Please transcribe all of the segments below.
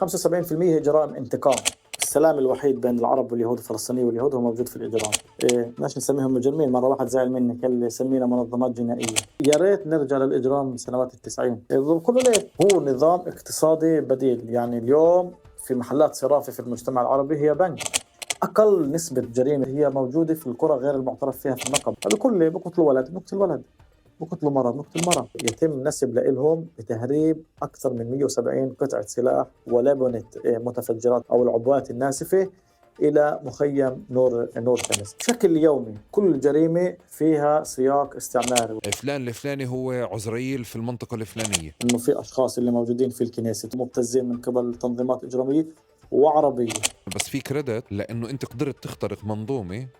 75% هي جرائم انتقام. السلام الوحيد بين العرب واليهود، الفلسطينيين واليهود، هو موجود في الإجرام. ماشي نسميهم مجرمين، مرة واحد زعل مني قال لي سمينا منظمات جنائية. يا ريت نرجع للإجرام من سنوات التسعين. كله ليه؟ هو نظام اقتصادي بديل. يعني اليوم في محلات صرافة في المجتمع العربي هي بنك. أقل نسبة جريمة هي موجودة في القرى غير المعترف فيها في النقب. هذا كله بقتلوا ولد نقتل ولد، بقتلوا مرض نقتل مرض. يتم نسب لهم بتهريب أكثر من 170 قطعة سلاح ولبنة متفجرات أو العبوات الناسفة إلى مخيم نور شمس بشكل يومي. كل جريمة فيها سياق استعماري. فلان الفلاني هو عزرائيل في المنطقة الفلانية. إنه في أشخاص اللي موجودين في الكنيسة مبتزين من قبل تنظيمات إجرامية وعربية. بس في كريدت لأنه أنت قدرت تخترق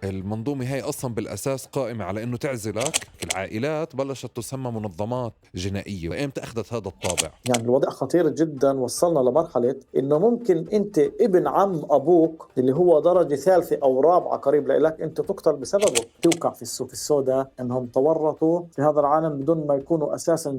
المنظومة هاي أصلا بالأساس قائمة على أنه تعزلك. العائلات بلشت تسمى منظمات جنائية، وإمتى أخذت هذا الطابع؟ يعني الوضع خطير جدا. وصلنا لمرحلة إنه ممكن أنت ابن عم أبوك اللي هو درجة ثالثة أو رابعة قريب لك أنت تقتل بسببه. توقع في السوق السوداء إنهم تورطوا في هذا العالم بدون ما يكونوا أساسا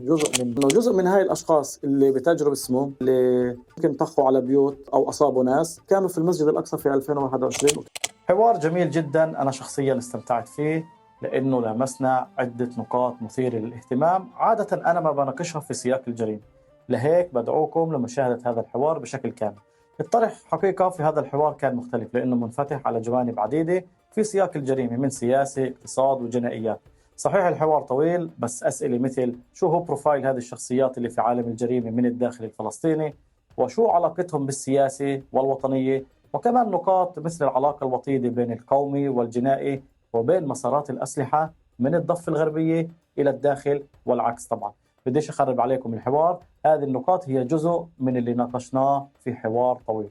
جزء من هاي الأشخاص اللي بتاجروا بالسموم، اللي ممكن طخوا على بيوت أو أصابوا ناس، كانوا في المسجد الأقصى في 2021. حوار جميل جدا، أنا شخصيا استمتعت فيه لأنه لمسنا عدة نقاط مثيرة للاهتمام. عادة أنا ما بناقشها في سياق الجريمة، لهيك بدعوكم لمشاهدة هذا الحوار بشكل كامل. الطرح حقيقة في هذا الحوار كان مختلف لأنه منفتح على جوانب عديدة في سياق الجريمة، من سياسة، اقتصاد، وجنائيات. صحيح الحوار طويل، بس أسئلة مثل شو هو بروفايل هذه الشخصيات اللي في عالم الجريمة من الداخل الفلسطيني، وشو علاقتهم بالسياسة والوطنية، وكمان نقاط مثل العلاقة الوطيدة بين القومي والجنائي وبين مسارات الأسلحة من الضفة الغربية إلى الداخل والعكس. طبعا بديش أخرب عليكم الحوار، هذه النقاط هي جزء من اللي ناقشناه في حوار طويل.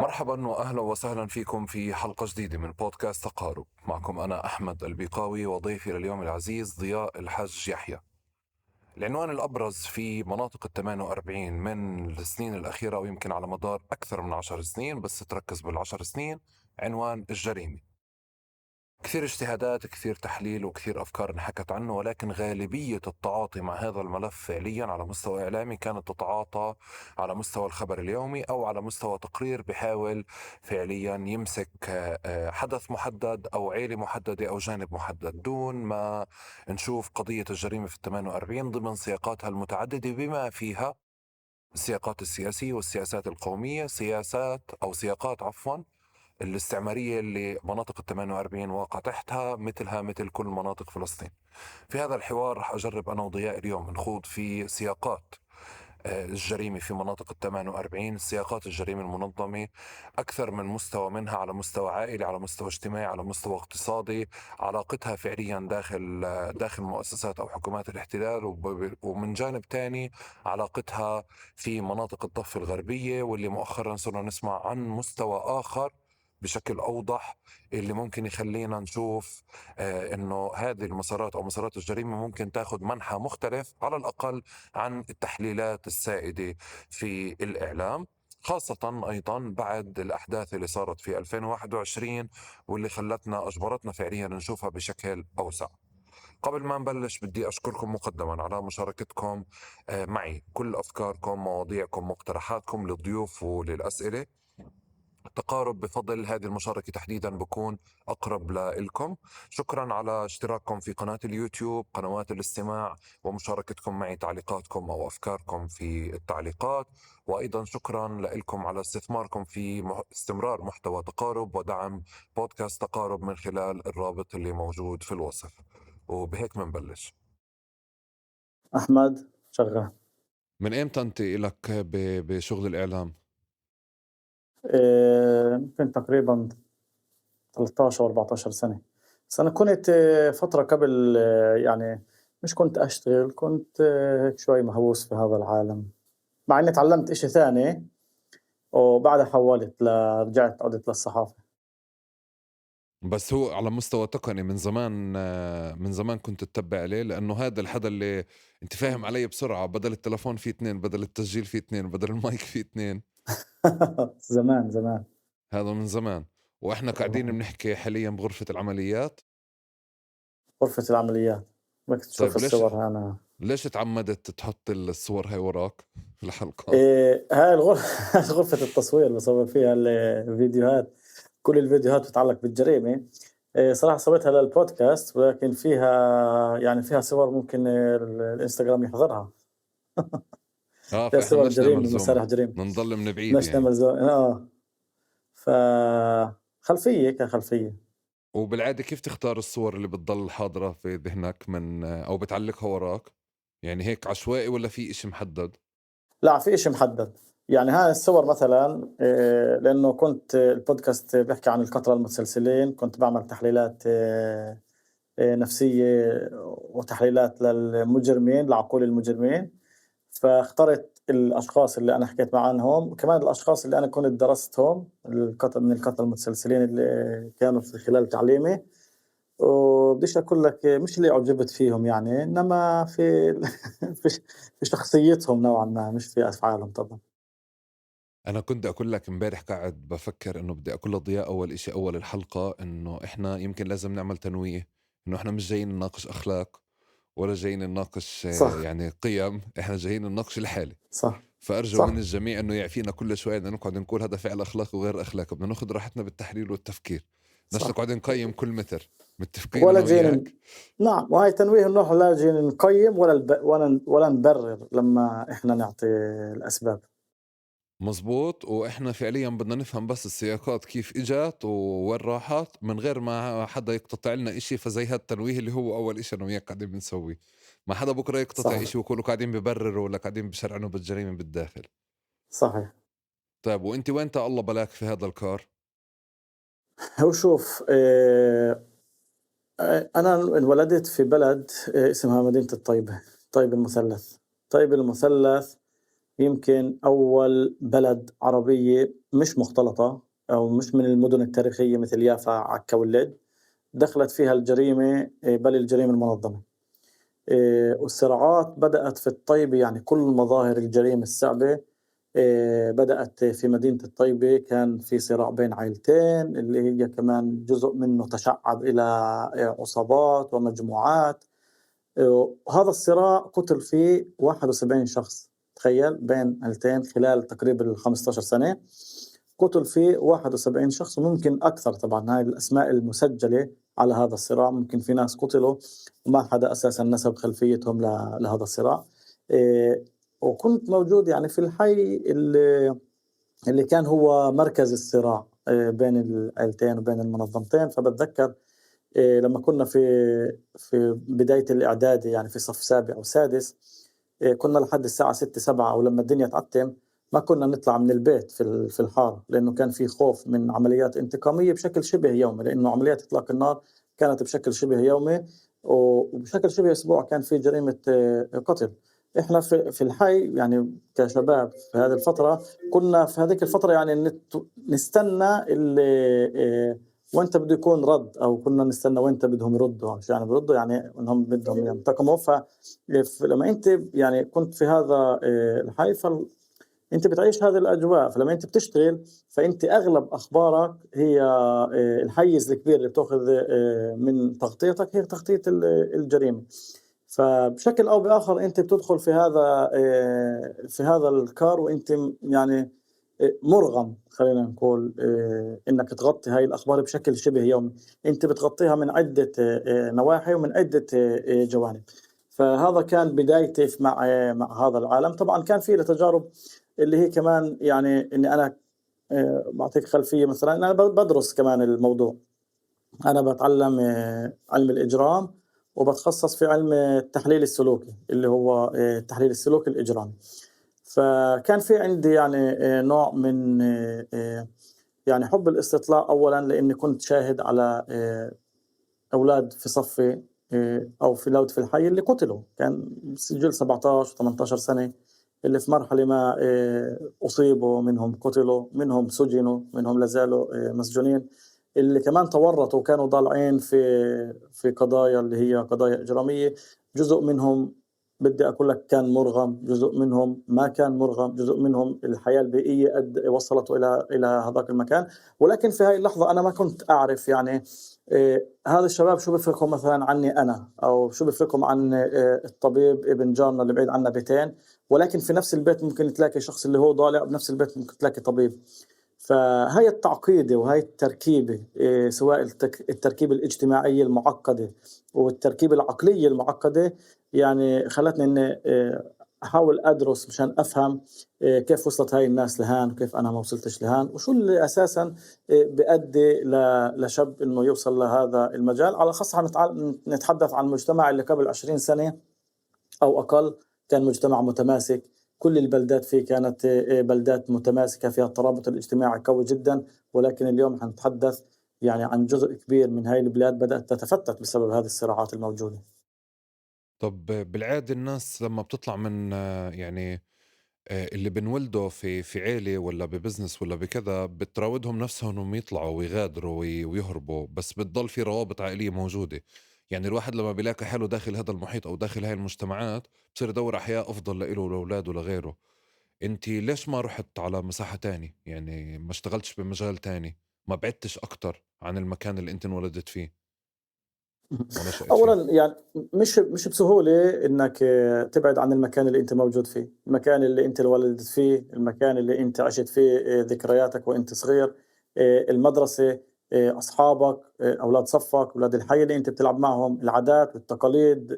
مرحبا وأهلا وسهلا فيكم في حلقة جديدة من بودكاست تقارب. معكم أنا أحمد البيقاوي وضيفي لليوم العزيز ضياء الحج يحيى. العنوان الأبرز في مناطق 48 من السنين الأخيرة، ويمكن على مدار أكثر من 10 سنين، بس تركز بال10 سنين، عنوان الجريمة. كثير اجتهادات، كثير تحليل، وكثير أفكار انحكت عنه، ولكن غالبية التعاطي مع هذا الملف فعليا على مستوى إعلامي كانت تتعاطى على مستوى الخبر اليومي أو على مستوى تقرير بحاول فعليا يمسك حدث محدد أو عيلة محددة أو جانب محدد، دون ما نشوف قضية الجريمة في 48 ضمن سياقاتها المتعددة، بما فيها السياقات السياسية والسياسات القومية، سياقات الاستعمارية اللي مناطق 48 واقع تحتها، مثل كل مناطق فلسطين. في هذا الحوار رح أجرب أنا وضياء اليوم نخوض في سياقات الجريمة في مناطق 48، سياقات الجريمة المنظمة، أكثر من مستوى منها، على مستوى عائلي، على مستوى اجتماعي، على مستوى اقتصادي، علاقتها فعليا داخل مؤسسات أو حكومات الاحتلال، ومن جانب تاني علاقتها في مناطق الضفة الغربية، واللي مؤخرا صرنا نسمع عن مستوى آخر بشكل أوضح، اللي ممكن يخلينا نشوف إنه هذه المسارات أو مسارات الجريمة ممكن تاخذ منحى مختلف على الأقل عن التحليلات السائدة في الإعلام، خاصة أيضا بعد الأحداث اللي صارت في 2021 واللي أجبرتنا فعليا نشوفها بشكل أوسع. قبل ما نبلش بدي أشكركم مقدما على مشاركتكم معي، كل أفكاركم، مواضيعكم، مقترحاتكم للضيوف وللأسئلة. التقارب بفضل هذه المشاركة تحديدا بكون أقرب لكم. شكرا على اشتراككم في قناة اليوتيوب، قنوات الاستماع، ومشاركتكم معي تعليقاتكم أو أفكاركم في التعليقات، وأيضا شكرا لكم على استثماركم في استمرار محتوى تقارب ودعم بودكاست تقارب من خلال الرابط اللي موجود في الوصف. وبهيك منبلش. أحمد شغال. من إمتى أنت لك بشغل الإعلام؟ ممكن تقريبا 13 أو 14 سنة. بس أنا كنت فترة قبل يعني مش كنت أشتغل، كنت هيك شوي مهووس في هذا العالم، مع إني تعلمت إشي ثاني وبعدها حولت رجعت عدت للصحافة. بس هو على مستوى تقني من زمان كنت تتبع عليه، لأنه هذا الحدا اللي أنت فاهم علي بسرعة، بدل التلفون فيه 2، بدل التسجيل فيه 2، بدل المايك فيه 2. زمان زمان. هذا من زمان. وإحنا قاعدين والله بنحكي حاليا بغرفة العمليات. غرفة العمليات، بدك تشوف طيب الصور أنا. ليش تعمدت تحط الصور هاي وراك في الحلقة؟ إيه هاي الغرفة غرفة التصوير بصور فيها الفيديوهات. كل الفيديوهات بتتعلق بالجريمة. إيه صراحة سويتها للبودكاست، ولكن فيها يعني فيها صور ممكن الانستغرام يحضرها. فيها فإحنا صور بدناش نعمل جريمة، زوم، مسارح جريمة. نضل من بعيد بدناش يعني. نعمل ف خلفية كخلفية. وبالعادة كيف تختار الصور اللي بتضل حاضرة في ذهنك أو بتعلقها وراك؟ يعني هيك عشوائي ولا في إشي محدد؟ لا في إشي محدد. يعني هاي الصور مثلا لأنه كنت البودكاست بيحكي عن القتلة المتسلسلين، كنت بعمل تحليلات نفسية وتحليلات للمجرمين، لعقول المجرمين. فاخترت الأشخاص اللي أنا حكيت عنهم، وكمان الأشخاص اللي أنا كنت درستهم من القتلة المتسلسلين اللي كانوا في خلال تعليمي. وبديش أقول لك مش اللي أعجبت فيهم يعني، إنما في في شخصيتهم نوعًا ما، مش في أفعالهم طبعًا. أنا كنت أقول لك امبارح قاعد بفكر إنه بدي أقول لضياء أول إشي أول الحلقة إنه إحنا يمكن لازم نعمل تنويه، إنه إحنا مش جايين نناقش أخلاق ولا جايين نناقش صح، يعني قيم، إحنا جايين نناقش الحالة. صح، فأرجو من صح، الجميع إنه يعفينا كل شوي إنه نقعد نقول هذا فعل أخلاقي وغير أخلاقي، بدنا ناخذ راحتنا بالتحليل والتفكير، بدناش صح. نقعد نقيم كل متر. متفقين ولا أنا جايين وياك؟ نعم، وهي تنويه إنه إحنا لا جايين نقيّم ولا نبرر لمّا إحنا نعطي الأسباب. مزبوط. وإحنا فعليا بدنا نفهم بس السياقات كيف إجت ووين راحت من غير ما حدا يقتطع لنا إشي. فزي هالتنويه اللي هو أول إشي أنا وياك قاعدين بنسويه، ما حدا بكرة يقتطع صحيح، إشي ويكونوا قاعدين ببرروا ولا قاعدين بشرعنوا بالجريمة بالداخل. صحيح. طيب وأنت وين الله بلاك في هذا الكار؟ هو شوف أنا انولدت في بلد اسمها مدينة الطيبة، طيب المثلث. طيب المثلث يمكن أول بلد عربية مش مختلطة أو مش من المدن التاريخية مثل يافا، عكا، واللد، دخلت فيها الجريمة بل الجريمة المنظمة. والصراعات بدأت في الطيبة، يعني كل مظاهر الجريمة الصعبة بدأت في مدينة الطيبة. كان في صراع بين عائلتين اللي هي كمان جزء منه تشعب إلى عصابات ومجموعات. وهذا الصراع قتل فيه 71 شخص. تخيل بين عيلتين خلال تقريبا 15 سنة قتل فيه 71 شخص، وممكن أكثر. طبعا هاي الأسماء المسجلة على هذا الصراع، ممكن في ناس قتلوا وما حدا أساسا نسب خلفيتهم لهذا الصراع. إيه، وكنت موجود يعني في الحي اللي كان هو مركز الصراع بين العيلتين وبين المنظمتين. فبتذكر لمّا كنا في بداية الإعدادي، يعني في صف سابع أو سادس، كنا لحد الساعة 6، 7، أو لمّا الدنيا تعتم ما كنا نطلع من البيت في الحارة، لإنه كان في خوف من عمليات انتقامية بشكل شبه يومي، لإنه عمليات إطلاق النار كانت بشكل شبه يومي، وبشكل شبه أسبوع كان في جريمة قتل. إحنا في الحي يعني كشباب في هذه الفترة، كنا في هذيك الفترة يعني نستنى وإمتى بده يكون رَد، أو كنا نستنى وإمتى بدهم يردوا. مش يعني بيردوا يعني إنهم بدهم ينتقموا. لمّا أنت يعني كنت في هذا الحي، أنت بتعيش هذه الأجواء. فلمّا أنت بتشتغل فأنت أغلب أخبارك هي الحيّز الكبير اللي بتاخذ من تغطيتك هي تغطية الجريمة. فبشكل أو بآخر أنت بتدخل في هذا الكار وأنت يعني مُرغَم، خلّينا نقول إنّك تغطي هاي الأخبار بشكل شبه يومي. أنت بتغطيها من عدة نواحي ومن عدة جوانب. فهذا كان بدايتي مع هذا العالم. طبعًا كان في لي تجارب اللي هي كمان يعني إني أنا باعطيك خلفية. مثلًا أنا بادرس كمان الموضوع. أنا باتعلّم علم الإجرام، وباتخصص في علم التحليل السلوكي، اللي هو التحليل السلوكي الإجرامي. فكان في عندي يعني نوع من يعني حُب الاستطلاع أولًا، لإني كنت شاهد على أولاد في صفّي أو في أولاد في الحي اللي قُتلوا، كان سجّل 17 و18 سنة، اللي في مرحلة ما أُصيبوا، منهم قُتلوا، منهم سُجنوا، منهم لا زالوا مسجونين. اللي كمان تورطوا وكانوا ضالعين في قضايا اللي هي قضايا إجرامية. جزء منهم بدي أقول لك كان مرغم، جزء منهم ما كان مرغم، جزء منهم الحياة البيئية وصلته إلى هذاك المكان. ولكن في هاي اللحظة أنا ما كنت أعرف يعني هذا الشباب شو بيفرقهم مثلًا عني أنا، أو شو بيفرقهم عن الطبيب ابن جارنا اللي بعيد عنا بيتين، ولكن في نفس البيت ممكن تلاقي شخص اللي هو ضالع، وبنفس البيت ممكن تلاقي طبيب. فهاي التعقيدة وهاي التركيبة سواء التركيبة الاجتماعية المعقدة والتركيبة العقلية المعقدة، يعني خلتني إني أحاول أدرس مشان أفهم كيف وصلت هاي الناس لهان، وكيف أنا ما وصلتش لهان، وشو اللي أساسًا بيأدي لشاب إنه يوصل لهذا المجال. على خاصة نتحدث عن المجتمع اللي قبل 20 سنة أو أقل كان مجتمع متماسك. كل البلدات فيه كانت بلدات متماسكة فيها الترابط الاجتماعي قوي جدًا. ولكن اليوم حنتحدث يعني عن جزء كبير من هاي البلاد بدأت تتفتت بسبب هذه الصراعات الموجودة. طب بالعادة الناس لما بتطلع من يعني اللي بنولده في عيلة ولا ببزنس ولا بكذا بتراودهم نفسهم انهم يطلعوا ويغادروا ويهربوا، بس بتضل في روابط عائلية موجودة. يعني الواحد لما بيلاقي حاله داخل هذا المحيط او داخل هاي المجتمعات بصير يدور على حياة افضل لإله ولأولاده ولغيره. انت ليش ما رحت على مساحة تاني؟ يعني ما اشتغلتش بمجال تاني؟ ما بعدتش اكتر عن المكان اللي انت انولدت فيه ونشأت فيه؟ أولًا يعني مش بسهولة إنك تبعد عن المكان اللي أنت موجود فيه، المكان اللي أنت انولدت فيه، المكان اللي أنت عِشت فيه ذكرياتك وأنت صغير، المدرسة، أصحابك، أولاد صفّك، أولاد الحي اللي أنت بتلعب معهم، العادات والتقاليد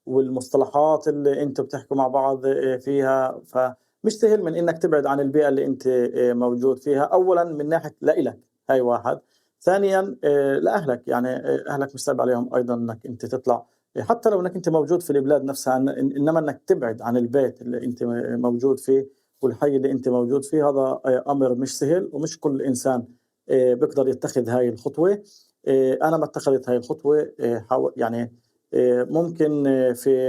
والمصطلحات اللي أنتم بتحكوا مع بعض فيها. فمش سهل من إنك تبعد عن البيئة اللي أنت موجود فيها. أولًا من ناحية لإلك، هاي واحد. ثانيًا لأهلك، يعني أهلك مش صعب عليهم أيضًا إنك أنت تطلع، حتى لو إنك أنت موجود في البلاد نفسها، إنما إنك تبعد عن البيت اللي أنت موجود فيه والحي اللي أنت موجود فيه، هذا أمر مش سهل، ومش كل إنسان بيقدر يتخذ هاي الخطوة. أنا ما اتخذت هاي الخطوة، يعني ممكن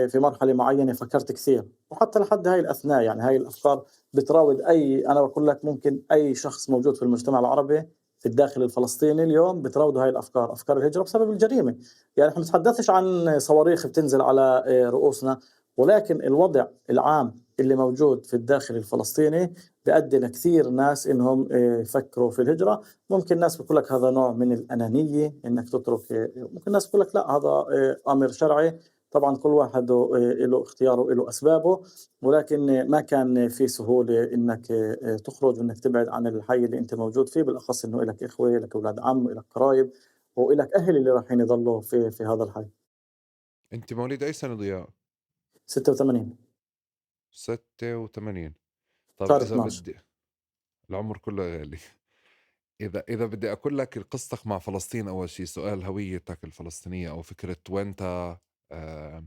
في مرحلة معينة فكرت كثير، وحتى لحد هاي الأثناء يعني هاي الأفكار بتراود أنا باقول لك ممكن أي شخص موجود في المجتمع العربي في الداخل الفلسطيني اليوم بتراوده هاي الأفكار، أفكار الهجرة بسبب الجريمة. يعني إحنا بنتحدثش عن صواريخ بتنزل على رؤوسنا، ولكن الوضع العام اللي موجود في الداخل الفلسطيني بيؤدي لكثير ناس إنهم يفكروا في الهجرة. ممكن ناس بتقول لك هذا نوع من الأنانية إنك تترك، ممكن ناس بتقول لك لأ هذا أمر شرعي. طبعًا كل واحد له اختياره وله أسبابه، ولكن ما كان في سهولة إنك تخرج وإنك تبعد عن الحي اللي أنت موجود فيه، بالأخص إنه إلك إخوة، إلك أولاد عم، إلك قرايب، وإلك أهل اللي رايحين يضلوا في هذا الحي. انت مواليد اي سنة ضياء؟ 86. 86. طب شهر اذا 12. بدي، العمر كله غالي. إذا بدي أقول لك قصتك مع فلسطين، أول شيء سؤال هويتك الفلسطينية أو فكرة وين أنت آه،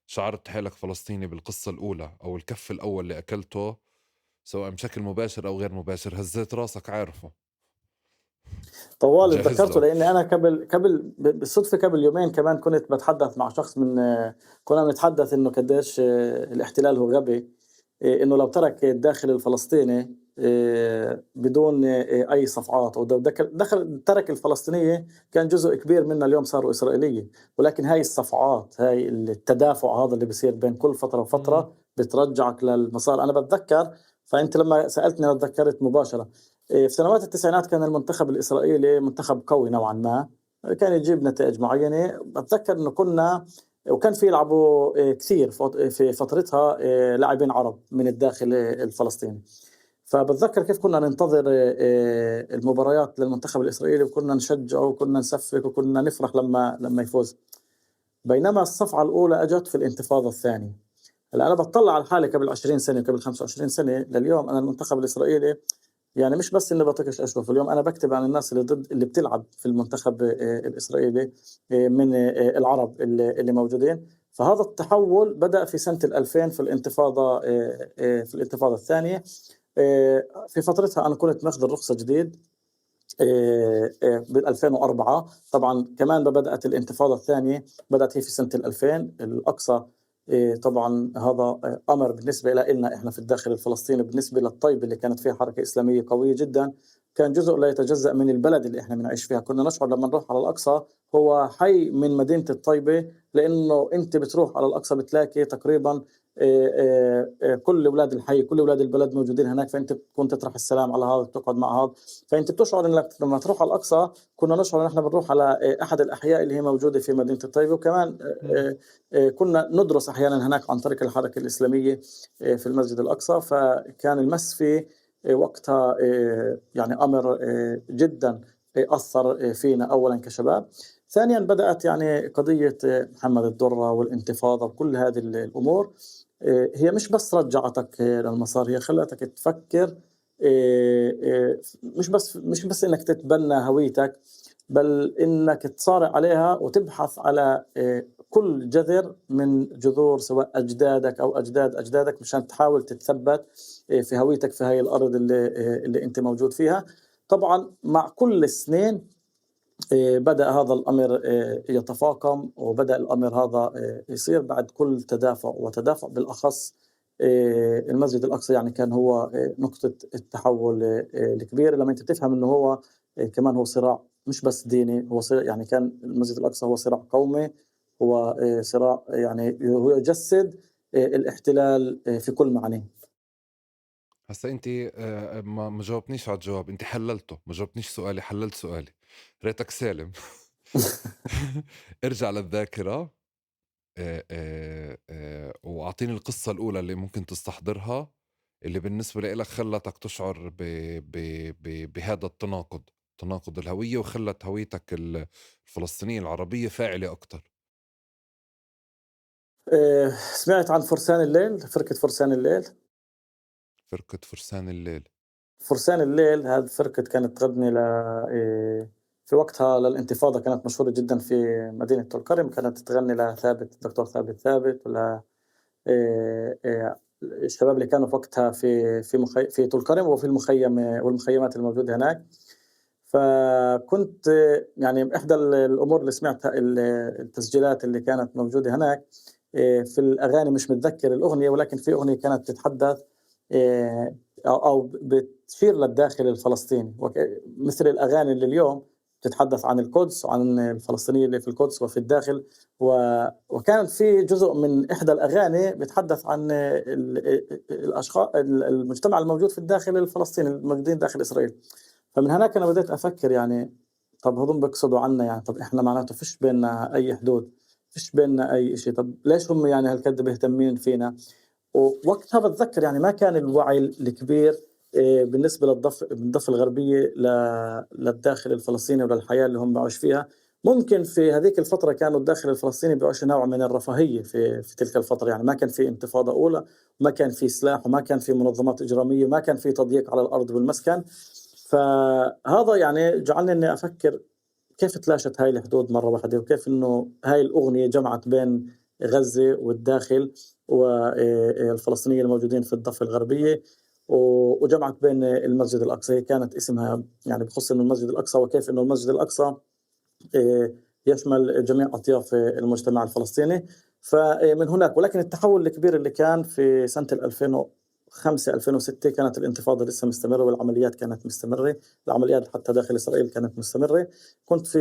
شعرت حالك فلسطيني بالقصة الأولى أو الكف الأول اللي أكلته، سواء بشكل مباشر أو غير مباشر، هزيت راسك عارفه طوال جاهز اتذكرته له. لأني أنا قبل بالصدفة قبل يومين كمان كنت باتحدث مع شخص من كنا بنتحدث إنه قديش الاحتلال هو غبي، إنه لو ترك الداخل الفلسطيني بدون أي صفعات، أو دخل ترك الفلسطينية كان جزء كبير منها اليوم صاروا إسرائيلية. ولكن هاي الصفعات، هاي التدافع هذا اللي بيصير بين كل فترة مم. وفترة بترجعك للمسار. أنا بتذكر، فأنت لما سألتني أنا تذكرت مباشرة. في سنوات التسعينات كان المنتخب الإسرائيلي منتخب قوي نوعًا ما، كان يجيب نتائج معيّنة. باتذكر إنه كنا وكان في يلعبوا كثير في فترتها لاعبين عرب من الداخل الفلسطيني. فباتذكر كيف كنا ننتظر المباريات للمنتخب الإسرائيلي، وكنا نشجعه وكنا نصفق وكنا نفرح لمّا يفوز. بينما الصفعة الأولى أجت في الانتفاضة الثانية. هلأ أنا باتطلع على حالي قبل 20 سنة وقبل 25 سنة لليوم، أنا المنتخب الإسرائيلي يعني مش بس إني باطيقش أشوفه، اليوم أنا باكتب عن الناس اللي بتلعب في المنتخب الإسرائيلي من العرب اللي موجودين. فهذا التحوّل بدأ في سنة ال2000 في الانتفاضة الثانية. في فترتها أنا كنت ماخذ الرخصة جديد بال2004. طبعًا كمان بدأت الانتفاضة الثانية، بدأت هي في سنة ال2000 الأقصى. طبعًا هذا أمر بالنسبة إلنا إحنا في الداخل الفلسطيني بالنسبة للطيبة اللي كانت فيها حركة إسلامية قوية جدًا، كان جزء لا يتجزأ من البلد اللي إحنا بنعيش فيها. كنا نشعر لمّا نروح على الأقصى هو حي من مدينة الطيبة، لإنه أنت بتروح على الأقصى بتلاقي تقريبًا كل ولاد الحي، كل ولاد البلد موجودين هناك، فأنت بتكون تطرح السلام على هذا، بتقعد مع هذا، فأنت بتشعر إنك لمّا تروح على الأقصى كنا نشعر إن إحنا بنروح على أحد الأحياء اللي هي موجودة في مدينة الطيبة. وكمان إمم. كنا ندرس أحيانًا هناك عن طريق الحركة الإسلامية في المسجد الأقصى، فكان المَس فيه وقتها يعني أمر جدًا أثّر فينا أولًا كشباب. ثانيًا بدأت يعني قضية محمد الدُرة والانتفاضة وكل هذه الأمور، هي مش بس رجّعتك للمسار، هي خلّتك تفكّر مش بس إنّك تتبنّى هويتك، بل إنّك تصارع عليها وتبحث على كل جذر من جذور سواء أجدادك أو أجداد أجدادك مشان تحاول تتثبّت في هويتك في هاي الأرض اللي أنت موجود فيها. طبعًا مع كل سنين بدأ هذا الأمر يتفاقم، وبدأ الأمر هذا يصير بعد كل تدافع وتدافع، بالأخص المسجد الأقصى يعني كان هو نقطة التحول الكبيرة، لمّا أنت بتفهم إنه هو كمان هو صراع مش بس ديني، هو يعني كان المسجد الأقصى هو صراع قومي، هو صراع يعني هو يجسد الاحتلال في كل معانيه. هسا أنتِ ما جاوبتنيش على الجواب، أنتِ حلّلته، ما جاوبتنيش سؤالي، حلّلت سؤالي، ريتك سالم. ارجع للذاكرة وأعطيني القصة الأولى اللي ممكن تستحضرها، اللي بالنسبة لإلك خلّتك تشعر ب ب ب بهذا التناقض، تناقض الهوية وخلّت هويتك الفلسطينية العربية فاعلة أكتر. سمعت عن فرسان الليل، فرقة فرسان الليل؟ فرقة فرسان الليل. فرسان الليل هذه فرقة كانت تغني في وقتها للانتفاضة، كانت مشهورة جدًا في مدينة طول كرم، كانت تغني لثابت الدكتور ثابت ثابت الشباب اللي كانوا في وقتها في طول كرم وفي المخيم والمخيمات الموجودة هناك. فكنت يعني إحدى الأمور اللي سمعتها التسجيلات اللي كانت موجودة هناك في الأغاني، مش متذكر الأغنية، ولكن في أغنية كانت تتحدث أو بتشير للداخل الفلسطيني مثل الأغاني اللي اليوم تتحدث عن القدس وعن الفلسطينيين اللي في القدس وفي الداخل. وكان في جزء من إحدى الأغاني بيتحدث عن المجتمع الموجود في الداخل الفلسطيني الموجودين داخل إسرائيل. فمن هناك أنا بديت أفكر يعني طب هاذول بيقصدوا عنا يعني، طب إحنا معناته فيش بيننا أي حدود، فيش بيننا أي إشي، طب ليش هم يعني هالقد مهتمين فينا؟ ووقتها باتذكّر يعني ما كان الوعي الكبير بالنسبة الضفة الغربية للداخل الفلسطيني وللحياة اللي هم بيعيشوا فيها. ممكن في هذيك الفترة كانوا الداخل الفلسطيني بيعيشوا نوع من الرفاهية في تلك الفترة، يعني ما كان في انتفاضة أولى، وما كان في سلاح، وما كان في منظمات إجرامية، وما كان في تضييق على الأرض والمسكن. فهذا يعني جعلني إني أفكّر كيف تلاشت هاي الحدود مرّة واحدة، وكيف إنه هاي الأغنية جمعت بين غزة والداخل الفلسطينيين الموجودين في الضفة الغربية، وجمعت بين المسجد الأقصى. هي كانت اسمها يعني بخص إنه المسجد الأقصى، وكيف إنه المسجد الأقصى يشمل جميع أطياف المجتمع الفلسطيني. فمن هناك، ولكن التحول الكبير اللي كان في سنة 2005 2006 كانت الانتفاضة لسه مستمرة والعمليات كانت مستمرة، العمليات حتى داخل إسرائيل كانت مستمرة. كنت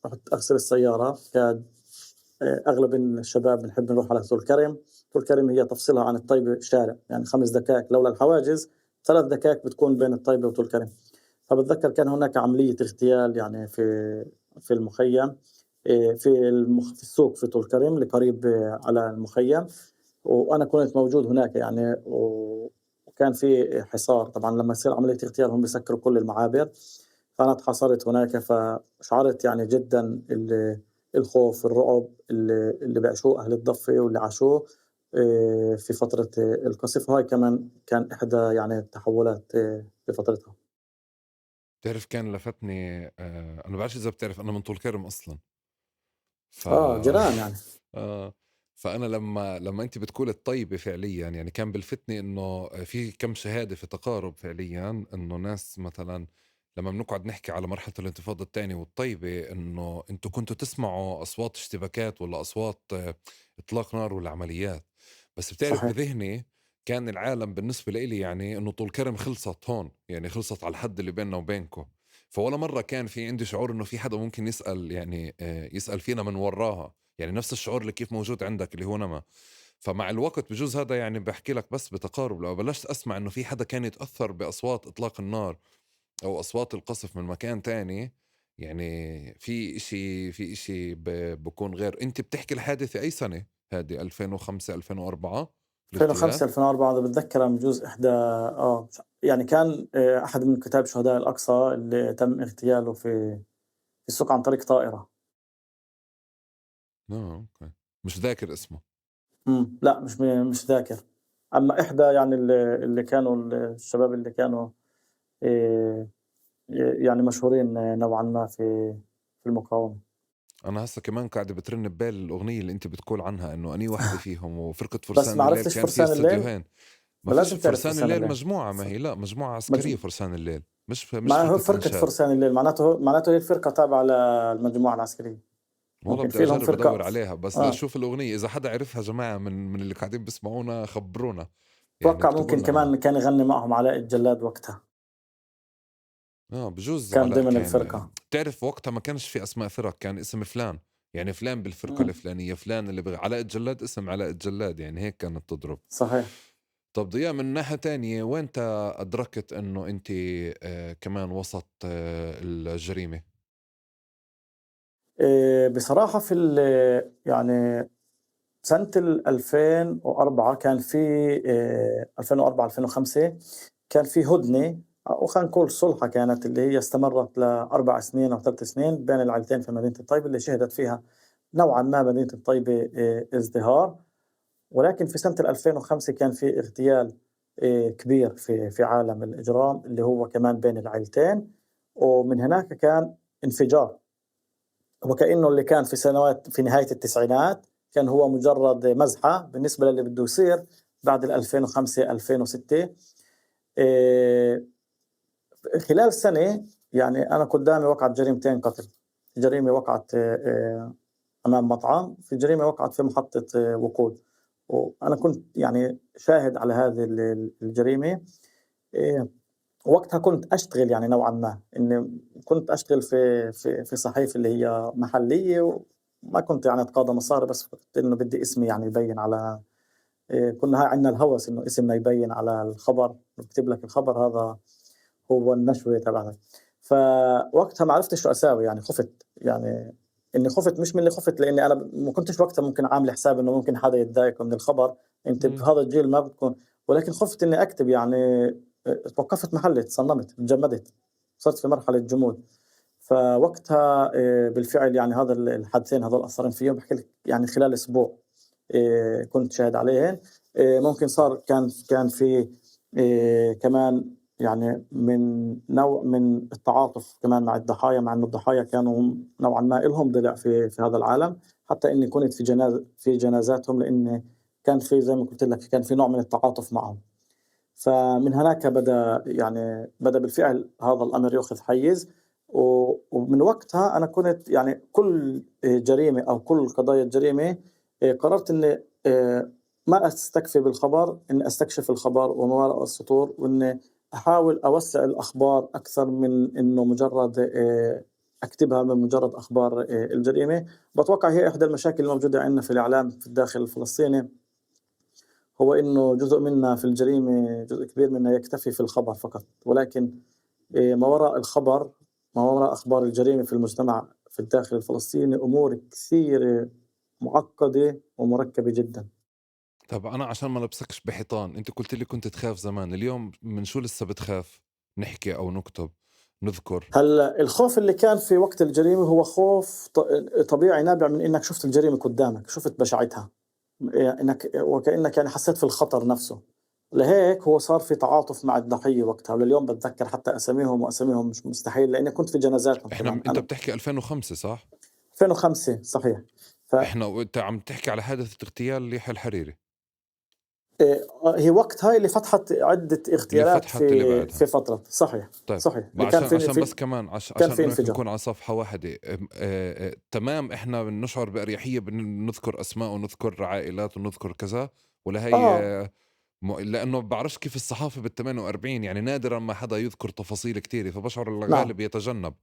رُحت أغسل السيارة، كان أغلب الشباب بنحب نروح على طول كرم. طول كرم هي تفصيلها عن الطيبة شارع، يعني 5 دقايق لولا الحواجز، 3 دقايق بتكون بين الطيبة وطول كرم. فباتذكر كان هناك عملية اغتيال يعني في المخيم، في السوق في طول كرم اللي قريب على المخيم، وأنا كنت موجود هناك يعني وكان في حصار. طبعًا لمّا يصير عملية اغتيال هم بيسكروا كل المعابر، فأنا اتحاصرت هناك، فشعرت يعني جدًا الخوف، الرعب اللي بيعيشوه أهل الضفة واللي عاشوه في فترة القصف. وهاي كمان كان إحدى يعني التحولات في فترتها. بتعرف كان لفتني أنا ما بعرفش إذا بتعرف أنا من طول كرم أصلًا. ف جيران يعني. آه، فأنا لمّا أنتِ بتقولي الطيبة فعليًا، يعني كان بيلفتني إنه في كم شهادة في تقارب فعليًا، إنه ناس مثلًا لمّا بنقعد نحكي على مرحلة الانتفاضة التانية والطيبة، إنه أنتم كنتوا تسمعوا أصوات اشتباكات والّا أصوات إطلاق نار والّا عمليات، بس بتعرف صحيح. بذهني كان العالم بالنسبة لإلي يعني إنه طول كرم خلصت هون، يعني خلصت على الحد اللي بيننا وبينكم. فولا مرة كان في عندي شعور إنه في حدا ممكن يسأل، يعني يسأل فينا من وراها، يعني نفس الشعور اللي كيف موجود عندك اللي هو نما. فمع الوقت بجوز هذا يعني بحكي لك بس بتقارب، لو بلشت أسمع إنه في حدا كان يتأثر بأصوات إطلاق النار أو أصوات القصف من مكان تاني، يعني في إشي بكون غير. أنت بتحكي الحادثة أي سنة؟ هذه 2005 2004 الاغتيال؟ 2005 2004 هذا بتذكر بجوز إحدى يعني كان أحد من كتاب شهداء الأقصى اللي تم اغتياله في السوق عن طريق طائرة. أوكي. مش ذاكر اسمه. لأ مش ذاكر. أمّا إحدى يعني اللي كانوا الشباب اللي كانوا آآ يعني مشهورين نوعًا ما في المقاومة. أنا هسه كمان قاعدة بترن ببالي الأغنية اللي أنت بتقول عنها إنه أني وحدة فيهم، وفرقة بس فرسان ما الليل عرفتش كان فيها فرسان الليل؟ استديوهين. ما ما فيش لازم تعرف فرسان فرسان الليل الليل. مجموعة، ما ف هي لا مجموعة مجم عسكرية فرسان الليل، مش ما هو فرقة فرقة إنشاد. فرسان الليل معناته هي الفرقة تابعة للمجموعة العسكرية. والله ممكن بدي في لهم أجرب فرقة أدور عليها، بس آه. لأشوف الأغنية إذا حدا عرفها جماعة من اللي قاعدين بيسمعونا خبرونا، يعني أتوقع اكتبوا ممكن لنا عنها. كمان كان يغني معهم علاء الجلاد وقتها، بجوز كان علاء ضمن كان. الفرقة. تعرف وقتها ما كانش في أسماء فرق، كان اسم فلان، يعني فلان بالفرقة إمم، الفلانية، فلان اللي علاء الجلاد، اسم علاء الجلاد، يعني هيك كانت تضرب. صحيح. طب ضياء، من ناحية تانية وين انت أدركت أنه أنت كمان وسط الجريمة؟ بصراحة يعني سنة 2004 كان في 2004 2005 كان في هدنة أو خلينا نقول صلحة كانت اللي هي استمرت ل4 سنين أو 3 سنين بين العيلتين في مدينة الطيبة، اللي شهدت فيها نوعًا ما مدينة الطيبة ازدهار. ولكن في سنة 2005 كان في اغتيال كبير في عالم الإجرام اللي هو كمان بين العيلتين، ومن هناك كان انفجار. وكأنه اللي كان في نهاية التسعينات كان هو مجرد مزحة بالنسبة للي بده يصير بعد 2005 2006. آآ خلال سنة يعني أنا قدامي وقعت جريمتين قتل، جريمة وقعت أمام مطعم، في جريمة وقعت في محطة وقود. وأنا كنت يعني شاهد على هذه الجريمة. آآ وقتها كنت أشتغل يعني نوعًا ما، إني كنت أشتغل في صحيفة اللي هي محلية، وما كنت يعني أتقاضى مصاري، بس كنت إنه بدي اسمي يعني يبين على كنا هاي عندنا الهوس إنه اسمنا يبين على الخبر، نكتب لك الخبر هذا هو النشوة تبعنا. فوقتها ما عرفتش شو أساوي، يعني خُفت، يعني إني خُفت مش من اللي خُفت لإني أنا ما كنتش وقتها ممكن عامل حسابي إنه ممكن حدا يتضايق من الخبر. أنت مم. بهذا الجيل ما بتكون، ولكن خُفت إني أكتب يعني. توقّفت محلي، تصنّمت، اتجمّدت، صرت في مرحلة جمود. فوقتها بالفعل يعني هذا الحادثين هذول أثّرن فيّا، وباحكي لك يعني خلال أسبوع كنت شاهد عليهن. ممكن كان في كمان يعني من نوع من التعاطف كمان مع الضحايا، مع إنه الضحايا كانوا هم نوعًا ما إلهم ضلع في هذا العالم، حتى إني كنت في جنازاتهم، لإن كان في زي ما قُلت لك كان في نوع من التعاطف معهم. فمن هناك بدأ بالفعل هذا الأمر يأخذ حيّز. ومن وقتها أنا كنت يعني كل جريمة أو كل قضايا الجريمة قررت إني ما أستكفي بالخبر، إني أستكشف الخبر وما وراء السطور، وإني أحاول أوسّع الأخبار أكثر من إنه مجرد أكتبها من مجرد أخبار الجريمة. باتوقع هي إحدى المشاكل الموجودة عندنا في الإعلام في الداخل الفلسطيني، هو إنه جزء منا في الجريمة جزء كبير منا يكتفي في الخبر فقط، ولكن ما وراء الخبر، ما وراء أخبار الجريمة في المجتمع في الداخل الفلسطيني أمور كثيرة معقدة ومركبة جدًا. طب أنا عشان ما لبسكش بحيطان، أنت قلت لي كنت تخاف زمان، اليوم من شو لسه بتخاف؟ نحكي أو نكتب، نذكر؟ هلأ الخوف اللي كان في وقت الجريمة هو خوف طبيعي نابع من إنك شُفت الجريمة قدّامك، شُفت بشاعتها. إنك وكأنك يعني حسّيت في الخطر نفسه، لهيك هو صار في تعاطف مع الضحية وقتها، ولليوم باتذكّر حتى أساميهم، وأساميهم مش مستحيل لإني كنت في جنازاتهم كمان أنت أنا. بتحكي 2005 صح؟ 2005 صحيح. ف وأنت عم تحكي على حادث اغتيال يحيى الحريري هي وقتها اللي فتحت عدة اللي اغتيالات فتحت اللي في بعدها. فترة، صحيح، طيب، صحيح، ما اللي كان عشان بس كمان كان عشان في انه هيك انفجار. نكون على صفحة واحدة. تمام، احنا بنشعر بأريحية نذكر اسماء ونذكر عائلات ونذكر كذا، ولا هي آه، لأنه بعرفش كيف الصحافة بال48 يعني نادرا ما حدا يذكر تفاصيل كتيرة، فبشعر نعم. الغالب يتجنب.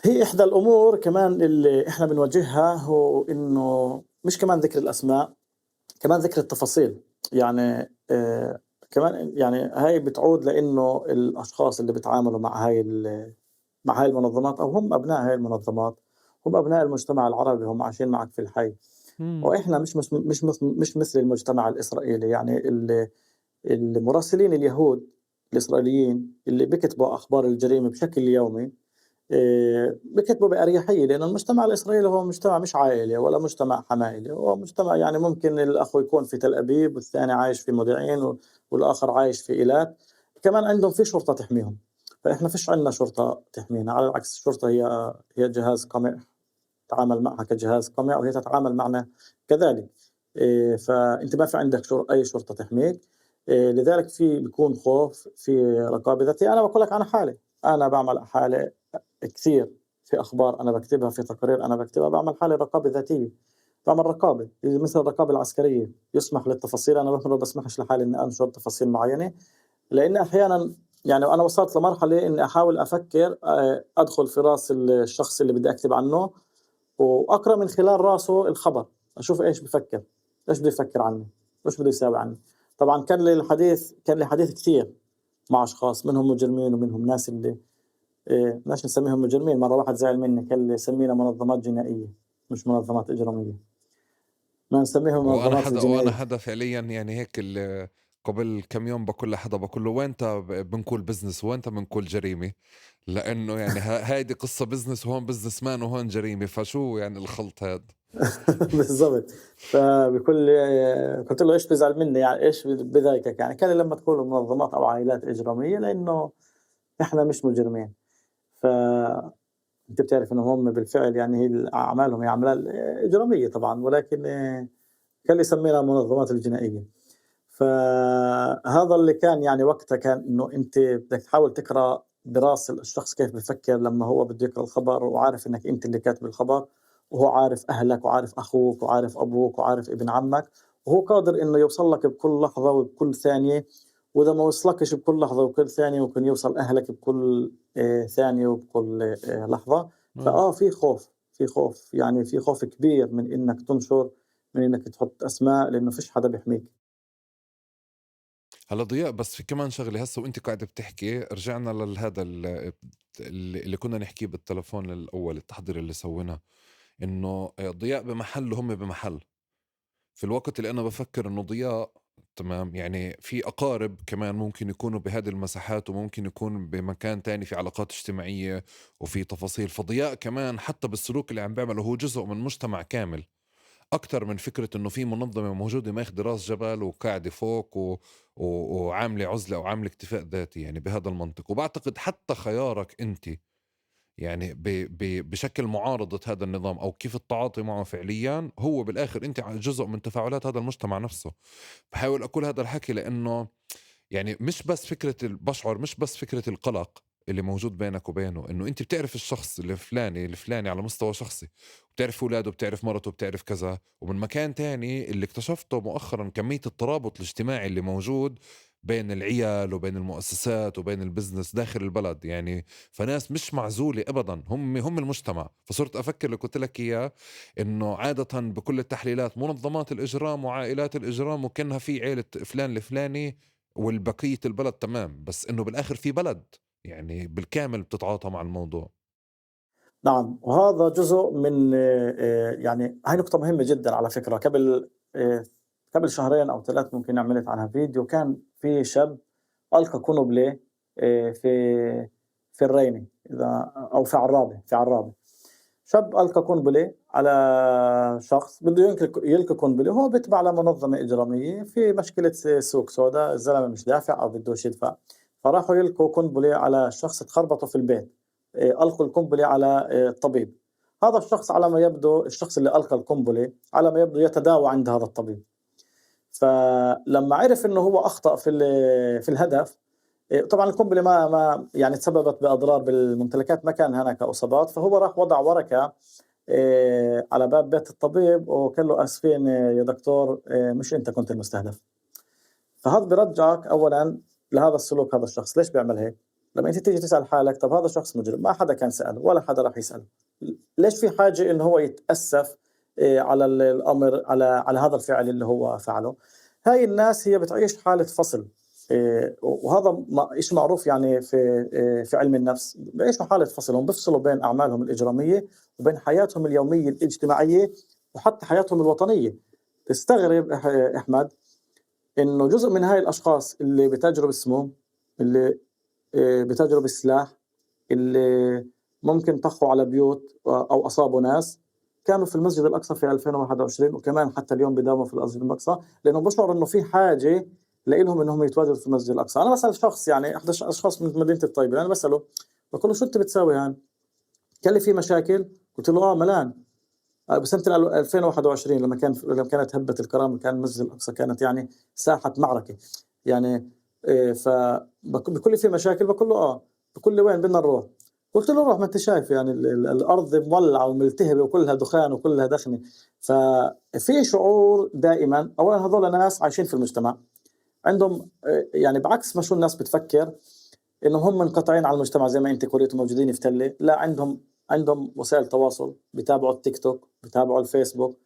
هي إحدى الأمور كمان اللي إحنا بنواجهها هو إنه مش كمان ذكر الأسماء، كمان ذكر التفاصيل. يعني كمان يعني هاي بتعود لإنه الأشخاص اللي بيتعاملوا مع هاي المنظمات أو هم أبناء هاي المنظمات، هم أبناء المجتمع العربي، هم عايشين معك في الحي. إمم. وإحنا مش مثل المجتمع الإسرائيلي. يعني المراسلين اليهود الإسرائيليين اللي بيكتبوا أخبار الجريمة بشكل يومي، بيكتبوا بأريحية، لأن المجتمع الإسرائيلي هو مجتمع مش عائلي ولا مجتمع حمايلي، هو مجتمع يعني ممكن الأخ يكون في تل أبيب والثاني عايش في مودعين والآخر عايش في إيلات. كمان عندهم في شرطة تحميهم، فإحنا فيش عندنا شرطة تحمينا. على العكس، الشرطة هي جهاز قمع، تتعامل معها كجهاز قمع وهي تتعامل معنا كذلك. فأنت ما في عندك أي شرطة تحميك. لذلك بيكون خوف، في رقابة ذاتية. أنا باقول لك عن حالي، أنا باعمل حالي كثير في أخبار أنا باكتبها، في تقارير أنا باكتبها، باعمل حالي رقابة ذاتية، باعمل رقابة مثل الرقابة العسكرية، يُسمح للتفاصيل. أنا ما باسمحش لحالي إني أنشر تفاصيل معينة، لإن أحيانًا يعني أنا وصلت لمرحلة إني أحاول أفكر، أدخل في راس الشخص اللي بدي أكتب عنه، وأقرأ من خلال راسه الخبر، أشوف إيش بيفكر، إيش بده يفكر عني، وإيش بده يساوي عني. طبعًا كان لي حديث كثير مع أشخاص، منهم مجرمين ومنهم ناس اللي بدناش نسميهم مجرمين. مرة واحد زعل مني قال لي سمينا منظمات جنائية مش منظمات إجرامية، ما نسميهم المنظمات وأنا الجنائية. حدا فعليًا يعني هيك قبل كم يوم باقول لحدا باقول له: "وين أنت بنقول business وين أنت بنقول جريمة؟" لإنه يعني هيدي قصة business وهون business man وهون جريمة، فشو يعني الخلط هاد؟ بالضبط. فبيقول لي، قُلت له: "إيش بيزعل مني يعني، إيش بضايقك يعني؟" قال لي: "لمّا تقولوا منظمات أو عائلات إجرامية لإنه إحنا مش مجرمين." فأنت بتعرف إنه هم بالفعل يعني هي أعمالهم هي أعمال إجرامية طبعًا، ولكن كان يسمينا المنظمات الجنائية. فهذا اللي كان يعني وقتها، كان إنه أنت بدك تحاول تقرأ براس الشخص كيف بيفكر لمّا هو بده يقرأ الخبر، وعارف إنك أنت اللي كاتب الخبر، وهو عارف أهلك وعارف أخوك وعارف أبوك وعارف ابن عمك، وهو قادر إنه يوصل لك بكل لحظة وبكل ثانية. وإذا ما وصلكش بكل لحظة وبكل ثانية ممكن يوصل أهلك بكل ثانية وبكل لحظة. آه. في خوف، يعني في خوف كبير من إنك تنشر، من إنك تحط أسماء، لإنه فيش حدا بيحميك. هلا ضياء، بس في كمان شغلة هسه وأنت قاعد بتحكي رجعنا لهذا اللي كنا نحكيه بالتلفون الأول، التحضير اللي سويناه، إنه ضياء بمحل وهم بمحل. في الوقت اللي أنا بفكر إنه ضياء تمام، يعني في أقارب كمان ممكن يكونوا بهذه المساحات وممكن يكون بمكان تاني في علاقات اجتماعية وفي تفاصيل. فضياء كمان حتى بالسلوك اللي عم بيعمله هو جزء من مجتمع كامل، أكتر من فكرة إنه في منظمة موجودة ماخذة راس جبل وقاعدة فوق وعاملة عزلة أو عاملة اكتفاء ذاتي، يعني بهذا المنطق. وبعتقد حتى خيارك أنت يعني بشكل معارضة هذا النظام أو كيف التعاطي معه فعليا هو بالآخر أنت جزء من تفاعلات هذا المجتمع نفسه. بحاول أقول هذا الحكي لأنه يعني مش بس فكرة بشعر مش بس فكرة القلق اللي موجود بينك وبينه، انه انت بتعرف الشخص الفلاني على مستوى شخصي، بتعرف اولاده، بتعرف مرته، بتعرف كذا. ومن مكان تاني اللي اكتشفته مؤخرا كمية الترابط الاجتماعي اللي موجود بين العيال وبين المؤسسات وبين البزنس داخل البلد، يعني فناس مش معزولة ابدا، هم المجتمع. فصرت افكر اللي قلت لك اياه، انه عادة بكل التحليلات منظمات الاجرام وعائلات الاجرام وكانها في عيلة فلان الفلاني والبقية البلد تمام، بس إنه بالآخر في بلد يعني بالكامل بتتعاطى مع الموضوع. نعم، وهذا جزء من يعني هاي نقطة مهمة جدًا على فكرة. قبل شهرين أو 3 ممكن عملت عنها فيديو. كان في شاب ألقى قنبلة في الرينة، أو في عرابة. شاب ألقى قنبلة على شخص بده يلقي قنبلة، وهو بيتبع لمنظمة إجرامية في مشكلة سوق سودا، الزلمة مش دافع أو بدوش يدفع، فراحوا يلقوا قنبلة على شخص اتخربطوا في البيت. ألقوا القنبلة على الطبيب. هذا الشخص على ما يبدو، الشخص اللي ألقى القنبلة على ما يبدو يتداوى عند هذا الطبيب. فلما عرف إنه هو أخطأ في الهدف، طبعًا القنبلة ما يعني تسببت بأضرار بالممتلكات، ما كان هناك إصابات، فهو راح وضع ورقة على باب بيت الطبيب وقال له: "آسفين يا دكتور، مش أنت كنت المستهدف." فهذا برجعك أولا لهذا السلوك. هذا الشخص ليش بيعمل هيك؟ لما أنت تيجي تسأل حالك طب هذا شخص مجرم، ما حدا كان سأله ولا حدا راح يسأله، ليش في حاجة إنه هو يتأسف على الأمر، على هذا الفعل اللي هو فعله؟ هاي الناس هي بتعيش حالة فصل، وهذا إيش معروف يعني في علم النفس، بيعيشوا حالة فصل، هم بيفصلوا بين أعمالهم الإجرامية وبين حياتهم اليومية الاجتماعية وحتى حياتهم الوطنية. تستغرب أحمد إنه جزء من هاي الأشخاص اللي بتاجروا بالسموم، اللي بتاجروا بالسلاح، اللي ممكن طخوا على بيوت أو أصابوا ناس، كانوا في المسجد الأقصى في 2021 وكمان حتى اليوم بداوموا في المسجد الأقصى، لأنه بشعر إنه في حاجة لإلهم إنهم يتواجدوا في المسجد الأقصى. أنا بسأل شخص يعني أحد الأشخاص من مدينة الطيبة، أنا بسأله بقول له شو أنت بتساوي هان؟ قال لي في مشاكل. قلت له ملان. بسنة 2021 لما كانت هبة الكرامة كان المسجد الأقصى كانت يعني ساحة معركة يعني. فبقول لي في مشاكل، بقول له بقول لي وين بدنا نروح؟ قلت له روح، ما انت شايف يعني الأرض مولعة وملتهبة وكلها دخان وكلها دخنة. ففي شعور دائما، أولا هذول ناس عايشين في المجتمع، عندهم يعني بعكس ما شو الناس بتفكر انهم هم منقطعين على المجتمع زي ما انت قلت موجودين في تله، لا، عندهم وسائل تواصل، بيتابعوا التيك توك، بيتابعوا الفيسبوك،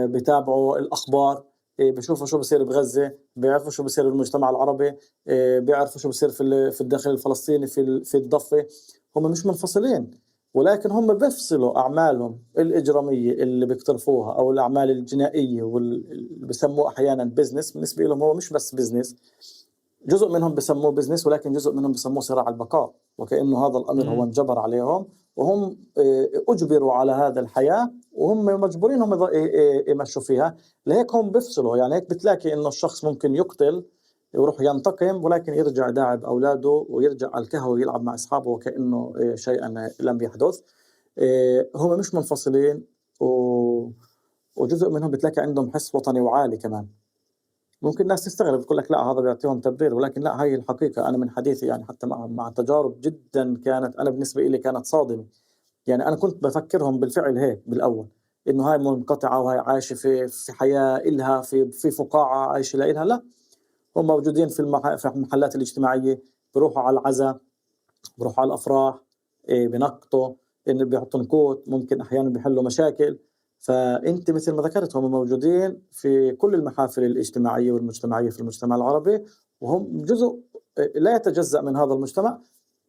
بيتابعوا الاخبار، بيشوفوا شو بصير بغزه، بيعرفوا شو بصير بالمجتمع العربي، بيعرفوا شو بصير في الداخل الفلسطيني في الضفه. هم مش منفصلين، ولكن هم بيفصلوا اعمالهم الاجراميه اللي بيقترفوها او الاعمال الجنائيه واللي بسموه احيانا بزنس. بالنسبه لهم هو مش بس بزنس، جزء منهم بسموه بزنس ولكن جزء منهم بسموه صراع البقاء، وكأنه هذا الأمر هو انجبر عليهم وهم أجبروا على هذا الحياة وهم مجبورين هم يمشوا فيها. لهيك هم بفصلوا، يعني هيك بتلاقي إنه الشخص ممكن يقتل يروح ينتقم ولكن يرجع داعب أولاده ويرجع على القهوة ويلعب مع أصحابه وكأنه شيئا لم يحدث. هم مش منفصلين، وجزء منهم بتلاقي عندهم حس وطني وعالي كمان. ممكن الناس تستغرب تقول لك لا هذا بيعطيهم تبرير، ولكن لا، هاي الحقيقة. أنا من حديثي يعني حتى مع تجارب جدا كانت، أنا بالنسبة لي كانت صادمة. يعني أنا كنت بفكرهم بالفعل هيك بالأول، إنه هاي منقطعة وهاي عايشة في حياة إلها، في فقاعة عايشة لإلها. لا، هم موجودين في المحلات الاجتماعية، بروحوا على العزاء، بروحوا على الأفراح، بنقطوا، إن بيحطوا نكوت، ممكن أحيانا بيحلوا مشاكل. فأنت مثل ما ذكرت هم موجودين في كل المحافل الاجتماعية والمجتمعية في المجتمع العربي، وهم جزء لا يتجزأ من هذا المجتمع.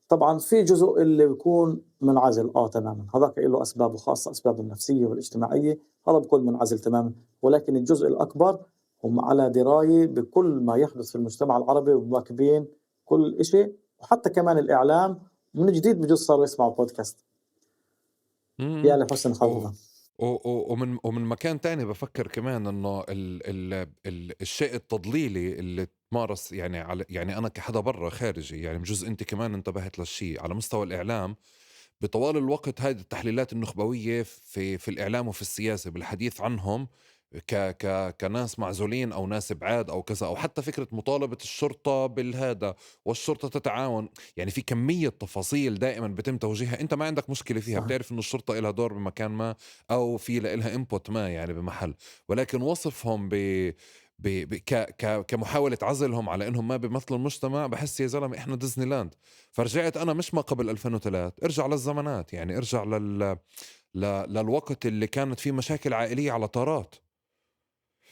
طبعا في جزء اللي بيكون منعزل تماما، هذاك له أسبابه خاصة، أسبابه النفسية والاجتماعية، هذا بيكون منعزل تماما. ولكن الجزء الأكبر هم على دراية بكل ما يحدث في المجتمع العربي ومواكبين كل إشي، وحتى كمان الإعلام من جديد بجوز صاروا يسمعوا بودكاست. يا امم لحسن و- حظنا. ومن مكان تاني بفكر كمان انه الشيء التضليلي اللي تمارس يعني على، يعني انا كحدا برا خارجي، يعني بجوز انت كمان انتبهت للشيء على مستوى الاعلام بطوال الوقت. هذه التحليلات النخبوية في الإعلام وفي السياسة بالحديث عنهم كناس معزولين أو ناس بعاد أو كذا، أو حتى فكرة مطالبة الشرطة بالهذا والشرطة تتعاون. يعني في كمية تفاصيل دائما بتم توجيهها أنت ما عندك مشكلة فيها، صحيح. بتعرف إنه الشرطة إلها دور بمكان ما أو في لها إنبوت ما يعني بمحل، ولكن وصفهم كمحاولة عزلهم على انهم ما بيمثلوا المجتمع، بحس يا زلمه احنا ديزني لاند. فرجعت انا مش ما قبل 2003، ارجع للزمانات، يعني ارجع للوقت اللي كانت فيه مشاكل عائليه على طارات،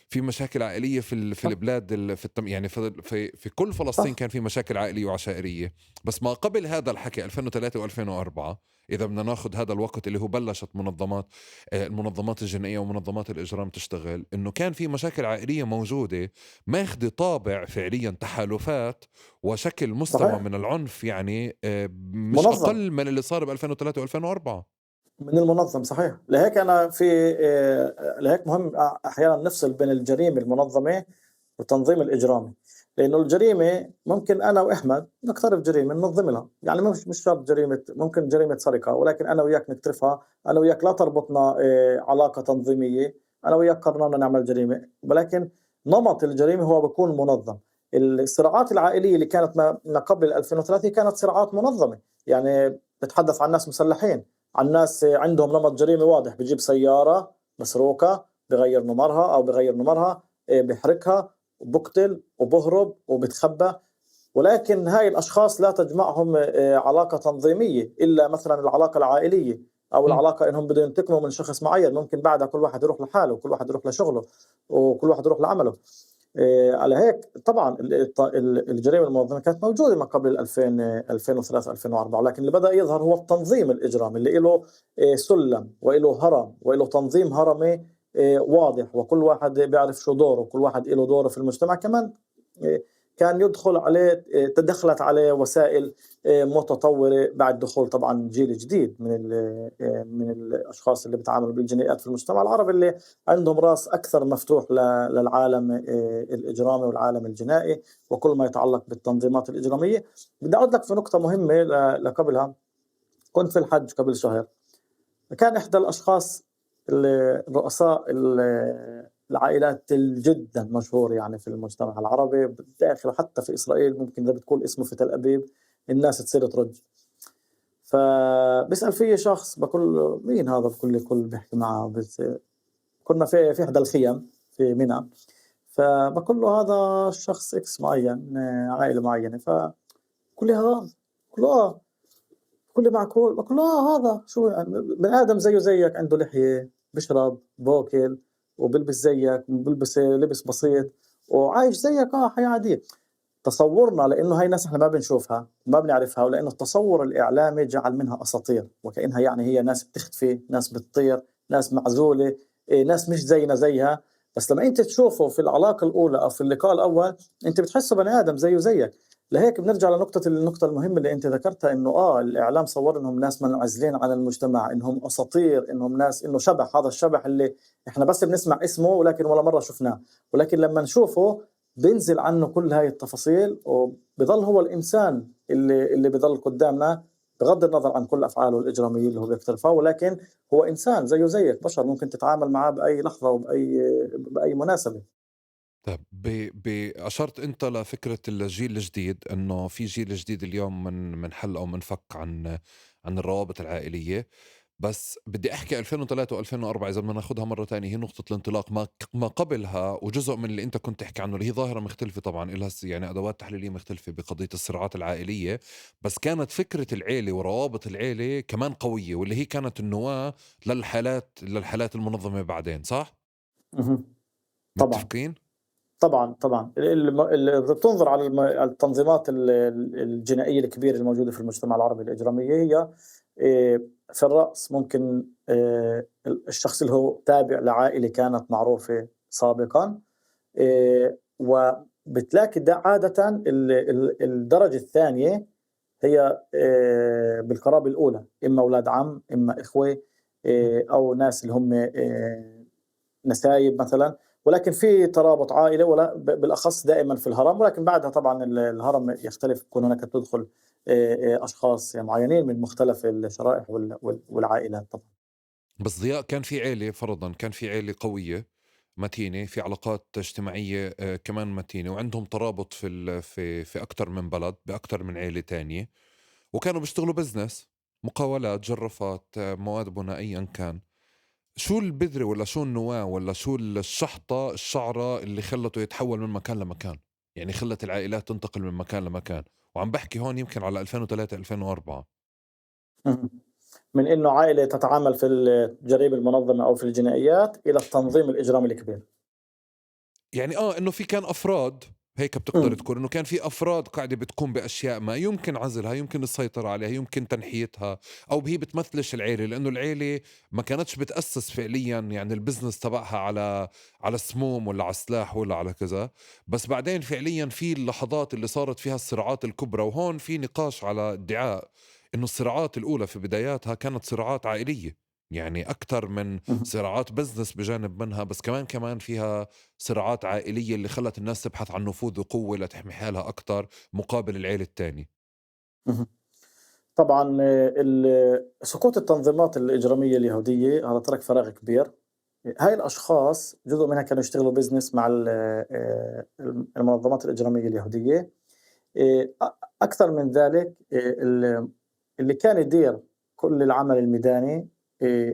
في مشاكل عائليه في صح. البلاد يعني في كل فلسطين صح. كان في مشاكل عائليه وعشائريه. بس ما قبل هذا الحكي 2003 و2004، اذا بدنا ناخذ هذا الوقت اللي هو بلشت المنظمات الجنائيه ومنظمات الاجرام تشتغل، انه كان في مشاكل عائليه موجوده ماخذ طابع فعليا تحالفات وشكل مستوى صحيح. من العنف، يعني مش منظم. اقل من اللي صار ب 2003 و2004. من المنظم، صحيح. لهيك أنا لهيك مهم أحيانا نفصل بين الجريمة المنظمة والتنظيم الإجرامي. لأنه الجريمة ممكن أنا وأحمد نقترف جريمة ننظم لها، يعني مش شرط جريمة، ممكن جريمة سرقة ولكن أنا وياك نقترفها، أنا وياك لا تربطنا علاقة تنظيمية، أنا وياك قررنا نعمل جريمة، ولكن نمط الجريمة هو بيكون منظم. الصراعات العائلية اللي كانت ما قبل 2003 كانت صراعات منظمة، يعني بتحدث عن ناس مسلحين، عن ناس عندهم نمط جريمي واضح، بجيب سيارة مسروقة بغير نمرها أو بغير نمرها، بيحرقها، وبقتل وبهرب وبتخبى. ولكن هاي الأشخاص لا تجمعهم علاقة تنظيمية إلا مثلا العلاقة العائلية، أو مم. العلاقة إنهم بدهم ينتقموا من شخص معين. ممكن بعدها كل واحد يروح لحاله، وكل واحد يروح لشغله، وكل واحد يروح لعمله. على هيك طبعا الجريمة المنظمة كانت موجودة ما قبل 2000 2003 2004، لكن اللي بدأ يظهر هو التنظيم الإجرامي اللي له سلم وله هرم وله تنظيم هرمي واضح، وكل واحد بيعرف شو دوره، وكل واحد له دوره في المجتمع كمان. آه، كان يدخل عليه، تدخلت عليه وسائل متطورة بعد دخول طبعا جيل جديد من الأشخاص اللي بيتعاملوا بالجنائيات في المجتمع العربي، اللي عندهم راس أكثر مفتوح للعالم الإجرامي والعالم الجنائي وكل ما يتعلق بالتنظيمات الإجرامية. بدي أعود لك في نقطة مهمة لقبلها. كنت في الحج قبل شهر، كان إحدى الأشخاص الرؤساء العائلات الجدا مشهور يعني في المجتمع العربي بالداخل وحتى في إسرائيل، ممكن إذا بتقول اسمه في تل أبيب الناس تصير ترج. فبسأل فيه شخص، بقول له مين هذا؟ بقول لي كل بيحكي معه. بس كنا في إحدى الخيام في منى، فبقول له هذا الشخص إكس معين، عائلة معينة. فكل لي هذا، بقول له بقول لي معقول؟ بقول له هذا شو يعني بني آدم زيه زيك، عنده لحية، بشرب، باكل، وبلبس زيك، بلبس لبس بسيط، وعايش زيك حياة عادية. تصورنا لأنه هاي ناس احنا ما بنشوفها وما بنعرفها، ولأنه التصور الإعلامي جعل منها أساطير، وكأنها يعني هي ناس بتختفي، ناس بتطير، ناس معزولة، ناس مش زينا زيها. بس لما أنت تشوفه في العلاقة الأولى أو في اللقاء الأول، أنت بتحسه بني آدم زيه زيك. لهيك بنرجع النقطة المهمة اللي أنت ذكرتها، إنه الإعلام صور إنهم ناس منعزلين عن المجتمع، إنهم أساطير، إنهم ناس، إنه شبح، هذا الشبح اللي إحنا بس بنسمع اسمه ولكن ولا مرة شفناه. ولكن لما نشوفه بينزل عنه كل هاي التفاصيل، وبظل هو الإنسان اللي بظل قدامنا، بغض النظر عن كل أفعاله الإجرامية اللي هو بيقترفها. ولكن هو إنسان زيه زيك، بشر، ممكن تتعامل معاه بأي لحظة وبأي مناسبة. طيب أشرت أنت لفكرة الجيل الجديد، إنه في جيل جديد اليوم من حل أو منفك عن الروابط العائلية. بس بدي أحكي 2003 و2004 إذا بدنا ناخدها مرة تانية، هي نقطة الانطلاق. ما قبلها وجزء من اللي أنت كنت تحكي عنه، اللي هي ظاهرة مختلفة طبعا، إلها يعني أدوات تحليلية مختلفة بقضية الصراعات العائلية. بس كانت فكرة العيلة وروابط العيلة كمان قوية، واللي هي كانت النواة للحالات المنظمة بعدين، صح؟ مهم. طبعا متفقين؟ طبعا إذا بتنظر على التنظيمات الجنائية الكبيرة الموجودة في المجتمع العربي الإجرامية، هي في الرأس ممكن الشخص اللي هو تابع لعائلة كانت معروفة سابقا. وبتلاقي ده عادة الدرجة الثانية هي بالقرابة الأولى، إما أولاد عم، إما إخوة، أو ناس اللي هم نسايب مثلا. ولكن في ترابط عائلة، ولا بالأخص دائما في الهرم. ولكن بعدها طبعا الهرم يختلف، يكون هناك تدخل أشخاص معينين من مختلف الشرائح والعائلات طبعا. بس ضياء، كان في عيلة، فرضا كان في عيلة قوية متينة، في علاقات اجتماعية كمان متينة، وعندهم ترابط في أكتر من بلد بأكتر من عيلة تانية، وكانوا بيشتغلوا بزنس، مقاولات، جرافات، مواد بناء، أيا كان. شو البذرة ولا شو النواة ولا شو الشحطة الشعرة اللي خلته يتحول من مكان لمكان، يعني خلت العائلات تنتقل من مكان لمكان؟ وعم بحكي هون يمكن على 2003 2004. مهم. من إنه عائلة تتعامل في الجريمة المنظمة أو في الجنائيات إلى التنظيم الإجرامي الكبير. يعني انه في كان افراد، هيك بتقدر مم. تقول انه كان في افراد قاعده بتقوم باشياء ما يمكن عزلها، يمكن السيطره عليها، يمكن تنحيتها، او هي بتمثلش العيله، لانه العيله ما كانتش بتاسس فعليا يعني البزنس تبعها على سموم ولا على سلاح ولا على كذا. بس بعدين فعليا في اللحظات اللي صارت فيها الصراعات الكبرى، وهون في نقاش على ادعاء انه الصراعات الاولى في بداياتها كانت صراعات عائليه، يعني أكثر من مهم. صراعات بزنس بجانب منها، بس كمان فيها صراعات عائلية اللي خلت الناس تبحث عن نفوذ وقوة لتحمي حالها أكتر مقابل العيلة التاني. مهم. طبعا سقوط التنظيمات الإجرامية اليهودية هذا ترك فراغ كبير. هاي الأشخاص جزء منها كانوا يشتغلوا بزنس مع المنظمات الإجرامية اليهودية. أكثر من ذلك، اللي كان يدير كل العمل الميداني،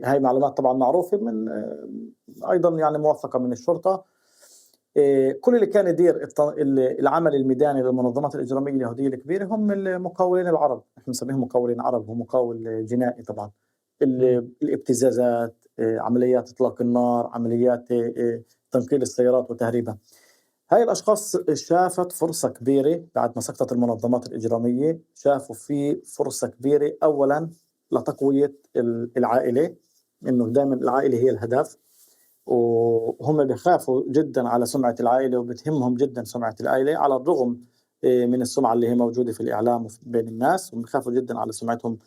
هاي معلومات طبعا معروفة من أيضا يعني موثقة من الشرطة، كل اللي كان يدير العمل الميداني للمنظمات الإجرامية اليهودية الكبيرة هم المقاولين العرب، نحن بنسميهم مقاولين عرب، هو مقاول جنائي طبعًا. الابتزازات، عمليات إطلاق النار، عمليات تنقيل السيارات وتهريبها. هاي الأشخاص شافت فرصة كبيرة بعد ما سقطت المنظمات الإجرامية، شافوا في فرصة كبيرة أولًا لتقوية العائلة، إنه دايمًا العائلة هي الهدف، وهم بيخافوا جدًا على سمعة العائلة وبتهمهم جدًا سمعة العائلة، على الرغم من السمعة اللي هي موجودة في الإعلام بين الناس، هم بيخافوا جدًا على سمعتهم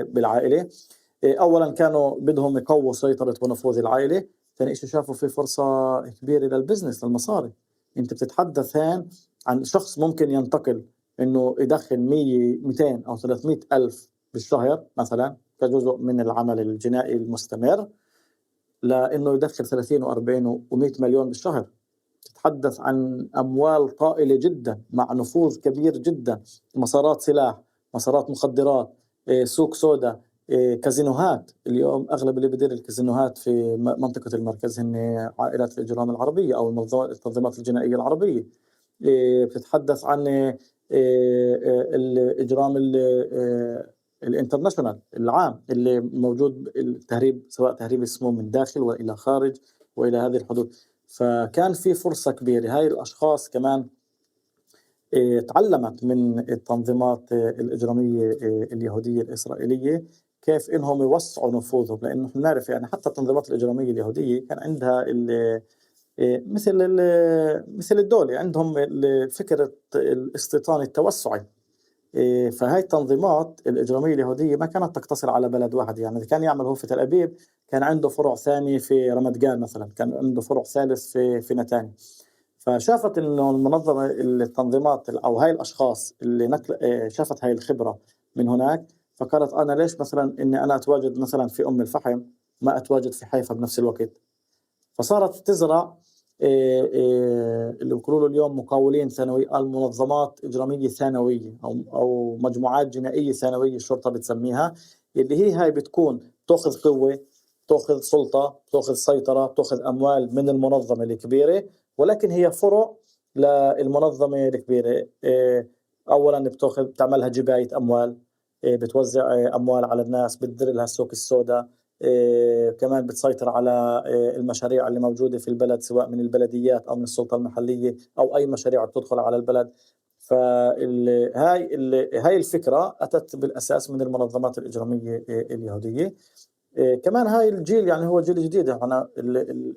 بالعائلة. أولًا كانوا بدهم يقووا سيطرة ونفوذ العائلة، ثاني إشي شافوا في فرصة كبيرة للbusiness للمصاري. أنت بتتحدث هين عن شخص ممكن ينتقل إنه يدخل 100 200 أو 300 ألف بالشهر مثلًا كجزء من العمل الجنائي المستمر، لإنه يدخل 30 و40 و100 مليون بالشهر. تتحدث عن أموال طائلة جدًا مع نفوذ كبير جدًا، مسارات سلاح، مسارات مخدرات، سوق سودا، كازينوهات. اليوم أغلب اللي بيدير الكازينوهات في منطقة المركز هن عائلات الإجرام العربية أو التنظيمات الجنائية العربية. بتتحدث عن الإجرام الانترناشونال العام اللي موجود التهريب، سواء تهريب السموم من داخل وإلى خارج وإلى هذه الحدود. فكان في فرصة كبيرة. هاي الأشخاص كمان تعلمت من التنظيمات الإجرامية اليهودية الإسرائيلية كيف إنهم يوسعوا نفوذهم، لأنه إحنا نعرف يعني حتى التنظيمات الإجرامية اليهودية كان عندها مثل الدولة عندهم فكرة الاستيطان التوسعي. فهاي التنظيمات الإجرامية اليهودية ما كانت تقتصر على بلد واحد، يعني إذا كان يعمل هو في تل أبيب كان عنده فرع ثاني في رمت جان مثلا، كان عنده فرع ثالث في نتانيا. فشافت إنه المنظمة التنظيمات أو هاي الأشخاص اللي شافت هاي الخبرة من هناك، فقالت أنا ليش مثلا إني أنا أتواجد مثلا في أم الفحم ما أتواجد في حيفا بنفس الوقت. فصارت تزرع اللي بيقولوا له اليوم مقاولين ثانوي، المنظمات إجرامية ثانوية أو مجموعات جنائية ثانوية الشرطة بتسميها، اللي هي هاي بتكون تأخذ قوة، تأخذ سلطة، تأخذ سيطرة، تأخذ أموال من المنظمة الكبيرة، ولكن هي فرع للمنظمة الكبيرة. أولا بتأخذ بتعملها جباية أموال، بتوزع أموال على الناس، بتدير لها السوق السوداء، كمان بتسيطر على المشاريع اللي موجودة في البلد سواء من البلديات أو من السلطة المحلية أو أي مشاريع بتدخل على البلد. هاي الفكرة أتت بالأساس من المنظمات الإجرامية اليهودية. كمان هاي الجيل يعني هو جيل جديد، يعني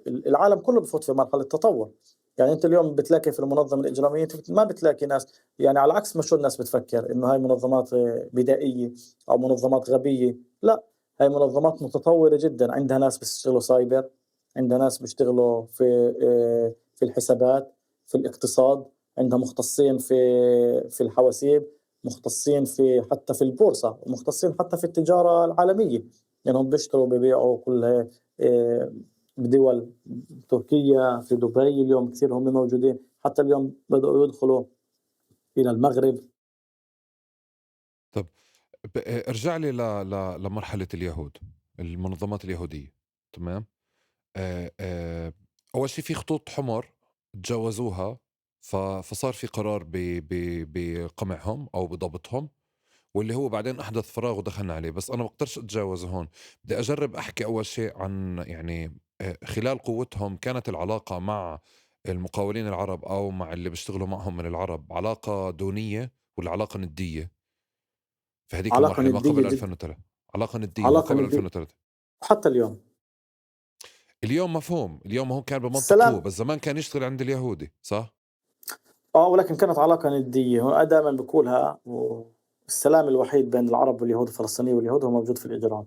العالم كله بفوت في مرحلة تطور. يعني أنت اليوم بتلاقي في المنظمة الإجرامية أنت ما بتلاقي ناس، يعني على عكس ما شو الناس بتفكر إنه هاي منظمات بدائية أو منظمات غبية، لا، هاي منظمات متطورة جدا. عندها ناس بيشتغلوا سايبر، عندها ناس بيشتغلوا في الحسابات، في الاقتصاد، عندها مختصين في الحواسيب، مختصين في حتى في البورصة، ومختصين حتى في التجارة العالمية. يعني هم بيشتروا ببيعوا كل بدول، تركيا، في دبي اليوم كثير هم موجودين، حتى اليوم بدأوا يدخلوا إلى المغرب. طب ارجع لي لمرحلة اليهود، المنظمات اليهودية. تمام. أول شي في خطوط حمر تجاوزوها، فصار في قرار بقمعهم أو بضبطهم، واللي هو بعدين أحدث فراغ ودخلنا عليه. بس أنا بقدرش أتجاوزه هون. بدي أجرب أحكي أول شيء عن يعني خلال قوتهم كانت العلاقة مع المقاولين العرب أو مع اللي بيشتغلوا معهم من العرب علاقة دونية ولا علاقة ندية في هذيك علاقة المرحلة ما ندية قبل جدا، 2003؟ علاقة ندية ما علاقة قبل ندية 2003. حتى اليوم. اليوم مفهوم، اليوم هو كان بمنطق هو، السلام، بس زمان كان يشتغل عند اليهودي صح؟ ولكن كانت علاقة ندية. وأنا دائما بقولها، والسلام الوحيد بين العرب واليهود، الفلسطينيين واليهود، هو موجود في الإجرام.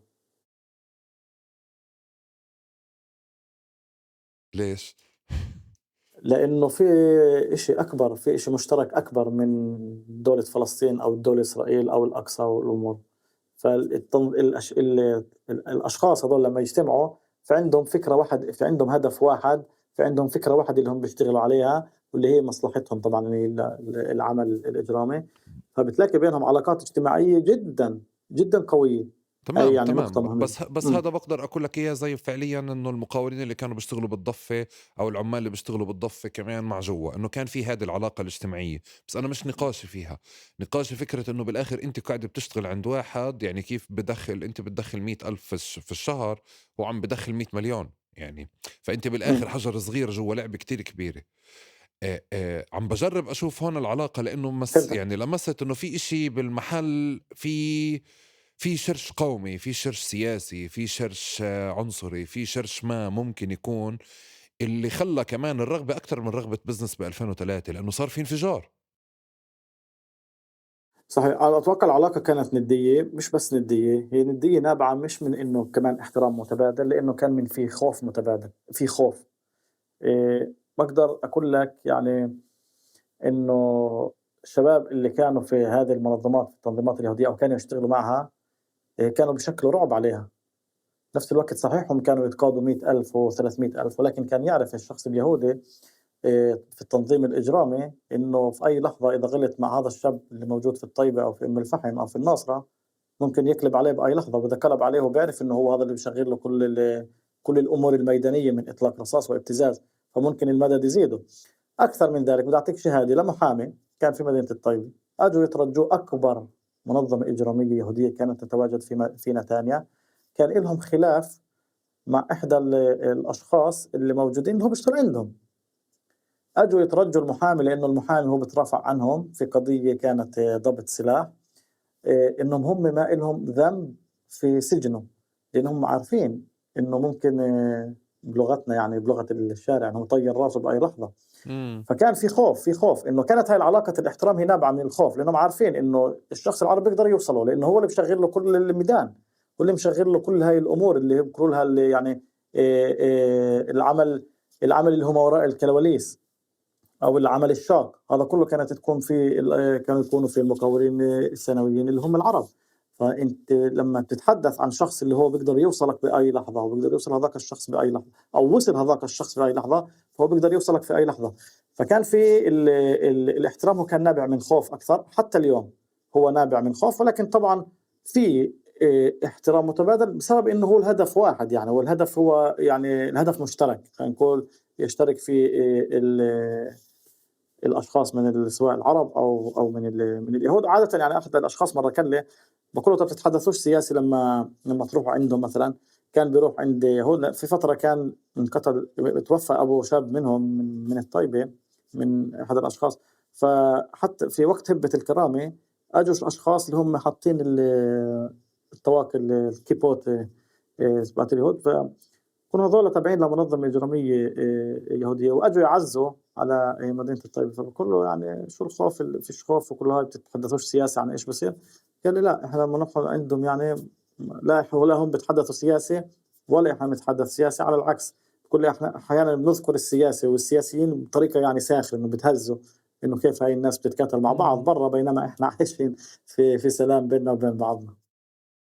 ليش؟ لأنه في إشي أكبر، في إشي مشترك أكبر من دولة فلسطين أو الدولة إسرائيل أو الأقصى والأمور. الأشخاص هذول لما يجتمعوا فعندهم فكرة واحد، في عندهم هدف واحد، في عندهم فكرة واحدة اللي هم بيشتغلوا عليها، واللي هي مصلحتهم طبعا، اللي هي العمل الإجرامي. فبتلاقي بينهم علاقات اجتماعية جدا جدا قوية. هاي تمام يعني تمام. نقطة مهمة جدا. بس هذا بقدر اقول لك اياه زي فعليا انه المقاولين اللي كانوا بيشتغلوا بالضفه او العمال اللي بيشتغلوا بالضفه كمان مع جوا انه كان في هذه العلاقه الاجتماعيه. بس انا مش نقاشي فيها، نقاشي فكره انه بالاخر انت قاعد بتشتغل عند واحد، يعني كيف بدخل انت بتدخل 100,000 في الشهر وعم بدخل 100 مليون يعني. فانت بالاخر مم. حجر صغير جوا لعبه كتير كبيره. عم بجرب اشوف هون العلاقه لانه فهمتك. يعني لمست انه في اشي بالمحل، في شرش قومي، في شرش سياسي، في شرش عنصري، في شرش ما ممكن يكون اللي خلى كمان الرغبة أكتر من رغبة بزنس ب 2003 لأنه صار في انفجار. صحيح، أنا أتوقع العلاقة كانت ندية، مش بس ندية، هي ندية نابعة مش من إنه كمان احترام متبادل، لإنه كان من في خوف متبادل، في خوف. باقدر أقول لك يعني إنه الشباب اللي كانوا في هذه المنظمات، التنظيمات اليهودية أو كانوا يشتغلوا معها، كانوا بيشكلوا رعب عليها. نفس الوقت صحيح هم كانوا يتقاضوا 100,000 و300,000، ولكن كان يعرف الشخص اليهودي في التنظيم الإجرامي إنه في أي لحظة إذا غلط مع هذا الشاب اللي موجود في الطيبة أو في أم الفحم أو في الناصرة، ممكن يقلب عليه بأي لحظة، وإذا قلب عليه هو بيعرف إنه هو هذا اللي بيشغل له كل الأمور الميدانية من إطلاق رصاص وابتزاز، فممكن المدد يزيده. أكثر من ذلك بدي أعطيك شهادة لمحامي كان في مدينة الطيبة، أجوا يترجوا أكبر منظمة إجرامية يهودية كانت تتواجد في نتانيا، كان لهم خلاف مع إحدى الأشخاص اللي موجودين اللي هو بيشتغل عندهم. أجوا يترجوا المحامي لأنه المحامي هو بترافع عنهم في قضية كانت ضبط سلاح، إنهم هم ما إلهم ذنب في سجنه، لأنهم عارفين إنه ممكن بلغتنا يعني بلغة الشارع إنه يطير راسه بأي لحظة. امم فكان في خوف إنه كانت هاي العلاقة الاحترام هي نابعة من الخوف، لأنهم عارفين إنه الشخص العربي بيقدر يوصله، لأنه هو اللي بيشغل له كل الميدان، هو اللي مشغل له كل هاي الأمور اللي بيقولوا لها اللي يعني العمل اللي هو ما وراء الكواليس أو العمل الشاق، هذا كله كانت تكون في كانوا يكونوا في المقاولين الثانويين اللي هم العرب. فأنت لمّا بتتحدث عن شخص اللي هو بيقدر يوصلك بأي لحظة، وبيقدر يوصل هذاك الشخص بأي لحظة، أو وصل هذاك الشخص بأي لحظة، فهو بيقدر يوصلك في أي لحظة. فكان في الاحترام هو كان نابع من خوف أكثر، حتى اليوم هو نابع من خوف، ولكن طبعًا في احترام متبادل بسبب إنه هو الهدف واحد يعني، والهدف هو يعني الهدف مشترك، خلينا نقول يشترك في الأشخاص من سواء العرب أو من اليهود. عادةً يعني أحد الأشخاص مرّة كان لي باقول له: "طَب بتتحدثوش سياسي لمّا تروحوا عندهم مثلًا؟" كان بيروح عند يهود، في فترة كان انقتل اتوفى أبو شاب منهم من الطيبة، من أحد الأشخاص، فحتى في وقت هبة الكرامة أجوا أشخاص اللي هم حاطين الطواقي الكيبوت تبعت اليهود، كانوا هذول تابعين لمنظمة إجرامية يهودية، وأجوا يعزّوا على مدينة الطيبة، فباقول له: "يعني شو الخوف فيش خوف وكل هاي بتتحدثوش سياسة عن إيش بصير؟" قال لي: "لأ إحنا لمّا ندخل عندهم يعني ولا هم بيتحدثوا سياسة ولا إحنا بنتحدث سياسة، على العكس بيقول لي إحنا أحيانًا بنذكر السياسة والسياسيين بطريقة يعني ساخرة إنه بتهزّوا إنه كيف هاي الناس بتتقاتل مع بعض امم برّا بينما إحنا عايشين في سلام بيننا وبين بعضنا."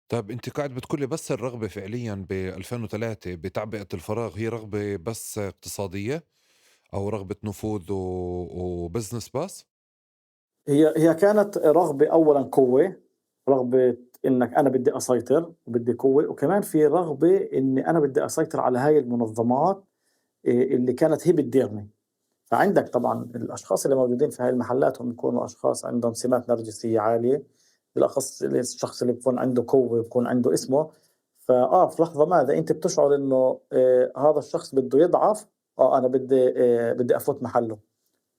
طيب أنت قاعد بتقولي بس الرغبة فعليا ب 2003 بتعبئة الفراغ هي رغبة بس اقتصادية أو رغبة نفوذ وبزنس بس؟ هي كانت رغبة أولًا قوة، رغبة إنك أنا بدي أسيطر وبدي قوة، وكمان في رغبة إني أنا بدي أسيطر على هاي المنظمات اللي كانت هي بتديرني. فعندك طبعًا الأشخاص اللي موجودين في هاي المحلات هم بيكونوا أشخاص عندهم سمات نرجسية عالية، بالأخص الشخص اللي بيكون عنده قوة وبيكون عنده اسمه، في لحظة ما إذا أنت بتشعر إنه هذا الشخص بده يضعف، أنا بدي أفوت محله.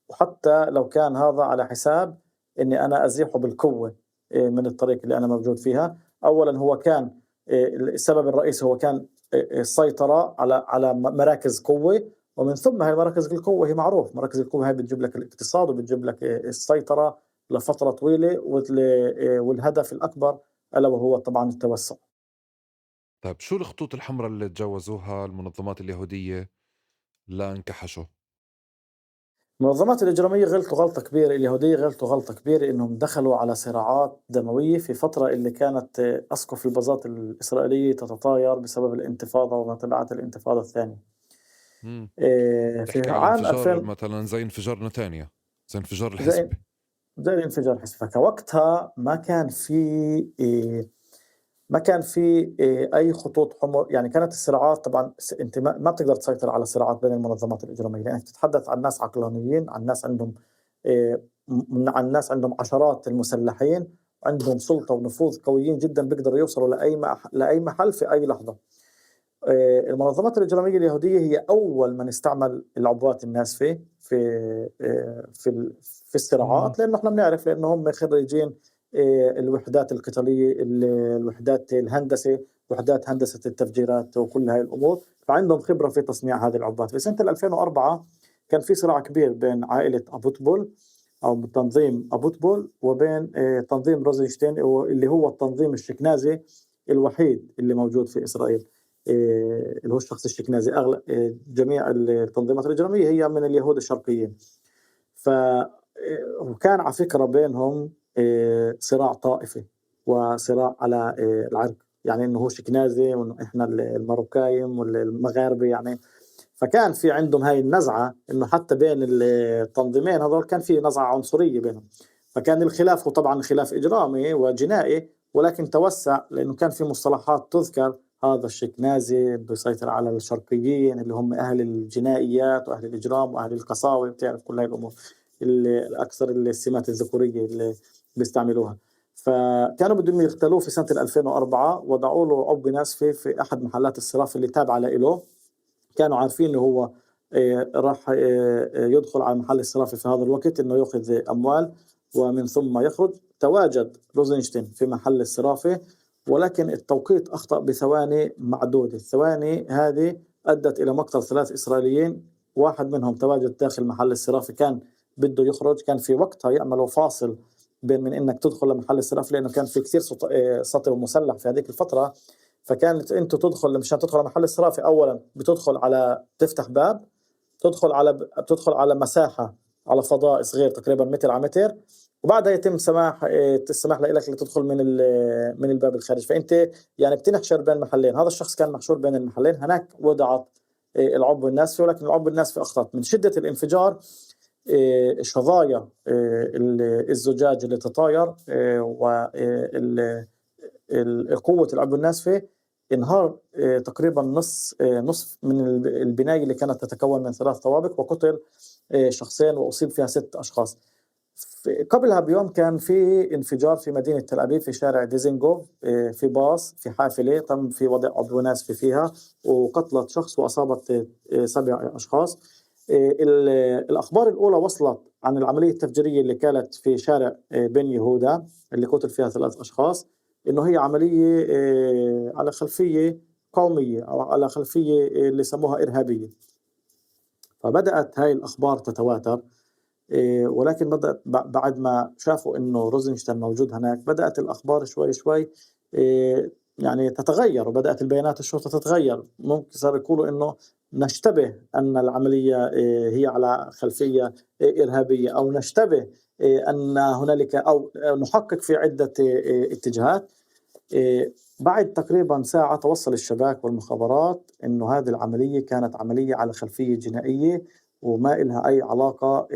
وحتى لو كان هذا على حساب إني أنا أزيحه بالقوة من الطريق اللي أنا موجود فيها. أولًا هو كان السبب الرئيسي هو كان السيطرة على مراكز قوة، ومن ثم هاي مراكز القوة هي معروف مراكز القوة هاي بتجيب لك الاقتصاد وبتجيب لك السيطرة لفترة طويلة والهدف الأكبر ألا وهو طبعًا التوسع. طيب شو الخطوط الحمراء اللي تجاوزوها المنظمات اليهودية لانكحشوا؟ المنظمات الإجرامية غلطوا غلطة كبيرة، اليهودية غلطوا غلطة كبيرة إنهم دخلوا على صراعات دموية في فترة اللي كانت أسقف الباصات الإسرائيلية تتطاير بسبب الانتفاضة وما تبعات الانتفاضة الثانية. امم في تحكي على عام انفجار 2000 مثلا زي انفجار نتانيا، زي انفجار زي الحزب. زي الانفجار الحسي، فكوقتها ما كان في ما كان في أي خطوط حمر. يعني كانت الصراعات طبعا، أنت ما بتقدر تسيطر على الصراعات بين المنظمات الإجرامية، لأنك تتحدث عن ناس عقلانيين، عن ناس عندهم عن ناس عندهم عشرات المسلحين، عندهم سلطة ونفوذ قويين جدا، بيقدروا يوصلوا لأي محل في أي لحظة. المنظمات الإجرامية اليهودية هي أول من استعمل العبوات الناسفة في الصراعات، لأنه إحنا بنعرف لأنه هم خريجين الوحدات القتالية، الوحدات الهندسة، وحدات هندسة التفجيرات وكل هاي الأمور، فعندهم خبرة في تصنيع هذه العبوات. في سنة 2004 كان في صراع كبير بين عائلة أبوطبول أو تنظيم أبوطبول وبين تنظيم روزنشتين، اللي هو التنظيم الشكنازي الوحيد اللي موجود في إسرائيل. اللي هو الشخص الشكنازي. أغلب جميع التنظيمات الإجرامية هي من اليهود الشرقيين. وكان على فكرة بينهم صراع طائفي وصراع على العرق، يعني إنه هو شكنازي وإنه إحنا الماروكايم والمغاربة يعني. فكان في عندهم هاي النزعة إنه حتى بين التنظيمين هذول كان في نزعة عنصرية بينهم. فكان الخلاف، وطبعا خلاف إجرامي وجنائي، ولكن توسع لأنه كان في مصطلحات تذكر: هذا الشكنازي بيسيطر على الشرقيين اللي هم أهل الجنائيات وأهل الإجرام وأهل القساوة، بتعرف كل هاي الأمور الأكثر السمات الذكورية اللي بيستعملوها. فكانوا بدهم يغتالوه في سنة 2004، وضعوا له عبوة ناسفة في أحد محلات الصراف اللي تابعة له. كانوا عارفين إنه هو راح يدخل على محل الصرافة في هذا الوقت، إنه يأخذ أموال ومن ثم يخرج. تواجد روزنشتين في محل الصرافة، ولكن التوقيت أخطأ بثواني معدودة. الثواني هذه أدت إلى مقتل 3 إسرائيليين. واحد منهم تواجد داخل محل الصرافة، كان بده يخرج. كان في وقتها يعملوا فاصل بين من إنك تدخل لمحل الصرافة، لأنه كان في كثير سطو مسلح في هذه الفترة. فكانت انت تدخل، مشان تدخل على محل الصرافة اولا بتدخل على، تفتح باب، بتدخل على مساحة، على فضاء صغير تقريبا متر على متر، وبعدها يتم السماح لك لتدخل من الباب الخارجي. فانت يعني بتنحشر بين محلين. هذا الشخص كان محشور بين المحلين. هناك وضعت العبوة الناسفة، ولكن العبوة الناسفة اخطأت من شدة الانفجار. شظايا الزجاج اللي تطاير قوة العبوة الناسفة انهار تقريبا نصف من البناية اللي كانت تتكون من 3 طوابق، وقتل شخصين وأصيب فيها 6 أشخاص. قبلها بيوم كان في انفجار في مدينة تل أبيب في شارع ديزنجوف، في باص، في حافلة تم في وضع عبوة ناسفة فيها وقتلت شخص وأصابت 7 أشخاص. الأخبار الأولى وصلت عن العملية التفجيرية اللي كانت في شارع بن يهودا اللي قتل فيها 3 أشخاص، إنه هي عملية على خلفية قومية أو على خلفية اللي سموها إرهابية. فبدأت هاي الأخبار تتواتر، ولكن بدأت بعد ما شافوا إنه روزنشتين موجود هناك، بدأت الأخبار شوي شوي يعني تتغير، وبدأت البيانات الشرطة تتغير. ممكن صار يقولوا إنه نشتبه أن العملية هي على خلفية إرهابية، أو نشتبه أن هنالك، أو نحقق في عدة اتجاهات. بعد تقريبا ساعة توصل الشباك والمخابرات إنه هذه العملية كانت عملية على خلفية جنائية وما إلها أي علاقة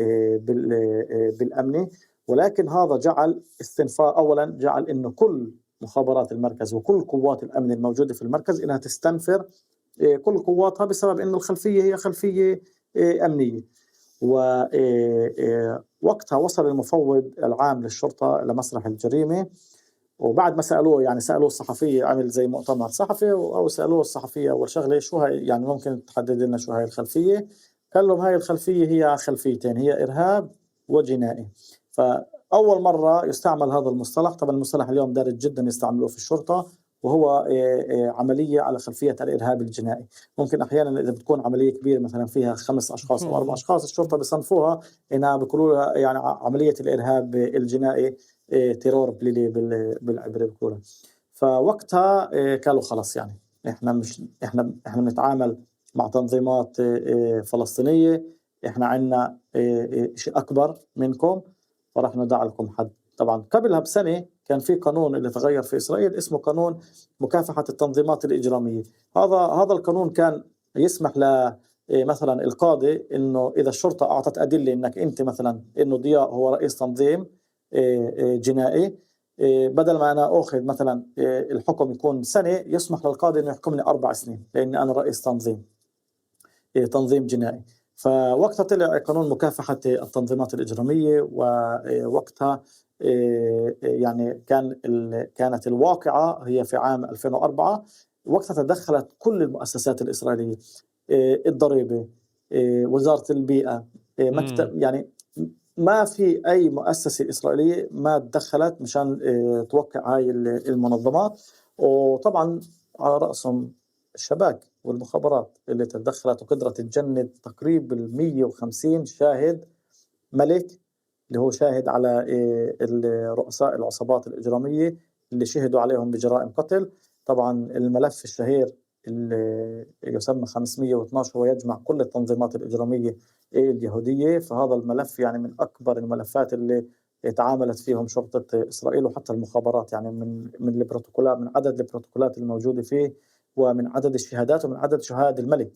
بالأمن. ولكن هذا جعل استنفار، أولا جعل إنه كل مخابرات المركز وكل قوات الأمن الموجودة في المركز إنها تستنفر كل قواتها، بسبب إنه الخلفية هي خلفية أمنية. ووقتها وصل المفوض العام للشرطة لمسرح الجريمة، وبعد ما سألوه، يعني سألوه الصحفية، عمل زي مؤتمر صحفي، أو سألوه الصحفية أول شغلة شو هاي، يعني ممكن تحدد لنا شو هاي الخلفية؟ قال لهم هاي الخلفية هي خلفيتين، هي إرهاب وجنائي. فأول مرة يستعمل هذا المصطلح. طبعا المصطلح اليوم دارج جدا يستعملوه في الشرطة، وهو عملية على خلفية الإرهاب الجنائي. ممكن أحيانا إذا بتكون عملية كبيرة مثلا فيها 5 أشخاص أو 4 أشخاص، الشرطة بصنفوها إنها بيقولوا لها يعني عملية الإرهاب الجنائي، تيرور بالعبري بيقولها. فوقتها قالوا خلاص، يعني احنا بنتعامل مع تنظيمات فلسطينية، احنا عندنا شيء اكبر منكم، فراح ندع لكم حد. طبعا قبلها بسنة كان في قانون اللي تغير في إسرائيل اسمه قانون مكافحة التنظيمات الإجرامية. هذا القانون كان يسمح ل مثلا القاضي انه اذا الشرطة اعطت ادلة انك انت مثلا انه ضياء هو رئيس تنظيم جنائي، بدل ما أنا أخذ مثلا الحكم يكون سنة، يسمح للقاضي أنه يحكمني 4 سنين لأني أنا رئيس تنظيم، تنظيم جنائي. فوقتها طلع قانون مكافحة التنظيمات الإجرامية، ووقتها يعني كانت الواقعة هي في عام 2004. وقتها تدخلت كل المؤسسات الإسرائيلية، الضريبة، وزارة البيئة، مكتب، يعني ما في أي مؤسسة إسرائيلية ما تدخلت مشان توقع هاي المنظمات. وطبعا على رأسهم الشباك والمخابرات اللي تدخلت وقدرت تجند تقريبا 150 شاهد ملك، اللي هو شاهد على رؤساء العصابات الإجرامية اللي شهدوا عليهم بجرائم قتل. طبعا الملف الشهير اللي يسمى 512 هو يجمع كل التنظيمات الإجرامية اليهودية. فهذا الملف يعني من أكبر الملفات اللي تعاملت فيهم شرطة إسرائيل وحتى المخابرات، يعني من البروتوكولات، من عدد البروتوكولات الموجودة فيه، ومن عدد الشهادات، ومن عدد شهاد الملك.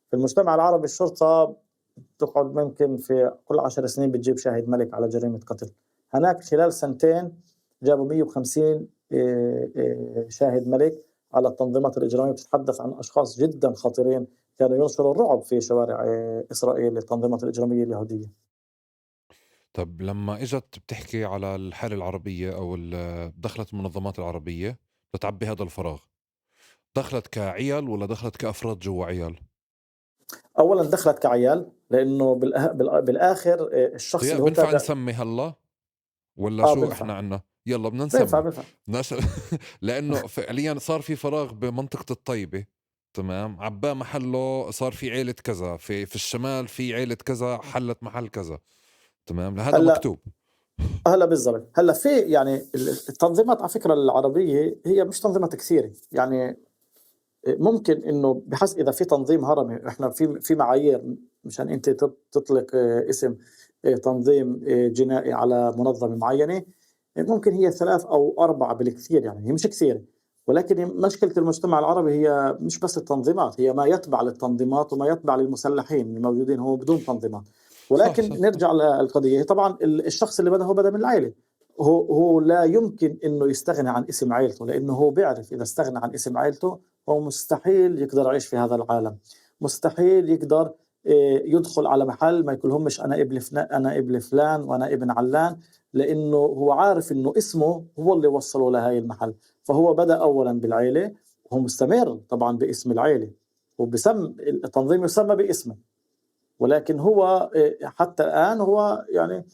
في المجتمع العربي الشرطة تقعد ممكن في كل 10 سنين بتجيب شاهد ملك على جريمة قتل. هناك خلال سنتين جابوا 150 شاهد ملك على التنظيمات الإجرامية. بتتحدث عن أشخاص جدا خطيرين كانوا ينشروا الرعب في شوارع إسرائيل، التنظيمات الإجرامية اليهودية. طب لما اجت بتحكي على الحالة العربية او دخلت المنظمات العربية بتعبي هذا الفراغ، دخلت كعيال ولا دخلت كأفراد جوا عيال؟ أولا دخلت كعيال، لأنه بالآخر الشخص ضياء اللي هو بنفع تابع. نسمي هلا ولا شو بنفع، احنا عنا؟ يلا بدنا بنفع نسمي. بنفع. بدناش لانه فعليا صار في فراغ بمنطقة الطيبة، تمام، عباه محله صار في عيلة كذا، في الشمال في عيلة كذا حلت محل كذا، تمام، هذا هلا مكتوب. هلا بالضبط. هلا في يعني التنظيمات على فكرة العربية هي مش تنظيمات كثيرة، يعني ممكن انه بحس اذا في تنظيم هرمي، احنا في معايير مشان انت تطلق اسم تنظيم جنائي على منظمة معينة. ممكن هي 3 أو 4 بالكثير، يعني هي مش كثيرة. ولكن مشكلة المجتمع العربي هي مش بس التنظيمات، هي ما يتبع للتنظيمات وما يتبع للمسلحين الموجودين هو بدون تنظيمات. صح ولكن صح صح. نرجع للقضية. طبعا الشخص اللي بدأ هو بدأ من العائلة. هو لا يمكن انه يستغني عن اسم عائلته، لانه هو بيعرف اذا استغنى عن اسم عائلته هو مستحيل يقدر يعيش في هذا العالم. مستحيل يقدر يدخل على محل ما يقول همش انا ابن فلان، انا ابن فلان وانا ابن علان، لانه هو عارف انه اسمه هو اللي وصله لهي المحل. فهو بدأ اولا بالعيلة، وهو مستمر طبعا باسم العيلة، وبسم التنظيم يسمى باسمه. ولكن هو حتى الآن هو يعني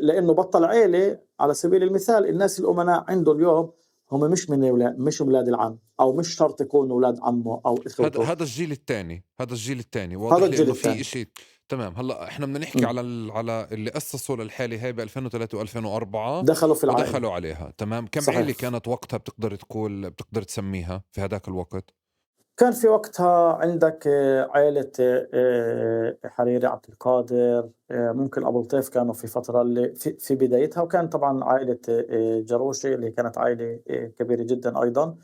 لأنه بطل عيلة. على سبيل المثال الناس الأمناء عنده اليوم هم مش أولاد العم، أو مش شرط يكونوا أولاد عمه أو هذا إخوته. هذا الجيل الثاني، هذا الجيل الثاني هذا واضح لي الجيل انه في الثاني. إشي. تمام، هلا احنا بدنا نحكي مم. على على اللي اسسوا للحالة هاي ب 2003 و2004 دخلوا في العائلة. ودخلوا عليها. تمام، كم صحيح. عيلة كانت وقتها بتقدر تقول بتقدر تسميها في هذاك الوقت؟ كان في وقتها عندك عائلة حريري عبد القادر، ممكن أبو لطيف كانوا في فترة اللي في بدايتها. وكان طبعا عائلة جروشي اللي كانت عائلة كبيرة جدا أيضا.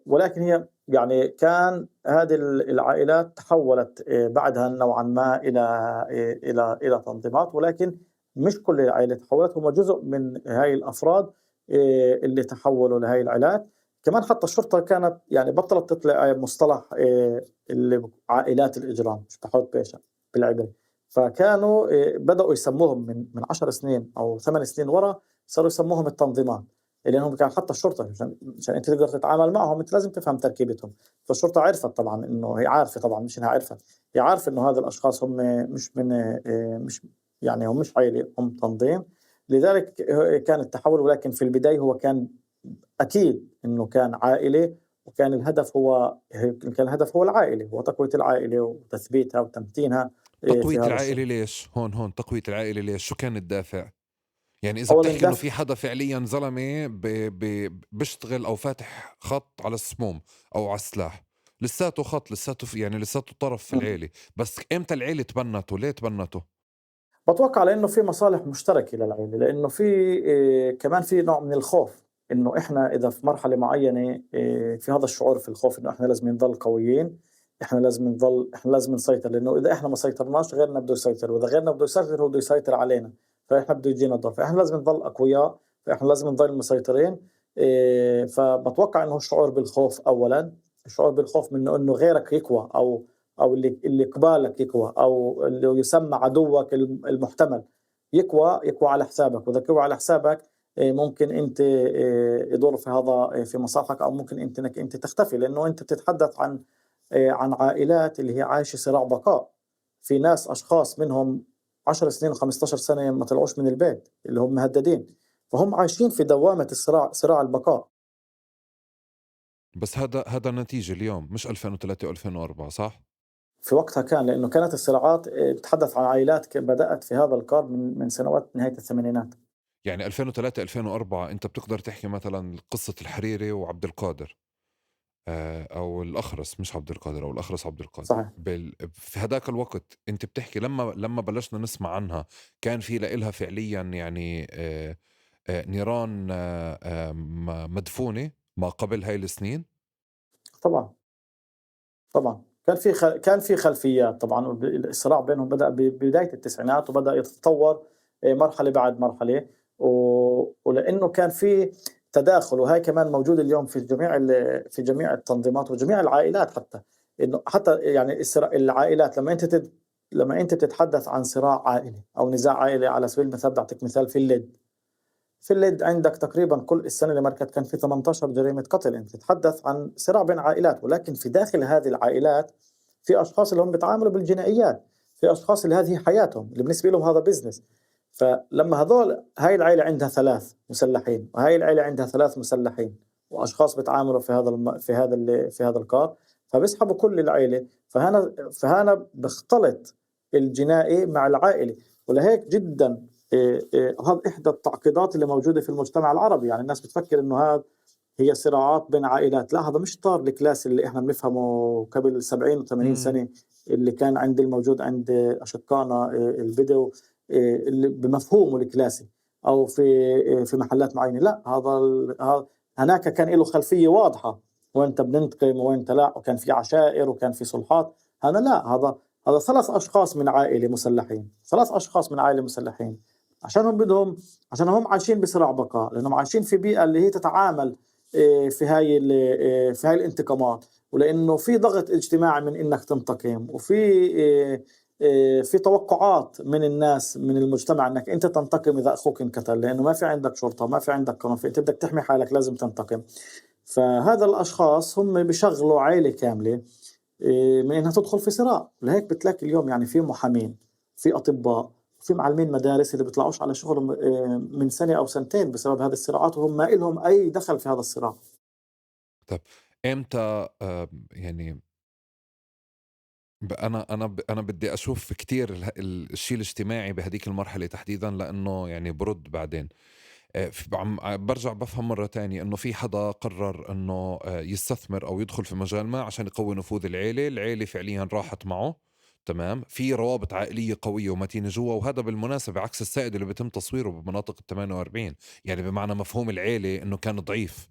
ولكن هي يعني كان هذه العائلات تحولت بعدها نوعا ما إلى تنظيمات. ولكن مش كل العائلة تحولت، هم جزء من هاي الأفراد اللي تحولوا لهاي العائلات. كمان حتى الشرطة كانت يعني بطلت تطلع مصطلح عائلات الإجرام، مش تحوط بيشة بالعبري. فكانوا بدأوا يسموهم من 10 سنين أو 8 سنين ورا، صاروا يسموهم التنظيمات. لأنهم كان حتى الشرطة عشان أنت تقدر تتعامل معهم أنت لازم تفهم تركيبتهم. فالشرطة عرفت طبعا إنه هي عارفة، طبعا مش إنها عرفت، هي عارفة إنه هذا الأشخاص هم مش من مش يعني هم مش عائلة، هم تنظيم. لذلك كان التحول. ولكن في البداية هو كان أكيد إنه كان عائلة، وكان الهدف هو كان الهدف هو العائلة، هو تقوية العائلة وتثبيتها وتمتينها تقوية في هذا العائلة الشغل. ليش؟ هون تقوية العائلة ليش؟ شو كان الدافع؟ يعني إذا أولا بتحكي إنه دفع. في حدا فعليا زلمة بيشتغل أو فاتح خط على السموم أو على السلاح، لساته خط، لساته يعني لساته طرف في العيلة، بس إمتى العيلة تبنته؟ ليه تبنته؟ بتوقع لأنه في مصالح مشتركة للعائلة، لأنه في كمان في نوع من الخوف، إنه إحنا إذا في مرحلة معينة في هذا الشعور في الخوف إنه إحنا لازم نضل قويين، إحنا لازم نسيطر. لأنه إذا إحنا ما سيطرناش غيرنا بده يسيطر، وإذا غيرنا بده يسيطر هو بده يسيطر علينا، فإحنا بده يجينا الدور. فإحنا لازم نضل أقوياء فإحنا لازم نضل مسيطرين. فبتوقع إنه الشعور بالخوف أولا، الشعور بالخوف من إنه غيرك يقوى، أو اللي قبالك يقوى، أو اللي يسمى عدوك المحتمل يقوى على حسابك، وإذا قوى على حسابك ممكن أنت يضر في هذا في مصالحك، أو ممكن أنت إنك أنت تختفي، لأنه أنت بتتحدث عن عائلات اللي هي عايشة صراع بقاء. في ناس أشخاص منهم 10 سنين و15 سنة ما طلعوش من البيت، اللي هم مهددين، فهم عايشين في دوامة الصراع، صراع البقاء. بس هذا النتيجة اليوم، مش 2003 و2004، صح؟ في وقتها كان، لأنه كانت الصراعات بتحدث عن عائلات بدأت في هذا القرن من سنوات نهاية الثمانينات. يعني 2003 2004 انت بتقدر تحكي مثلا قصة الحريري وعبد القادر، او الاخرس، مش عبد القادر، او الاخرس عبد القادر. صحيح. في هذاك الوقت انت بتحكي لما بلشنا نسمع عنها كان في لها فعليا يعني نيران مدفونة ما قبل هاي السنين. طبعا طبعا كان في خلفيات طبعا. الصراع بينهم بدأ ببداية التسعينات، وبدأ يتطور مرحلة بعد مرحلة. ولأنه كان في تداخل، وهي كمان موجود اليوم في جميع التنظيمات وجميع العائلات، إنه حتى يعني العائلات لما أنت بتتحدث عن صراع عائلي أو نزاع عائلي، على سبيل المثال بعطيك مثال في الليد عندك تقريبا كل السنة اللي مركت كان في 18 جريمة قتل. انت تتحدث عن صراع بين عائلات، ولكن في داخل هذه العائلات في اشخاص اللي هم بيتعاملوا بالجنائيات، في اشخاص اللي هذه حياتهم، اللي بالنسبة لهم هذا بزنس. فلما هاي العائلة عندها 3 مسلحين، وهاي العائلة عندها 3 مسلحين، واشخاص بيتعاملوا في هذا القار، فبيسحبوا كل العائلة. فهنا بيختلط الجنائي مع العائلي. ولهيك جدا هذا إحدى التعقيدات اللي موجودة في المجتمع العربي. يعني الناس بتفكر إنه هي صراعات بين عائلات، لا، هذا مش طار الكلاسي اللي إحنا بنفهمه قبل 70 و80 سنة، اللي كان الموجود عند أشقائنا البدو، اللي بمفهومه الكلاسي، أو في محلات معينة. لا، هناك كان له خلفية واضحة، وأنت بننتقم وأنت لا، وكان في عشائر وكان في صلحات. هذا لا، هذا 3 أشخاص من عائلة مسلحين، 3 أشخاص من عائلة مسلحين، عشان هم عايشين بصراع بقاء، لأنهم عايشين في بيئة اللي هي تتعامل في هاي الانتقامات، ولأنه في ضغط اجتماعي من إنك تنتقم، في توقعات من الناس، من المجتمع، إنك أنت تنتقم إذا أخوك انقتل، لأنه ما في عندك شرطة، ما في عندك قانون، فأنت بدك تحمي حالك، لازم تنتقم. فهذا الأشخاص هم بيشغلوا عائلة كاملة من إنها تدخل في صراع. لهيك بتلاقي اليوم يعني في محامين، في أطباء، في معلمين مدارس اللي بيطلعوش على شغل من سنة أو سنتين بسبب هذه الصراعات، وهم ما إلهم أي دخل في هذا الصراع. طب امتى يعني انا بدي اشوف كتير الشيء الاجتماعي بهديك المرحله تحديدا، لانه يعني برد بعدين برجع بفهم مرة تانية انه في حدا قرر انه يستثمر او يدخل في مجال ما عشان يقوي نفوذ العيلة فعليا راحت معه. تمام، في روابط عائلية قوية ومتينة جوا، وهذا بالمناسبة عكس السائد اللي بيتم تصويره بمناطق ال 48. يعني بمعنى مفهوم العيلة انه كان ضعيف.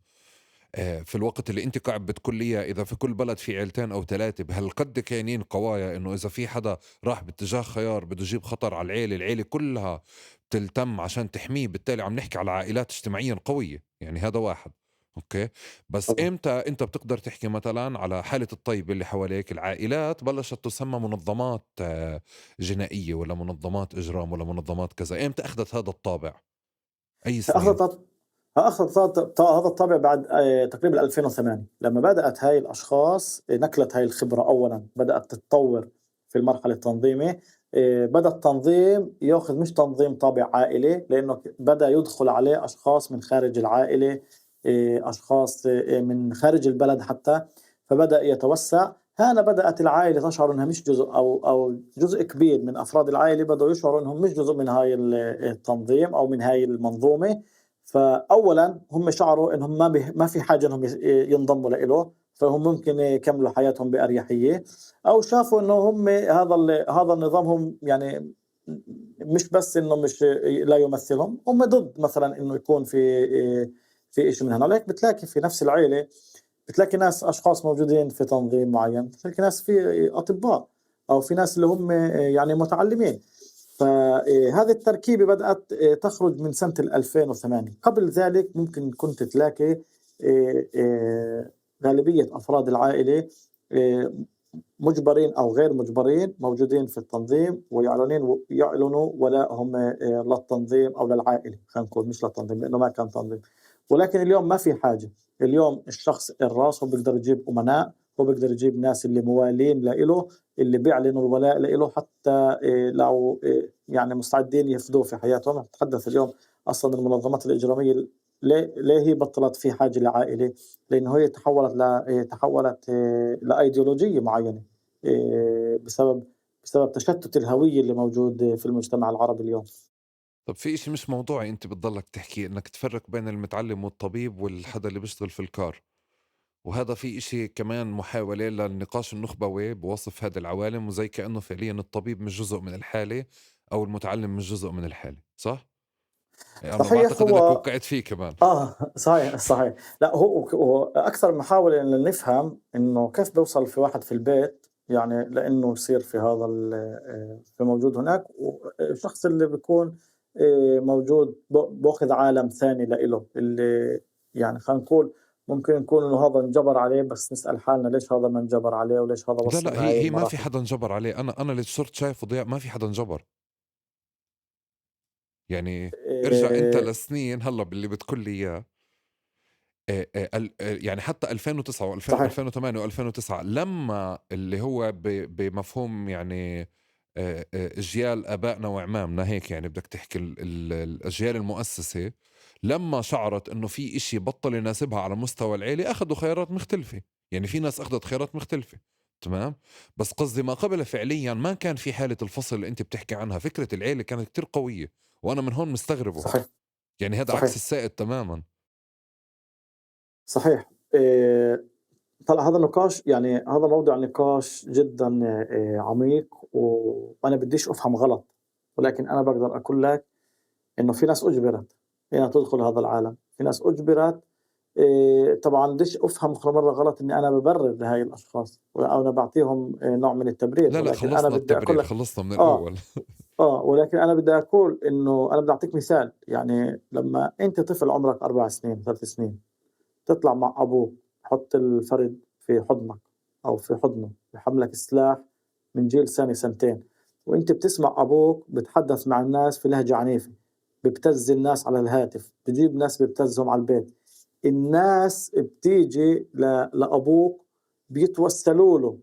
في الوقت اللي انت قاعد بتقول لي اذا في كل بلد في عيلتين او 3 بهالقد كاينين قوايا، انه اذا في حدا راح باتجاه خيار بده يجيب خطر على العيلة كلها تلتم عشان تحميه. بالتالي عم نحكي على عائلات اجتماعيا قوية، يعني هذا واحد. اوكي، بس طبعا. امتى انت بتقدر تحكي مثلا على حالة الطيب اللي حواليك العائلات بلشت تسمى منظمات جنائية، ولا منظمات اجرام، ولا منظمات كذا؟ امتى اخذت هذا الطابع؟ اي سنين؟ أخذت هذا الطابع بعد تقريبا 2008، لما بدأت هاي الأشخاص نقلت هاي الخبرة. أولا بدأت تتطور في المرحلة التنظيمية. بدأ التنظيم يأخذ مش تنظيم طابع عائلي، لأنه بدأ يدخل عليه أشخاص من خارج العائلة، أشخاص من خارج البلد حتى، فبدأ يتوسع. هنا بدأت العائلة تشعر أنها مش جزء، أو جزء كبير من أفراد العائلة بدأوا يشعروا أنهم مش جزء من هاي التنظيم أو من هاي المنظومة. فأولا هم شعروا أنهم ما في حاجة أنهم ينضموا له، فهم ممكن يكملوا حياتهم بأريحية، أو شافوا أنه هم هذا النظام هم يعني مش بس أنه مش لا يمثلهم، هم ضد مثلا أنه يكون في إشي من هنا. لذلك بتلاقي في نفس العيلة، بتلاقي ناس أشخاص موجودين في تنظيم معين، بتلاقي ناس في أطباء، أو في ناس اللي هم يعني متعلمين. فهذه التركيبة بدأت تخرج من سنة 2008. قبل ذلك ممكن كنت تلاقي غالبية أفراد العائلة آه، مجبرين أو غير مجبرين موجودين في التنظيم ويعلنوا ولائهم للتنظيم أو للعائلة، خلينا نقول مش للتنظيم لأنه ما كان تنظيم. ولكن اليوم ما في حاجة. اليوم الشخص الراس هو بيقدر يجيب أمناء، هو بيقدر يجيب ناس اللي موالين لإله اللي بيعلنوا الولاء لإله، حتى لو يعني مستعدين يفدوه في حياتهم. نتحدث اليوم أصلا المنظمات الإجرامية ليه هي بطلت في حاجة لعائلة؟ لأنه هي تحولت لأيديولوجية معينة بسبب تشتت الهوية اللي موجود في المجتمع العربي اليوم. طب في إشي مش موضوعي أنت بتضلك تحكي إنك تفرق بين المتعلم والطبيب والحدا اللي بيشتغل في الكار، وهذا في إشي كمان محاولة للنقاش النخبوي بوصف هذه العوالم، وزي كأنه فعليا الطبيب مش جزء من الحالة أو المتعلم مش جزء من الحالة، صح؟ يعني أنا صحيح. بعتقد إنك هو وقعت فيه كمان. صحيح صحيح. لا، هو أكثر محاولة إن نفهم إنه كيف بيوصل في واحد في البيت يعني لإنه يصير في هذا في موجود هناك، والشخص اللي بيكون موجود بأخذ عالم ثاني لإله اللي يعني خلينا نقول ممكن يكون إنه هذا انجبر عليه، بس نسأل حالنا ليش هذا ما انجبر عليه وليش هذا لا وصل لا، هي لهاي هي ما في المراحل. حدا انجبر عليه. أنا اللي صرت شايفه ضياء ما في حدا انجبر. يعني ارجع أنت آه، لسنين هلا باللي بتقول لي إياه. يعني حتى 2009 صحيح و2008 و2009 لما اللي هو بمفهوم يعني أجيال آبائنا وعمامنا هيك، يعني بدك تحكي الأجيال المؤسسة، لما شعرت إنه في إشي بطل يناسبها على مستوى العيلة أخذوا خيارات مختلفة. يعني في ناس أخذت خيارات مختلفة، تمام. بس قصدي ما قبل فعليا ما كان في حالة الفصل اللي أنت بتحكي عنها. فكرة العيلة كانت كتير قوية، وأنا من هون مستغربه. صحيح يعني هذا عكس صحيح السائد تماما. صحيح. طلع هذا النقاش يعني هذا موضوع نقاش جدا عميق، وأنا بديش أفهم غلط، ولكن أنا بقدر أقول لك إنه في ناس أجبرت إنها تدخل هذا العالم، في ناس أجبرت. طبعا بديش أفهم مرة غلط إني أنا ببرر لهاي الأشخاص أو أنا بعطيهم نوع من التبرير، لا لا، ولكن أنا خلصنا بدي أقول التبرير، لك خلصنا من آه الأول. ولكن أنا بدي أقول إنه أنا بدي أعطيك مثال. يعني لما أنت طفل عمرك 4 سنين 3 سنين تطلع مع أبوك، حط الفرد في حضنك أو في حضنه، بحملك السلاح من جيل سنة سنتين، وأنت بتسمع أبوك بتحدث مع الناس في لهجة عنيفة، ببتز الناس على الهاتف، بجيب ناس ببتزهم على البيت. الناس بتيجي لأبوك بيتوسلوا له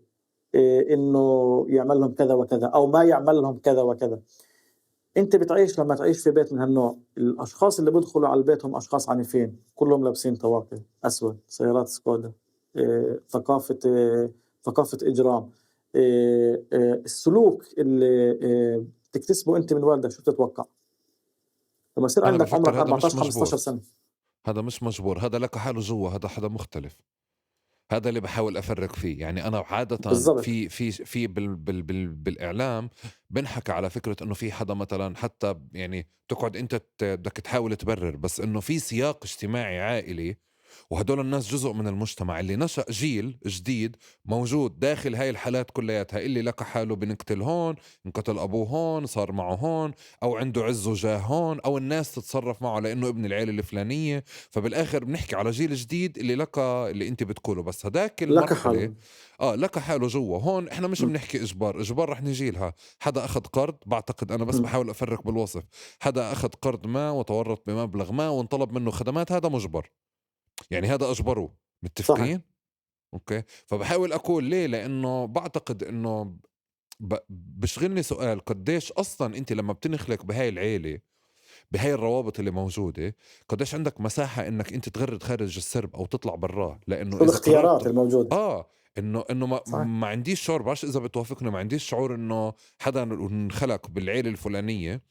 إنه يعمل لهم كذا وكذا أو ما يعمل لهم كذا وكذا. أنت بتعيش لما تعيش في بيت من هالنوع، الأشخاص اللي بيدخلوا على البيت هم أشخاص عنيفين، كلهم لابسين طواقي أسود، سيارات سكودا، ثقافة إجرام. السلوك اللي بتكتسبه أنت من والدك شو بتتوقع لما يصير أنا عندك عمرك بفكر هذا مش 14 15 مجبور. سنة؟ هذا مش مجبور، هذا لك حاله جوا، هذا حدا مختلف. هذا اللي بحاول أفرق فيه. يعني أنا عادة بالضبط. في بالإعلام بنحكى على فكرة إنه في حدا مثلا، حتى يعني تقعد أنت بدك تحاول تبرر، بس إنه في سياق اجتماعي عائلي، وهدول الناس جزء من المجتمع اللي نشأ جيل جديد موجود داخل هاي الحالات كلياتها، اللي لقى حاله بنقتل هون، انقتل أبوه هون، صار معه هون، أو عنده عز وجاه هون، أو الناس تتصرف معه لأنه ابن العيلة الفلانية. فبالآخر بنحكي على جيل جديد اللي لقى اللي انت بتقوله. بس هداك لك المرحلة حاله. لقى حاله جوا. هون احنا مش م- بنحكي اجبار رح نجي لها. حدا اخذ قرض، بعتقد انا بس م. بحاول افرق بالوصف. حدا اخذ قرض ما وتورط بمبلغ ما وانطلب منه خدمات، هذا مجبر. يعني هذا اجبروه. صحيح متفقين؟ اوكي. فبحاول اقول ليه، لانه بعتقد انه بشغلني سؤال، قديش اصلا انت لما بتنخلق بهاي العيلة بهاي الروابط اللي موجودة، قديش عندك مساحة انك انت تغرد خارج السرب او تطلع براه. لانه شو اذا الاختيارات قررت الموجودة. انه صحيح ما عنديش شعور، بعرفش اذا بتوافقني، ما عنديش شعور انه حدا انخلق بالعيلة الفلانية،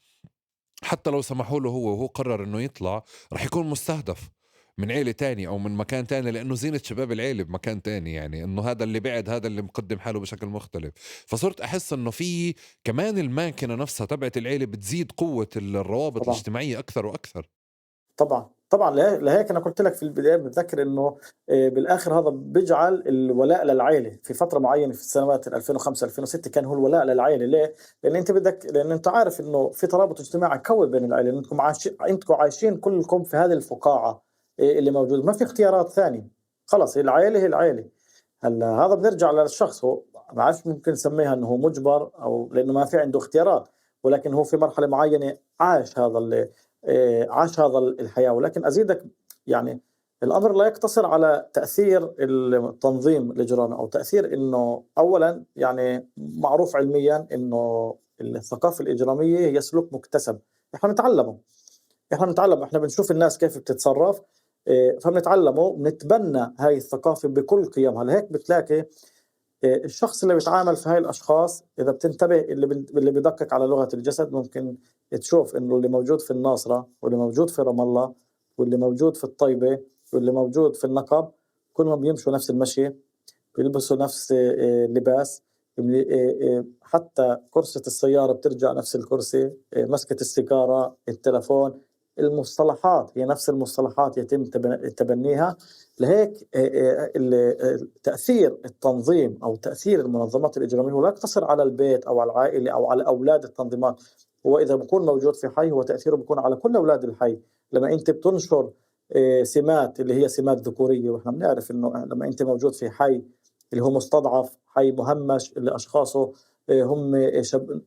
حتى لو سمحوا له هو وهو قرر انه يطلع، رح يكون مستهدف من عيلة تاني او من مكان تاني، لانه زينة شباب العيلة بمكان تاني. يعني انه هذا اللي بعد، هذا اللي مقدم حاله بشكل مختلف. فصرت احس انه في كمان الماكينة نفسها تبعت العيلة بتزيد قوة الروابط طبعا الاجتماعية اكثر واكثر. طبعا طبعا لهيك انا قلت لك في البدايه، بتذكر انه بالاخر هذا بيجعل الولاء للعائله في فتره معينه في السنوات 2005 2006 كان هو الولاء للعائله. ليه؟ لان انت بدك، لان انت عارف انه في ترابط اجتماعي قوي بين العائله، انكم عايشين، انتم عايشين كلكم في هذه الفقاعه اللي موجوده، ما في اختيارات ثانيه. خلص هي العائله، هي العائله. هلا هذا بنرجع للشخص، هو ما بعرفش ممكن نسميها انه هو مجبر او لانه ما في عنده اختيارات، ولكن هو في مرحله معينه عاش هذا عاش هذا الحياه. ولكن ازيدك يعني الامر لا يقتصر على تاثير التنظيم الاجرامي او تاثير انه اولا يعني معروف علميا انه الثقافه الاجراميه هي سلوك مكتسب. احنا بنتعلمه، احنا بنشوف الناس كيف بتتصرف، فبنتعلمه، بنتبنى هاي الثقافة بكل قيمها. لهيك بتلاقي الشخص اللي بيتعامل في هاي الأشخاص، إذا بتنتبه اللي بيدقق على لغة الجسد، ممكن تشوف إنه اللي موجود في الناصرة واللي موجود في رام الله واللي موجود في الطيبة واللي موجود في النقب كلهم بيمشوا نفس المشي، بيلبسوا نفس اللباس، حتى كرسي السيارة بترجع نفس الكرسي، مسكة السيجارة، التلفون، المصطلحات هي نفس المصطلحات يتم تبنيها. لهيك تأثير التنظيم أو تأثير المنظمات الإجرامية هو لا يقتصر على البيت أو على العائلة أو على أولاد التنظيمات. هو إذا بكون موجود في حي، هو تأثيره بيكون على كل أولاد الحي. لما أنت بتنشر سمات اللي هي سمات ذكورية، وإحنا بنعرف إنه لما أنت موجود في حي اللي هو مستضعف، حي مهمش، اللي أشخاصه هم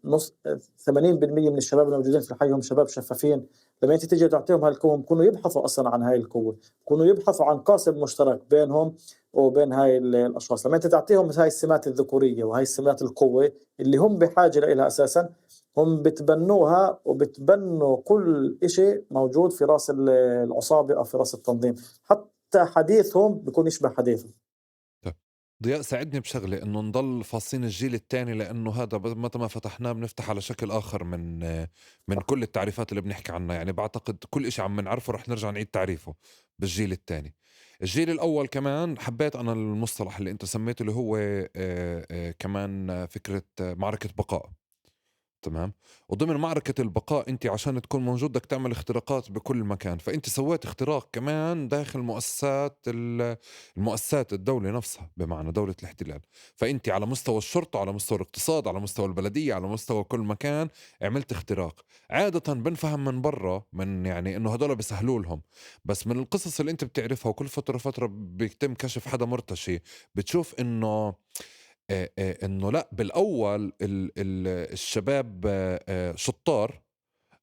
نص 80% من الشباب الموجودين في الحي هم شباب شفافين. لما أنت تيجي تعطيهم هالقوة بكونوا يبحثوا أصلا عن هاي القوة، بكونوا يبحثوا عن قاسم مشترك بينهم وبين هاي الأشخاص. لما أنت تعطيهم هاي السمات الذكورية وهاي السمات القوة اللي هم بحاجة لها أساسا، هم بتبنوها وبتبنوا كل إشي موجود في رأس العصابة أو في رأس التنظيم، حتى حديثهم بيكون يشبه حديثهم. طيب، ضياء ساعدني بشغلة إنه نضل فاصلين الجيل الثاني، لأنه هذا متى ما فتحناه بنفتح على شكل آخر من كل التعريفات اللي بنحكي عنها. يعني بعتقد كل إشي عم نعرفه رح نرجع نعيد تعريفه بالجيل الثاني. الجيل الأول كمان حبيت أنا المصطلح اللي أنت سميته اللي هو كمان فكرة معركة بقاء. تمام. وضمن معركة البقاء انت عشان تكون موجود بدك تعمل اختراقات بكل مكان، فانت سويت اختراق كمان داخل المؤسسات الدولة نفسها، بمعنى دولة الاحتلال. فانت على مستوى الشرطة، على مستوى الاقتصاد، على مستوى البلدية، على مستوى كل مكان عملت اختراق. عادة بنفهم من برا من يعني انه هدول بيسهلوا لهم، بس من القصص اللي انت بتعرفها وكل فترة بيتم كشف حدا مرتشي، بتشوف انه إنه لأ بالأول الشباب شطّار،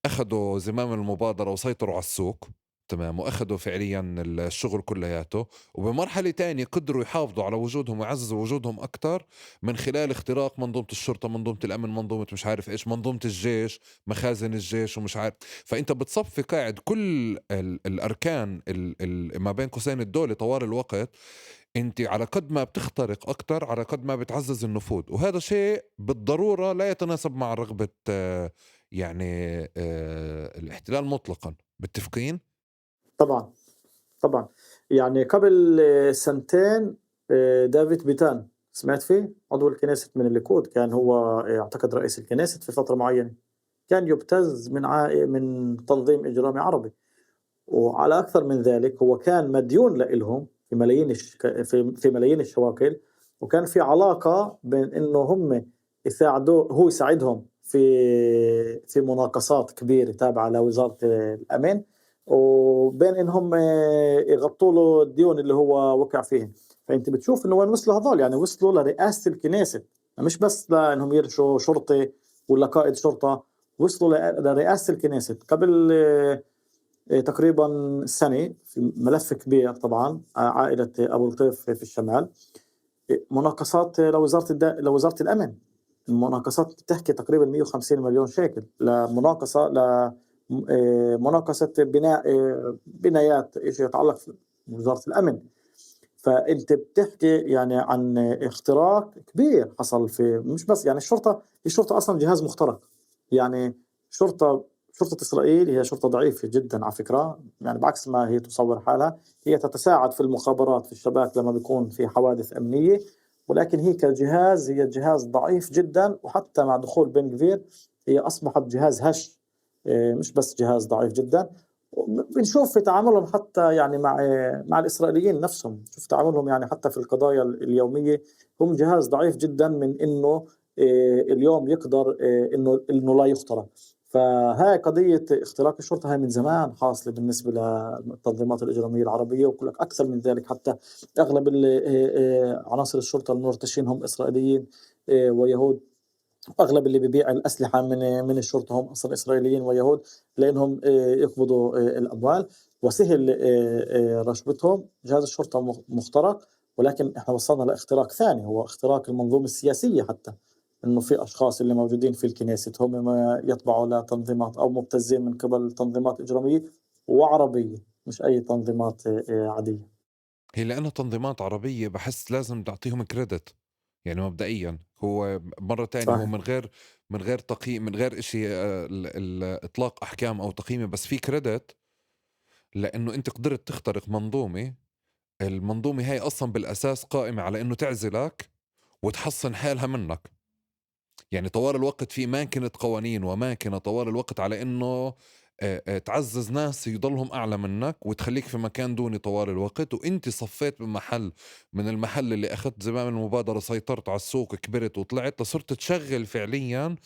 أخدوا زمام المبادرة وسيطروا على السوق. تمام. وأخدوا فعليًا الشغل كلّياته، وبمرحلة تانية قدروا يحافظوا على وجودهم ويعزّزوا وجودهم أكتر من خلال اختراق منظومة الشرطة، منظومة الأمن، منظومة مش عارف إيش، منظومة الجيش، مخازن الجيش ومش عارف. فأنت بتصفّي قاعد كل الأركان ما بين قوسين الدولة طوال الوقت. انت على قد ما بتخترق اكتر على قد ما بتعزز النفوذ، وهذا شيء بالضرورة لا يتناسب مع رغبة يعني الاحتلال مطلقا. متفقين؟ طبعا، طبعا. يعني قبل سنتين دافيد بيتان، سمعت فيه؟ عضو الكنيست من الليكود، كان هو أعتقد رئيس الكنيست في فترة معينة، كان يبتز من تنظيم إجرامي عربي. وعلى أكثر من ذلك هو كان مديون لإلهم في ملايين في ملايين الشواكل، وكان في علاقة بين إنه هم يساعدوه، هو يساعدهم في مناقصات كبيرة تابعة لوزارة الأمن، وبين إنهم يغطوا له الديون اللي هو وقع فيهن. فأنت بتشوف إنه وين وصلوا هذول، يعني وصلوا لرئاسة الكنيسة، مش بس لإنهم يرشوا شرطي ولا قائد شرطة، وصلوا لرئاسة الكنيسة قبل تقريبا سنة، في ملف كبير طبعا، عائلة أبو لطيف في الشمال، مناقصات لوزارة الأمن. المناقصات بتحكي تقريبا 150 مليون شيكل لمناقصة مناقصة بناء بنايات إيش يتعلق بوزارة الأمن. فأنت بتحكي يعني عن اختراق كبير حصل في، مش بس يعني الشرطة أصلا جهاز مخترق. يعني شرطة إسرائيل هي شرطة ضعيفة جدا على فكرة، يعني بعكس ما هي تصور حالها، هي تتساعد في المخابرات في الشباك لما بيكون في حوادث أمنية، ولكن هي كجهاز هي جهاز ضعيف جدا. وحتى مع دخول بن غفير هي أصبحت جهاز هش، مش بس جهاز ضعيف جدا. بنشوف في تعاملهم حتى يعني مع الإسرائيليين نفسهم، شوف تعاملهم يعني حتى في القضايا اليومية، هم جهاز ضعيف جدًا من إنه اليوم يقدر إنه لا يُخترق. فهاي قضية اختراق الشرطة هاي من زمان حاصلة بالنسبة للتنظيمات الإجرامية العربية، وباقول لك أكثر من ذلك حتى أغلب عناصر الشرطة المرتشين هم إسرائيليين ويهود. أغلب اللي بيبيع الأسلحة من الشرطة هم أصلًا إسرائيليين ويهود، لإنهم يقبضوا الأموال، وسهل رشوتهم. جهاز الشرطة مخترق، ولكن إحنا وصلنا لاختراق ثاني، هو اختراق المنظومة السياسية حتى، إنه في أشخاص اللي موجودين في الكنيست هم ما يتبعوا لتنظيمات أو مبتزين من قبل تنظيمات إجرامية وعربية، مش أي تنظيمات عادية. هي لأنها تنظيمات عربية بحس لازم تعطيهم كريدت. يعني مبدئيا هو مرة تانية هو صحيح، من غير تقييم، من غير إشي إطلاق أحكام أو تقييم، بس في كريدت لأنه أنت قدرت تخترق منظومة. المنظومة هاي أصلا بالأساس قائمة على إنه تعزلك وتحصن حالها منك. يعني طوال الوقت في ماكنة قوانين وماكنة طوال الوقت على إنه تعزز ناس يضلهم أعلى منك وتخليك في مكان دوني طوال الوقت، وإنت صفيت بمحل من المحل اللي أخذت زمام المبادرة، سيطرت على السوق، كبرت وطلعت لصرت تشغل فعليا.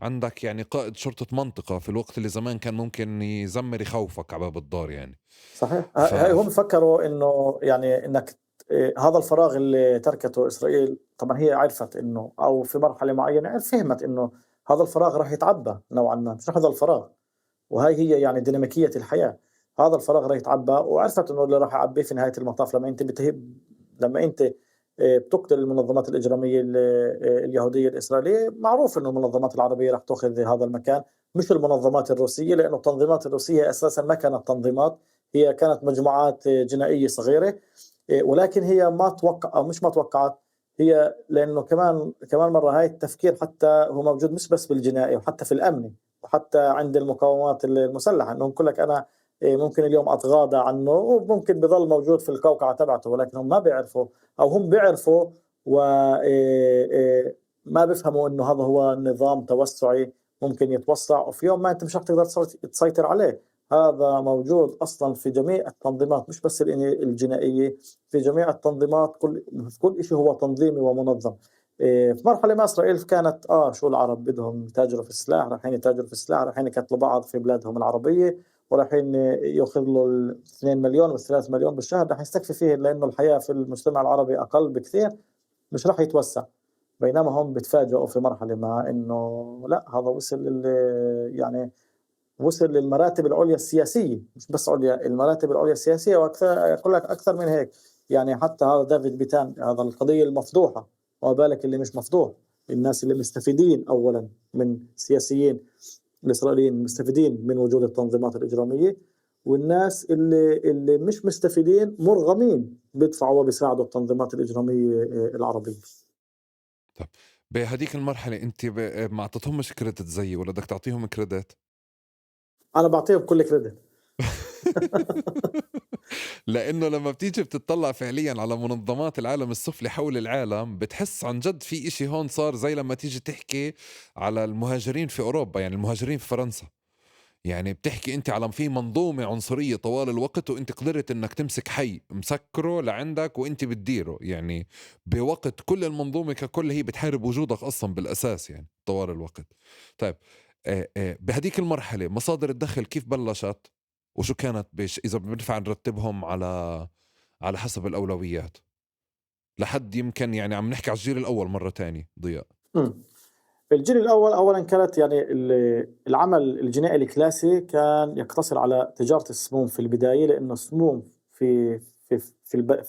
عندك يعني قائد شرطة منطقة في الوقت اللي زمان كان ممكن يزمر يخوفك على باب الدار يعني. صحيح. ف هاي هم فكروا إنه يعني إنك هذا الفراغ اللي تركته إسرائيل، طبعًا هي عرفت إنه أو في مرحلة معيّنة فهمت إنه هذا الفراغ راح يتعبى نوعًا ما، مش راح يضل فراغ. وهاي هي يعني ديناميكية الحياة، هذا الفراغ راح يتعبى، وعرفت إنه اللي راح يعبيه في نهاية المطاف لمّا أنت بتقتل المنظمات الإجرامية اليهودية الإسرائيلية، معروف إنه المنظمات العربية راح تأخذ هذا المكان، مش المنظمات الروسية، لأنه التنظيمات الروسية أساسًا ما كانت تنظيمات، هي كانت مجموعات جنائية صغيرة. ولكن هي ما توقع أو مش ما توقعت، هي لأنه كمان مرّة هاي التفكير حتى هو موجود مش بس بالجنائي وحتى في الأمني. وحتى عند المقاومات المسلحة إنه يقول لك أنا ممكن اليوم أتغاضى عنه وممكن بضل موجود في القوقعة تبعته، ولكن هم ما بيعرفوا أو هم بيعرفوا و ما بيفهموا إنه هذا هو نظام توسعي ممكن يتوسع وفي يوم ما أنت مش راح تقدر تسيطر عليه. هذا موجود أصلا في جميع التنظيمات مش بس الجنائية، في جميع التنظيمات في كل شيء هو تنظيمي ومنظم. في مرحلة ما إسرائيل كانت شو العرب بدهم يتاجروا في السلاح، رايحين يتاجروا في السلاح، رايحين يقتلوا بعض في بلادهم العربية، ورايحين ياخذ له ال2 مليون وال3 مليون بالشهر راح يستكفي فيه، لأنه الحياة في المجتمع العربي أقل بكثير، مش راح يتوسع. بينما هم بتفاجئوا في مرحلة ما إنه لأ، هذا يعني وصل للمراتب العليا السياسية، مش بس عليا، المراتب العليا السياسية وأكثر، أقول لك أكثر من هيك. يعني حتى هذا دافيد بيتان، هذا القضية المفضوحة، وما بالك اللي مش مفضوح. الناس اللي مستفيدين أولا من السياسيين الإسرائيليين مستفيدين من وجود التنظيمات الإجرامية، والناس اللي مش مستفيدين مرغمين بيدفعوا وبيساعدوا التنظيمات الإجرامية العربية. طب بهديك المرحلة أنت ما أعطيتهمش كريدت زيي ولا بدك تعطيهم كريدت؟ أنا بعطيهم كل كريدت. لأنه لما بتيجي بتطلع فعليا على منظمات العالم السفلي حول العالم بتحس عن جد في إشي هون صار، زي لما تيجي تحكي على المهاجرين في أوروبا، يعني المهاجرين في فرنسا. يعني بتحكي أنت على في منظومة عنصرية طوال الوقت، وأنت قدرت أنك تمسك حي مسكره لعندك وأنت بتديره، يعني بوقت كل المنظومة ككل هي بتحارب وجودك أصلا بالأساس يعني طوال الوقت. طيب بهديك المرحلة مصادر الدخل كيف بلشت؟ وشو كانت إذا بنرفع نرتبهم على حسب الأولويات لحد يمكن، يعني عم نحكي على الجيل الأول مرة تاني ضياء. إمم. الجيل الأول أولًا كانت يعني العمل الجنائي الكلاسي كان يقتصر على تجارة السموم في البداية، لأنه السموم في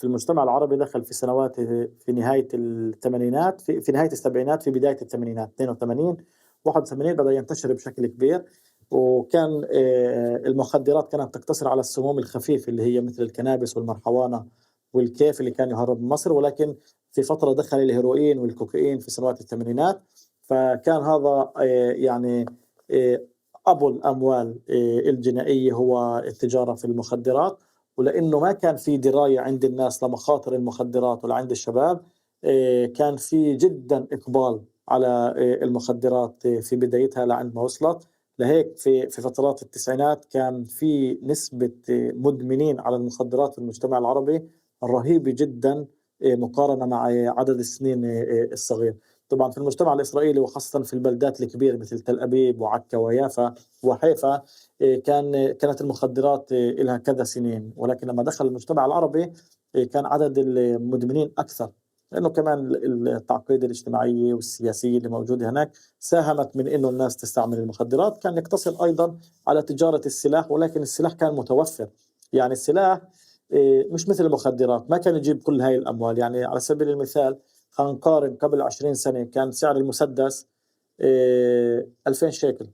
المجتمع العربي دخل في سنوات في نهاية الثمانينات، في نهاية السبعينات، في بداية الثمانينات 82 81 بدأ ينتشر بشكل كبير. وكان المخدرات كانت تقتصر على السموم الخفيفة اللي هي مثل الكنابس والمرحوانة والكيف اللي كان يهرب من مصر، ولكن في فترة دخل الهيروين والكوكايين في سنوات الثمانينات. فكان هذا يعني آآ أبو الأموال الجنائية هو التجارة في المخدرات. ولإنه ما كان في دراية عند الناس لمخاطر المخدرات ولا عند الشباب، كان في جدًا إقبال على المخدرات في بدايتها لعند ما وصلت، لهيك في فترات التسعينات كان في نسبة مدمنين على المخدرات في المجتمع العربي رهيبة جدا مقارنة مع عدد السنين الصغير. طبعا في المجتمع الإسرائيلي وخاصة في البلدات الكبيرة مثل تل أبيب وعكا ويافا وحيفا كانت المخدرات لها كذا سنين، ولكن لما دخل المجتمع العربي كان عدد المدمنين أكثر، لأنه كمان التعقيد الاجتماعية والسياسية اللي موجودة هناك ساهمت من إنه الناس تستعمل المخدرات. كان يقتصر أيضا على تجارة السلاح، ولكن السلاح كان متوفر. يعني السلاح مش مثل المخدرات، ما كان يجيب كل هاي الأموال. يعني على سبيل المثال خلينا نقارن، قبل 20 سنة كان سعر المسدس 2000 شيكل.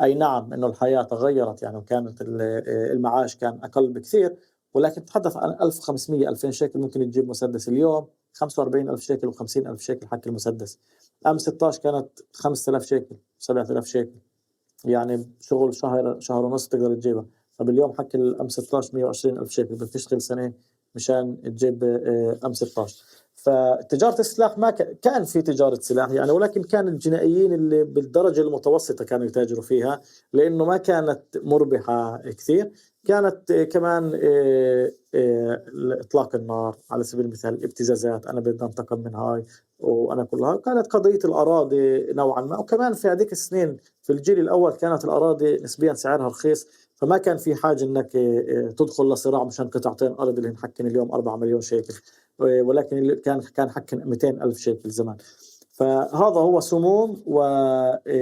أي نعم إنه الحياة تغيرت يعني، وكانت المعاش كان أقل بكثير، ولكن تتحدث عن 1500 2000 شيكل ممكن تجيب مسدس. اليوم 45,000 شيكل و50,000 شيكل حق المسدس. أم 16 كانت 5000 شيكل 7000 شيكل، يعني شغل شهر ونص تقدر تجيبها. طب اليوم حق الأم 16 120,000 شيكل، بدك تشتغل سنة مشان تجيب أم 16. فتجارة السلاح ما كان في تجارة سلاح يعني، ولكن كان الجنائيين اللي بالدرجة المتوسطة كانوا يتاجروا فيها، لأنه ما كانت مربحة كثير. كانت كمان إطلاق النار على سبيل المثال، الابتزازات، أنا بدي أنتقم من هاي وأنا كلها. كانت قضية الأراضي نوعا ما، وكمان في هذيك السنين في الجيل الأول كانت الأراضي نسبيا سعرها رخيص، فما كان في حاجة إنك تدخل لصراع مشان قطعتين أرض اللي نحكي اليوم 4 مليون شيكل، ولكن اللي كان حكي 200 ألف شيكل زمان. فهذا هو سموم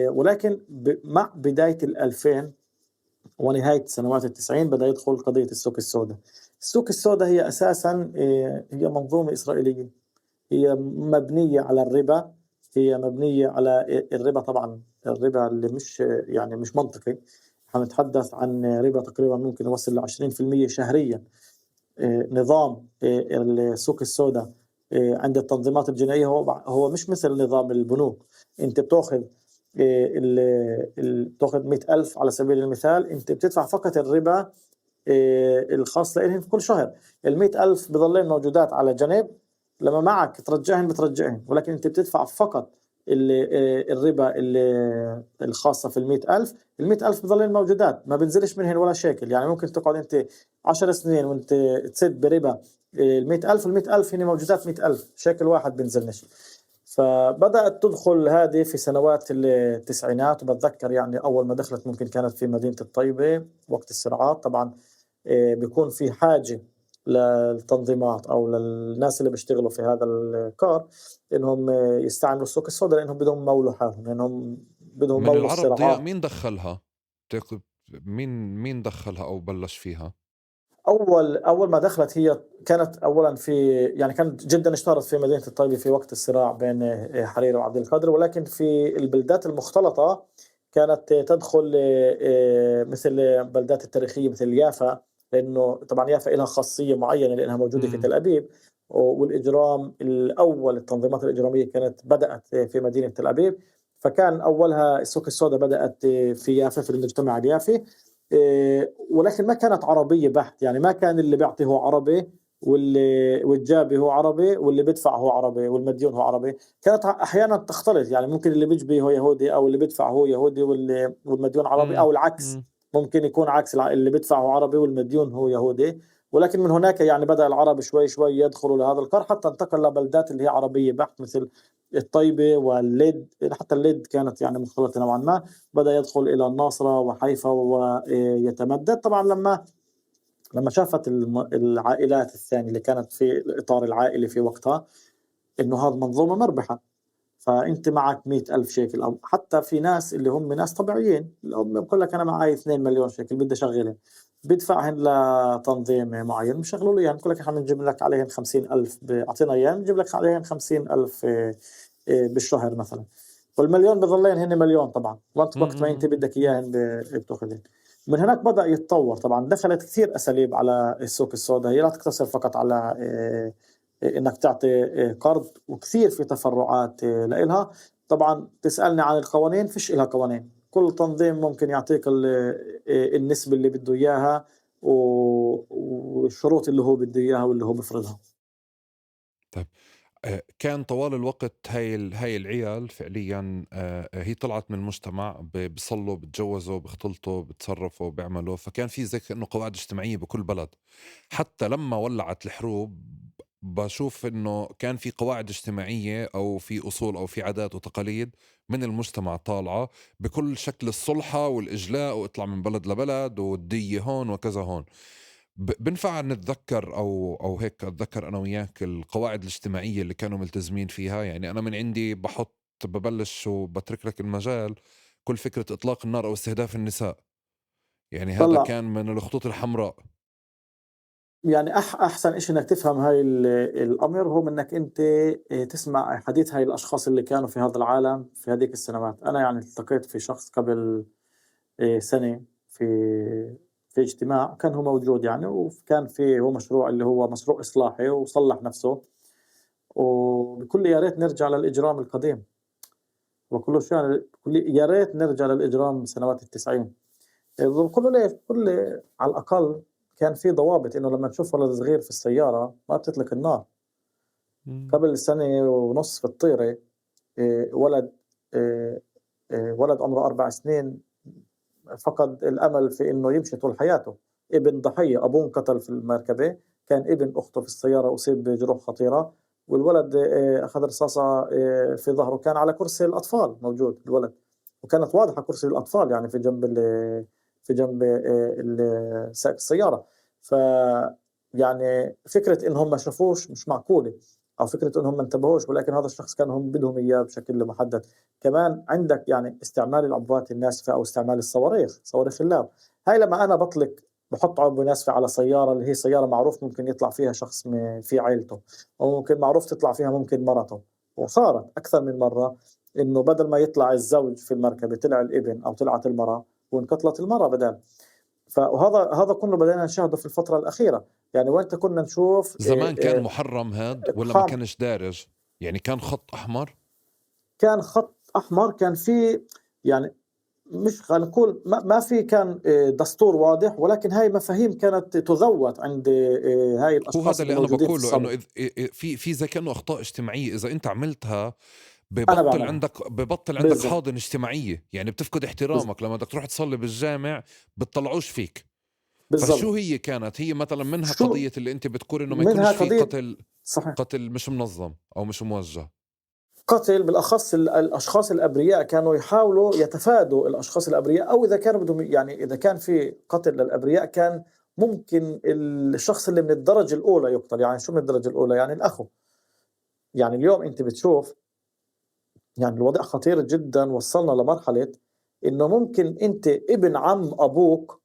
ولكن مع بداية 2000 ونهاية سنوات 90 بدأ يدخل قضية السوق السوداء. السوق السوداء هي أساسا هي منظومة إسرائيلية، هي مبنية على الربا. هي مبنية على الربا، طبعا الربا اللي مش يعني مش منطقي. حنتحدث عن ربا تقريبا ممكن يوصل ل 20% شهريا. نظام السوق السوداء عند التنظيمات الجنائية هو مش مثل نظام البنوك. انت بتاخذ بتاخذ 100,000 على سبيل المثال، انت بتدفع فقط الربا الخاص لهم في كل شهر. 100,000 بضلين موجودات على جنب، لما معك ترجعهن بترجعهن، ولكن انت بتدفع فقط الربا الخاصة في 100,000. 100,000 بضلين موجودات، ما بنزلش منهن ولا شيكل. يعني ممكن تقعد انت 10 سنين وانت تسد بربا 100,000، 100,000 هن موجودات 100,000 شيكل واحد بنزلنش. فبدأت تدخل هذه في سنوات التسعينات، وبتذكر يعني أول ما دخلت ممكن كانت في مدينة الطيبة وقت الصراعات. طبعا بيكون في حاجة للتنظيمات أو للناس اللي بيشتغلوا في هذا الكار إنهم يستعملوا السوق السوداء، لأنهم بدهم يمولوا حالهم، لأنهم بدهم من يمولوا العرب ضياء الصراعات. مين دخلها؟ تعتقد مين دخلها أو بلش فيها؟ أول ما دخلت هي كانت أولا في يعني كانت جدا اشتهرت في مدينة الطيبة في وقت الصراع بين حريري وعبد القادر، ولكن في البلدات المختلطة كانت تدخل مثل بلدات التاريخية مثل يافا، لأنه طبعا يافا لها خاصية معينة لأنها موجودة في تل أبيب. والإجرام الأول، التنظيمات الإجرامية كانت بدأت في مدينة تل أبيب، فكان أولها السوق السوداء بدأت في يافا في المجتمع اليافي. ولكن ما كانت عربية بحت، يعني ما كان اللي بيعطي هو عربي والجابي هو عربي واللي بيدفع هو عربي والمديون هو عربي. كانت أحيانا تختلط، يعني ممكن اللي بيجبي هو يهودي أو اللي بيدفع هو يهودي والمديون عربي، مم. أو العكس. مم. ممكن يكون عكس، اللي بيدفع هو عربي والمديون هو يهودي. ولكن من هناك يعني بدأ العرب شوي شوي يدخلوا لهذا القار، حتى انتقل لبلدات اللي هي عربية بحت مثل الطيبة واللد. حتى اللد كانت يعني مختلطة نوعا ما. بدأ يدخل إلى الناصرة وحيفا ويتمدد. طبعا لما شافت العائلات الثانية اللي كانت في الإطار العائلي في وقتها إنه هذا منظومة مربحة، فأنت معك 100,000 شيكل، أو حتى في ناس اللي هم ناس طبيعيين اللي هم بقول لك أنا معي 2 مليون شيكل بدي أشغلهم، بدفعهن لتنظيم معين مشغلوا لي، يعني بقول لك احنا بنجيب لك عليهن 50,000 أعطينا إياه بنجيب لك عليهن 50,000 بالشهر مثلا. والمليون بظلين هن مليون طبعا، وقت ما انت مم. بدك اياهن بتاخذين. من هناك بدأ يتطور. طبعا دخلت كثير أساليب على السوق السوداء، هي لا تقتصر فقط على انك تعطي قرض، وكثير في تفرعات لإلها. طبعا تسألني عن القوانين، فيش إلها قوانين. كل تنظيم ممكن يعطيك النسبة اللي بده إياها والشروط اللي هو بده إياها واللي هو بفرضها. طيب، كان طوال الوقت هاي العيال فعليا هي طلعت من المجتمع، بيصلوا بتجوزوا بيختلطوا بتصرفوا بيعملوا، فكان في زي كأنه قواعد اجتماعية بكل بلد. حتى لما ولعت الحروب بشوف انه كان في قواعد اجتماعية او في اصول او في عادات وتقاليد من المجتمع طالعة بكل شكل الصلحة والاجلاء، واطلع من بلد لبلد والدية هون وكذا هون. بنفع نتذكر او هيك اتذكر انا وياك القواعد الاجتماعيه اللي كانوا ملتزمين فيها. يعني انا من عندي ببلش وبترك لك المجال. كل فكره اطلاق النار او استهداف النساء، يعني هذا طلع كان من الخطوط الحمراء. يعني أحسن إشي إنك تفهم هاي الأمر هو من إنك أنت تسمع حديث هاي الأشخاص اللي كانوا في هذا العالم في هذيك السنوات. أنا يعني التقيت في شخص قبل سنة في اجتماع كان هو موجود يعني، وكان في هو مشروع اللي هو مشروع إصلاحي وصلح نفسه، وبيقول لي يا ريت نرجع للإجرام القديم. وبقول له شو يعني؟ بيقول لي يا ريت نرجع للإجرام سنوات ال90. بقول له ليش؟ بقول لي على الأقل كان في ضوابط إنه لما تشوف ولد صغير في السيارة ما بتطلق النار. مم. قبل سنة ونص في الطيرة ولد آآ ولد عمره 4 سنين فقد الأمل في إنه يمشي طول حياته، ابن ضحية، أبوه انقتل في المركبة، كان ابن أخته في السيارة أصيب بجروح خطيرة، والولد أخذ رصاصة في ظهره، كان على كرسي الأطفال موجود الولد، وكانت واضحة كرسي الأطفال يعني في جنب سائق السيارة. يعني فكرة إنهم ما شافوش مش معقولة، أو فكرة إنهم ما انتبهوش، ولكن هذا الشخص كان هم بدهم إياه بشكل محدد. كمان عندك يعني استعمال العبوات الناسفة أو استعمال الصواريخ، صواريخ اللاب. هاي لما أنا بطلق بحط عبوة ناسفة على سيارة اللي هي سيارة معروف ممكن يطلع فيها شخص في عيلته، أو ممكن معروف تطلع فيها ممكن مرته، وصارت أكثر من مرة إنه بدل ما يطلع الزوج في المركبة طلع الابن أو طلعت المرأة وانقتلت المرأة بدال. هذا كله بدينا نشاهده في الفترة الأخيرة، يعني وين كنا نشوف زمان كان محرم هاد ولا ما اقحام. كانش دارج؟ يعني كان خط احمر. كان خط أحمر، كان في يعني مش خلينا نقول ما في كان دستور واضح، ولكن هاي مفاهيم كانت تذوّت عند هاي هو الأشخاص هذا اللي اللي انا موجودين في بقوله، انه الصف. في زي كانه اخطاء اجتماعيه اذا انت عملتها أنا باعملها. ببطل عندك بالضبط. حاضن اجتماعيه، يعني بتفقد بالض احترامك لما بدك تروح تصلي بالجامع بتطلعوش فيك. فشو بالضبط. هي كانت هي مثلا منها شو قضية اللي انت بتقول انه ما منها يكونش في قضية. قتل، صحيح. قتل مش منظم او مش موجه. قتل بالأخص الأشخاص الأبرياء كانوا يحاولوا يتفادوا الأشخاص الأبرياء، أو إذا كانوا بدهم يعني إذا كان في قتل للأبرياء كان ممكن الشخص اللي من الدرجة الأولى يُقتل. يعني شو من الدرجة الأولى؟ يعني الأخو. يعني اليوم أنت بتشوف يعني الوضع خطير جدًا، وصّلنا لمرحلة إنه ممكن أنت ابن عم أبوك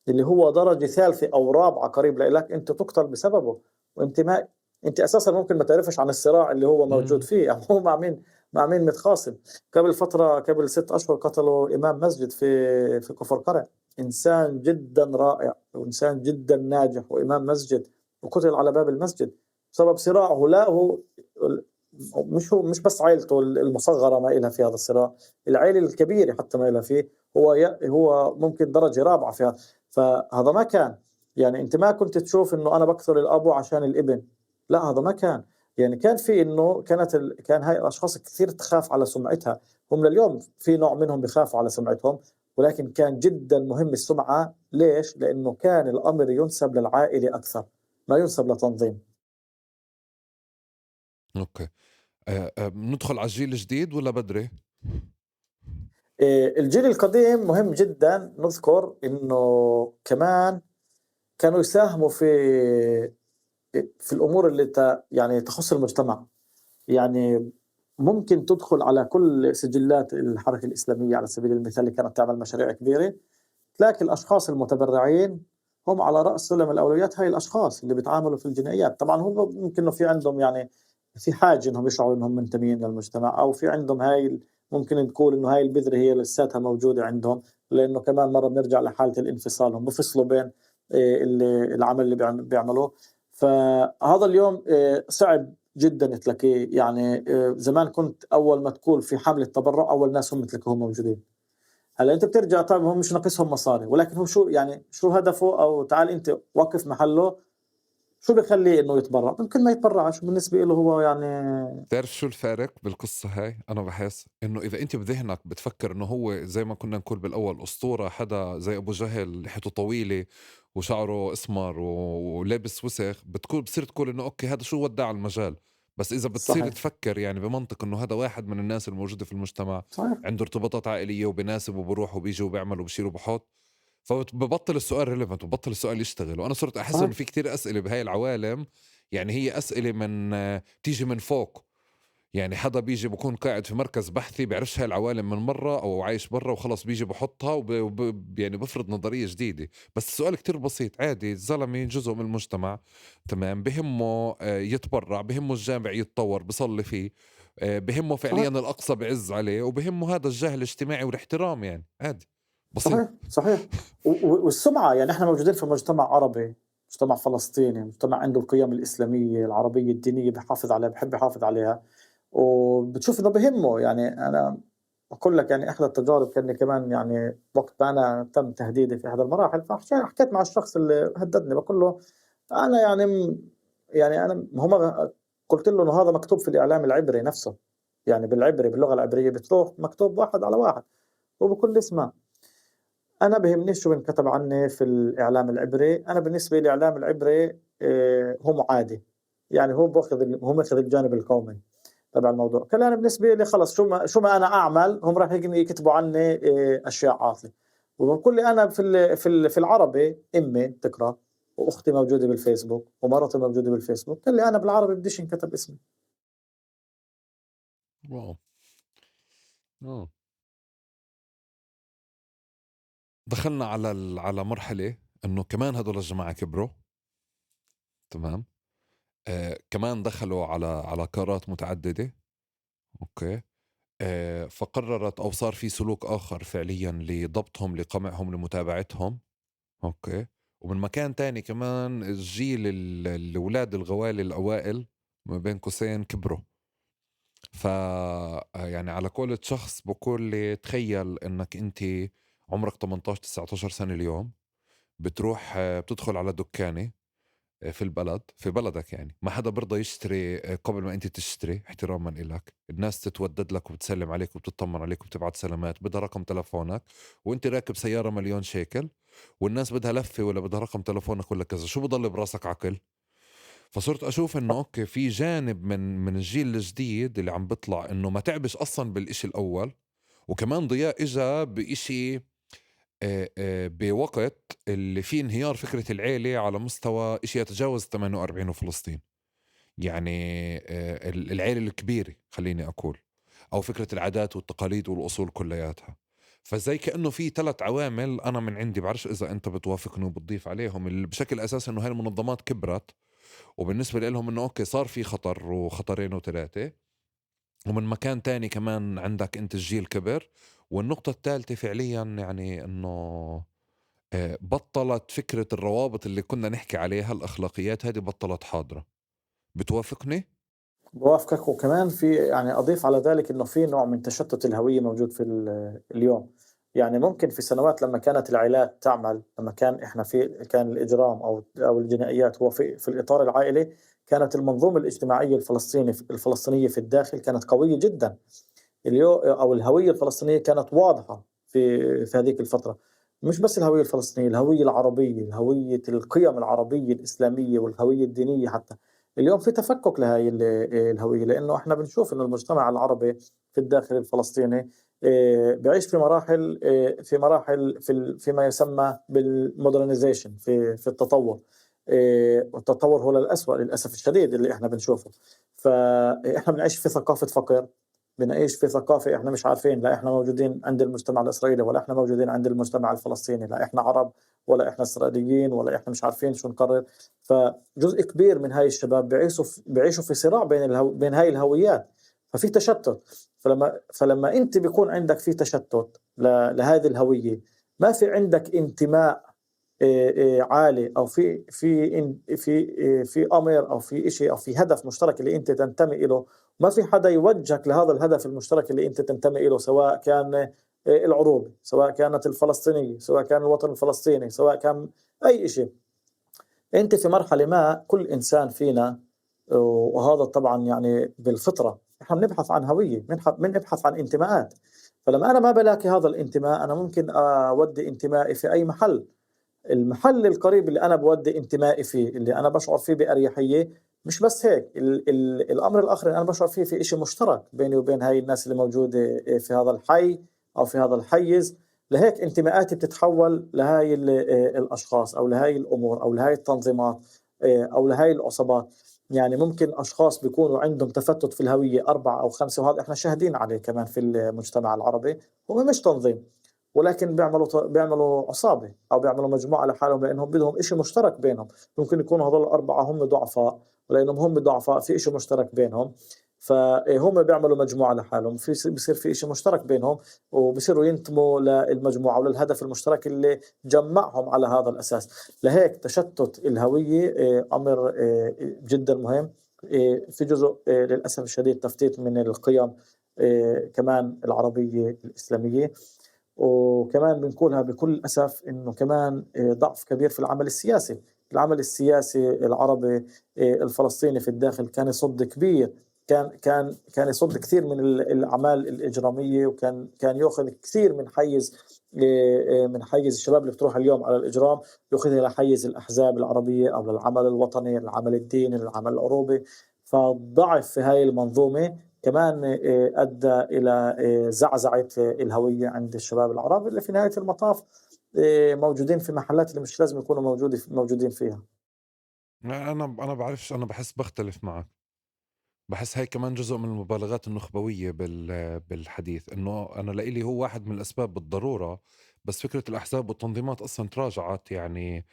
اللي هو درجة ثالثة أو رابعة قريب لإلك أنت تُقتل بسببه، وأنت ما أنت أساسًا ممكن ما تعرفش عن الصراع اللي هو موجود مم. فيه، أو هو مع مين متخاصم. قبل 6 أشهر قتلوا إمام مسجد في كفر قرع، إنسان جدًا رائع وإنسان جدًا ناجح وإمام مسجد، وقُتل على باب المسجد بسبب صراعه. لا هو هو مش بس عيلته المصغّرة ما إلها في هذا الصراع، العيلة الكبيرة حتى ما إلها فيه. هو ممكن درجة رابعة في هذا. فهذا ما كان، يعني أنت ما كنت تشوف إنه أنا باقتل الأبو عشان الابن، لأ هذا ما كان. يعني كان في إنه كان هاي الأشخاص كثير تخاف على سمعتها. هم لليوم في نوع منهم بيخافوا على سمعتهم، ولكن كان جدًا مهم السمعة. ليش؟ لإنه كان الأمر يُنسب للعائلة أكثر ما يُنسب لتنظيم. اوكي. بندخل على الجيل الجديد ولا بدري؟ الجيل القديم مهم جدًا نذكر إنه كمان كانوا يساهموا في الأمور اللي يعني تخُص المجتمع. يعني ممكن تدخل على كل سجلات الحركة الإسلامية على سبيل المثال اللي كانت تعمل مشاريع كبيرة، تلاقي الأشخاص المتبرعين هم على رأس سلم الأولويات هاي الأشخاص اللي بيتعاملوا في الجنائيات. طبعًا هم ممكن إنه في عندهم يعني في حاجة إنهم يشعروا إنهم منتمين للمجتمع، أو في عندهم ممكن نقول إنه هاي البذرة هي لساتها موجودة عندهم، لإنه كمان مرّة بنرجع لحالة الانفصال، هم بيفصلوا بين العمل اللي بيعملوه. فهذا اليوم صعب جدًا تلاقيه. يعني زمان كنت أول ما تقول في حملة تبرُّع أول ناس هم تلاقيهم موجودين. هلا انت بترجع، طيب هو مش ناقصهم مصاري، ولكن هو شو يعني شو هدفه؟ او تعال انت وقف محله، شو بخليه إنه يتبرع؟ ممكن ما يتبرعش، بالنسبة له هو يعني تعرف شو الفارق بالقصة هاي؟ أنا بحس إنه إذا أنت بذهنك بتفكر إنه هو زي ما كنا نقول بالأول أسطورة، حدا زي أبو جهل لحيته طويلة وشعره أسمر ولابس وسخ، بتصير تقول إنه أوكي هذا شو ودع المجال. بس إذا بتصير صحيح، تفكر يعني بمنطق إنه هذا واحد من الناس الموجودة في المجتمع، صحيح، عنده ارتباطات عائلية وبناسب وبروح وبيجي وبيعمل وبشيل وبحط، فببطل السؤال ريليفنت وببطل السؤال يشتغل. وأنا صرت أحس صحيح، إنه في كتير أسئلة بهاي العوالم، يعني هي أسئلة من تيجي من فوق. يعني حدا بيجي بكون قاعد في مركز بحثي بيعرفش هاي العوالم من مرة أو عايش برا وخلص بيجي بحطها يعني بفرض نظرية جديدة. بس السؤال كتير بسيط عادي، الزلمة جزء من المجتمع، تمام، بهمه يتبرع، بهمه الجامع يتطور بصلي فيه، بهمه فعليا صحيح، الأقصى بعز عليه، وبهمه هذا الجهل الاجتماعي والاحترام، يعني عادي بسيط. صحيح، صحيح، والسمعة، يعني إحنا موجودين في مجتمع عربي، مجتمع فلسطيني، مجتمع عنده القيم الإسلامية العربية الدينية بيحافظ عليها، بيحب يحافظ عليها، وبتشوف إنه بيهمه. يعني أنا باقول لك، يعني إحدى التجارب كإني كمان، يعني وقت ما أنا تم تهديدي في إحدى المراحل، حكيت مع الشخص اللي هددني، باقول له أنا يعني يعني أنا هم، قُلت له إنه هذا مكتوب في الإعلام العبري نفسه، يعني بالعبري باللغة العبرية بتروح مكتوب واحد على واحد، وبكل اسمه. أنا بيهمنيش شو بينكتب عني في الإعلام العبري، أنا بالنسبة لي الإعلام العبري هو معادي، يعني هو ماخذ الجانب القومي تبع الموضوع. قال لي أنا بالنسبة لي خلص، شو ما أنا أعمل هم راح يكتبوا عني أشياء عاطلة. وباقول لي أنا في العربي أمي تقرا، وأختي موجودة بالفيسبوك، ومرتي موجودة بالفيسبوك، قال لي أنا بالعربي بديش ينكتب اسمي. واو. آه. دخلنا على على مرحلة إنه كمان هدول الجماعة كبروا، تمام، كمان دخلوا على قارات متعددة. أوكي. فقررت أو صار في سلوك آخر فعليا لضبطهم، لقمعهم، لمتابعتهم. أوكي. ومن مكان تاني كمان الجيل الأولاد الغوالي الأوائل ما بين قوسين كبروا. ف يعني على قولة شخص بقول لي تخيل انك انت عمرك 18 19 سنة اليوم، بتروح بتدخل على دكانة في البلد، في بلدك، يعني ما حدا برضى يشتري قبل ما انت تشتري احتراما إلك. الناس تتودد لك وبتسلم عليك وبتطمن عليك وبتبعت سلامات، بدها رقم تلفونك، وانت راكب سيارة مليون شيكل، والناس بدها لفة ولا بدها رقم تلفونك ولا كذا. شو بضل براسك عقل؟ فصرت اشوف انه اوكي في جانب من الجيل الجديد اللي عم بيطلع انه ما تعبش اصلا بالاشي الاول. وكمان ضياء اجا باشي بوقت اللي فيه انهيار فكرة العيلة على مستوى اشي يتجاوز 48 وفلسطين. يعني العيلة الكبيرة خليني اقول، او فكرة العادات والتقاليد والاصول كلياتها. فزي كأنه في ثلاث عوامل أنا من عندي، بعرفش إذا أنت بتوافقني وبتضيف عليهم، اللي بشكل أساسي إنه هاي المنظمات كبرت، وبالنسبة لهم انه اوكي صار في خطر وخطرين وثلاثة. ومن مكان تاني كمان عندك انت الجيل كبر. والنقطة الثالثة فعليا يعني انه بطلت فكرة الروابط اللي كنا نحكي عليها، الأخلاقيات هذه بطلت حاضرة. بتوافقني؟ بوافقك، وكمان في، يعني أضيف على ذلك إنه في نوع من تشتت الهوية موجود في اليوم. يعني ممكن في سنوات لما كانت العائلات تعمل، لما كان إحنا كان الإجرام أو الجنائيات هو في الإطار العائلي، كانت المنظومة الاجتماعية الفلسطينية في الداخل كانت قوية جدا. أو الهوية الفلسطينية كانت واضحة في هذيك الفترة. مش بس الهوية الفلسطينية، الهوية العربية، الهوية القيم العربية الإسلامية والهوية الدينية حتى. اليوم في تفكك لهاي الهوية، لأنه إحنا بنشوف إنه المجتمع العربي في الداخل الفلسطيني بيعيش في مراحل فيما يسمى بالمودرنيزيشن، في التطور. والتطور هو للأسوأ للأسف الشديد اللي إحنا بنشوفه. فإحنا بنعيش في ثقافة فقر، بنعيش في ثقافة إحنا مش عارفين، لا إحنا موجودين عند المجتمع الإسرائيلي ولا إحنا موجودين عند المجتمع الفلسطيني، لا إحنا عرب ولا إحنا إسرائيليين ولا إحنا مش عارفين شو نقرر. فجزء كبير من هاي الشباب بيعيشوا في صراع بين هاي الهويات. ففي تشتت. فلما أنت بيكون عندك في تشتت لهذه الهوية، ما في عندك انتماء عالي، أو في أمر أو في إشي أو في هدف مشترك اللي أنت تنتمي إله. ما في حدا يوجهك لهذا الهدف المشترك اللي أنت تنتمي إله، سواء كان العروبة، سواء كانت الفلسطينية، سواء كان الوطن الفلسطيني، سواء كان أي إشي. أنت في مرحلة ما كل إنسان فينا، وهذا طبعا يعني بالفطرة إحنا بنبحث عن هوية، بنبحث عن انتماءات. فلما أنا ما بلاقي هذا الانتماء أنا ممكن أودي انتمائي في أي محل. المحل القريب اللي أنا بودي انتمائي فيه اللي أنا بشعر فيه بأريحية، مش بس هيك ال الأمر الآخر اللي أنا بشعر فيه في إشي مشترك بيني وبين هاي الناس اللي موجودة في هذا الحي أو في هذا الحيز. لهيك انتماءاتي بتتحول لهاي الأشخاص أو لهاي الأمور أو لهاي التنظيمات، أو لهاي العصابات. يعني ممكن أشخاص بيكونوا عندهم تفتت في الهوية 4 أو 5، وهذا إحنا شاهدين عليه كمان في المجتمع العربي. هو مش تنظيم، ولكن بيعملوا عصابة أو بيعملوا مجموعة لحالهم لأنهم بدهم إشي مشترك بينهم. ممكن يكونوا هذول ال4 هم ضعفاء، ولأنهم هم ضعفاء في إشي مشترك بينهم، فهم بيعملوا مجموعة لحالهم، بصير في إشي مشترك بينهم، وبصيروا ينتموا للمجموعة وللهدف المشترك اللي جمعهم على هذا الأساس. لهيك تشتت الهوية أمر جدا مهم. في جزء للأسف الشديد تفتيت من القيم كمان العربية الإسلامية. وكمان بنقولها بكل أسف إنه كمان ضعف كبير في العمل السياسي. العمل السياسي العربي الفلسطيني في الداخل كان يصد كبير، كان يصد كثير من الأعمال الإجرامية، كان يأخذ كثير من حيز من حيز الشباب اللي بتروح اليوم على الإجرام، يأخذها لحيز الأحزاب العربية أو للعمل الوطني، للعمل الديني، للعمل العروبي. فالضعف في هاي المنظومة كمان أدى إلى زعزعة الهوية عند الشباب العرب اللي في نهاية المطاف موجودين في محلات اللي مش لازم يكونوا موجودين فيها. أنا بعرفش، أنا بحس بختلف معك. بحس هاي كمان جزء من المبالغات النخبوية بالحديث، إنه أنا لإلي هو واحد من الأسباب بالضرورة. بس فكرة الأحزاب والتنظيمات أصلا تراجعت، يعني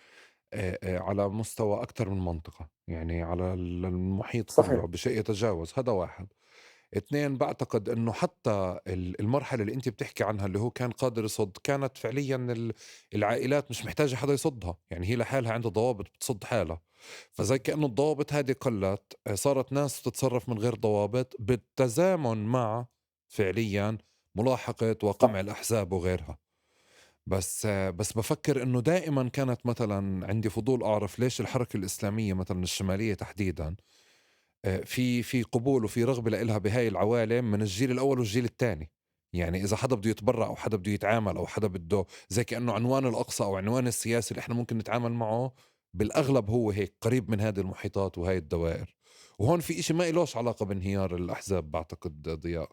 على مستوى أكثر من منطقة، يعني على المحيط كله صحيح. بشيء يتجاوز. هذا واحد. اثنين، بعتقد انه حتى المرحلة اللي انت بتحكي عنها اللي هو كان قادر يصد، كانت فعليا العائلات مش محتاجة حدا يصدها، يعني هي لحالها عندها ضوابط بتصد حالها. فزي كأنه الضوابط هذه قلت، صارت ناس تتصرف من غير ضوابط بالتزامن مع فعليا ملاحقة وقمع صح. الأحزاب وغيرها. بس بفكر انه دائما كانت، مثلا عندي فضول اعرف ليش الحركة الإسلامية مثلا الشمالية تحديدا في قبول وفي رغبة لإلها بهاي العوالم من الجيل الأول والجيل الثاني. يعني إذا حدا بده يتبرع أو حدا بده يتعامل أو حدا بده، زي كأنه عنوان الأقصى أو عنوان السياسي اللي إحنا ممكن نتعامل معه، بالأغلب هو هيك قريب من هذه المحيطات وهاي الدوائر. وهون في إشي ما إلوش علاقة بانهيار الأحزاب بعتقد ضياء.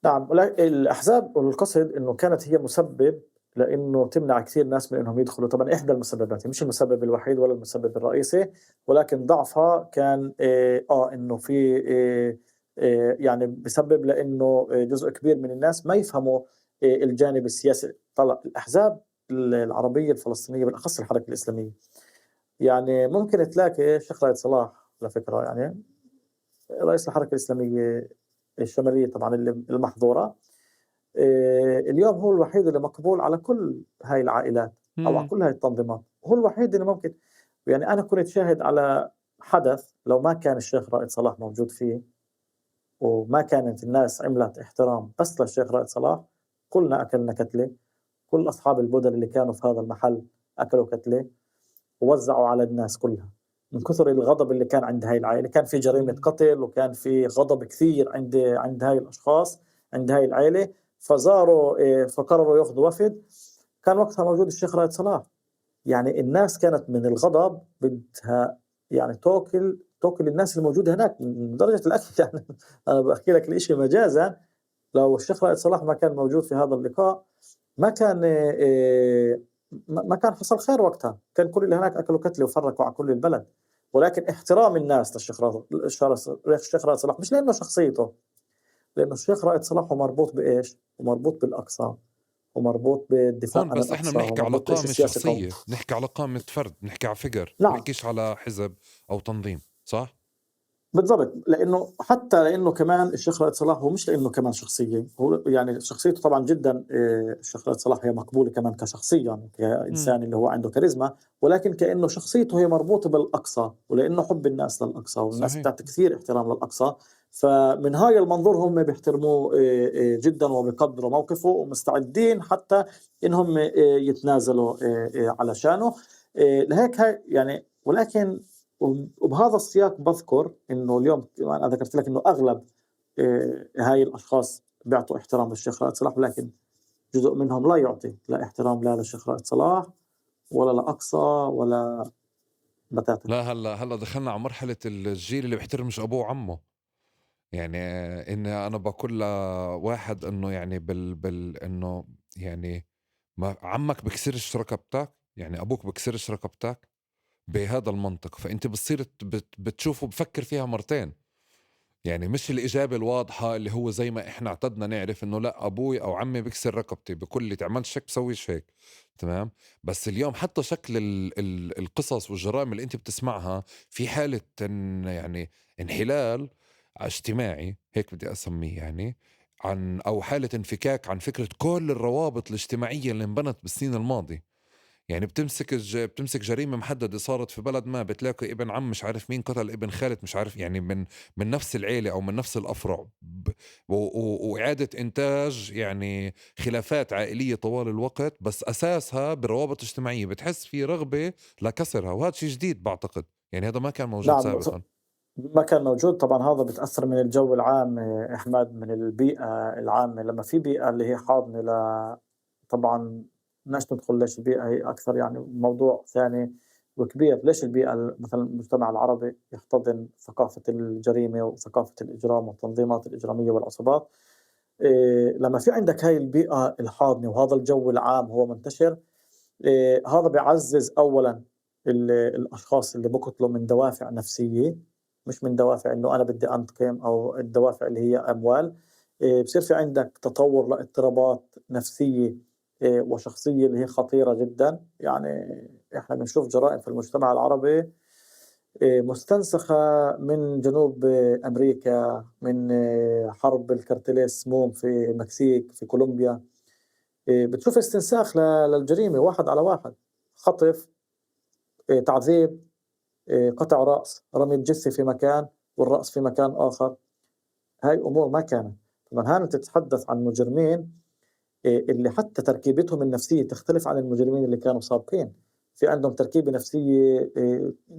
نعم، الأحزاب والقصد إنه كانت هي مسبب لإنه تمنع كثير ناس من إنهم يدخلوا. طبعا إحدى المسببات، هي مش المسبب الوحيد ولا المسبب الرئيسي، ولكن ضعفها كان إنه في يعني بسبب لإنه جزء كبير من الناس ما يفهموا الجانب السياسي. طلع الأحزاب العربية الفلسطينية بالأخص الحركة الإسلامية، يعني ممكن تلاقي الشيخ رائد صلاح على فكرة، يعني رئيس الحركة الإسلامية الشمالية طبعا المحظورة، اليوم هو الوحيد اللي مقبول على كل هاي العائلات أو على مم. كل هاي التنظيمات. هو الوحيد اللي ممكن، يعني أنا كنت شاهد على حدث لو ما كان الشيخ رائد صلاح موجود فيه وما كانت الناس عملت احترام بس للشيخ رائد صلاح، كلنا أكلنا كتلة. كل أصحاب البدر اللي كانوا في هذا المحل أكلوا كتلة ووزعوا على الناس كلها من كثر الغضب اللي كان عند هاي العائلة. كان في جريمة مم. قتل وكان في غضب كثير عند هاي الأشخاص، عند هاي العائلة. فزاروا فقرروا ياخذوا وفد. كان وقتها موجود الشيخ رائد صلاح. يعني الناس كانت من الغضب بدها يعني توكل الناس الموجودة هناك من درجة الأكل يعني أنا بحكي لك الإشي مجازا. لو الشيخ رائد صلاح ما كان موجود في هذا اللقاء ما كان ما كان حصل خير وقتها، كان كل اللي هناك أكلوا كتلة وفرقوا على كل البلد. ولكن احترام الناس الشيخ رائد صلاح مش لأنه شخصيته، لأنه الشيخ رائد صلاح هو مربوط بإيش؟ ومربوط بالأقصى، ومربوط بالدفاع هون عن بس احنا الأقصى، بنحكي على ومربوط بإشي قامة سياسي قوي. شخصية، بنحكي على قامة فرد، بنحكي على فكر، نعم بنحكيش على حزب أو تنظيم، صح؟ بالضبط، لأنه حتى لأنه كمان الشيخ رائد صلاح هو مش لأنه كمان شخصية، هو يعني شخصيته طبعا جدا الشيخ رائد صلاح هي مقبولة كمان كشخصية، يعني مم. كإنسان اللي هو عنده كاريزما، ولكن كأنه شخصيته هي مربوطة بالأقصى، ولأنه حب الناس للأقصى والناس صحيح. بتعطي كثير احترام للأقصى. فمن هاي المنظور هم بيحترموه جدا وبيقدروا موقفه ومستعدين حتى إنهم يتنازلوا علشانه. لهيك هاي يعني، ولكن وبهذا السياق بذكر إنه اليوم أنا ذكرت لك إنه أغلب هاي الأشخاص بيعطوا احترام للشيخ رائد صلاح، ولكن جزء منهم لا يعطي لا احترام لا للشيخ رائد صلاح ولا لأقصى ولا بتاتا. لا، هلا دخلنا على مرحلة الجيل اللي بيحترمش أبوه وعمه. يعني إني أنا بقول لواحد إنه يعني إنه يعني ما عمك بكسرش رقبتك، يعني أبوك بكسرش رقبتك بهذا المنطق، فأنت بتصير بتشوفه بفكر فيها مرتين. يعني مش الإجابة الواضحة اللي هو زي ما إحنا اعتدنا نعرف إنه لا أبوي أو عمي بكسر رقبتي بكل اللي تعملش هيك بسويش هيك. تمام. بس اليوم حتى شكل القصص والجرائم اللي أنت بتسمعها في حالة يعني انحلال اجتماعي، هيك بدي أسميه يعني، عن أو حالة انفكاك عن فكرة كل الروابط الاجتماعية اللي انبنت بالسنين الماضية. يعني بتمسك جريمة محددة صارت في بلد ما، بتلاقي ابن عم مش عارف مين قتل ابن خالة مش عارف، يعني من نفس العيلة أو من نفس الأفرع، وإعادة إنتاج يعني خلافات عائلية طوال الوقت، بس أساسها بروابط اجتماعية بتحس في رغبة لكسرها، وهذا شيء جديد بعتقد، يعني هذا ما كان موجود نعم، سابقا. ما كان موجود طبعا. هذا بتأثر من الجو العام أحمد، من البيئة العامة. لما في بيئة اللي هي حاضنة طبعا بدناش ندخل ليش البيئة هي أكثر، يعني موضوع ثاني وكبير. ليش البيئة مثلا المجتمع العربي يحتضن ثقافة الجريمة وثقافة الإجرام والتنظيمات الإجرامية والعصابات؟ لما في عندك هاي البيئة الحاضنة وهذا الجو العام هو منتشر، هذا بيعزز أولا الأشخاص اللي بقتلوا من دوافع نفسية، مش من دوافع إنه أنا بدي أنتقم أو الدوافع اللي هي أموال. بصير في عندك تطور لاضطرابات نفسية وشخصية اللي هي خطيرة جدا. يعني إحنا بنشوف جرائم في المجتمع العربي مستنسخة من جنوب أمريكا، من حرب الكارتيلات السموم في المكسيك، في كولومبيا. بتشوف استنساخ للجريمة واحد على واحد، خطف، تعذيب، قطع رأس، رمي الجثة في مكان والرأس في مكان آخر. هاي أمور ما كانت. طبعا هان تتحدث عن مجرمين اللي حتى تركيبتهم النفسية تختلف عن المجرمين اللي كانوا سابقين. في عندهم تركيبة نفسية،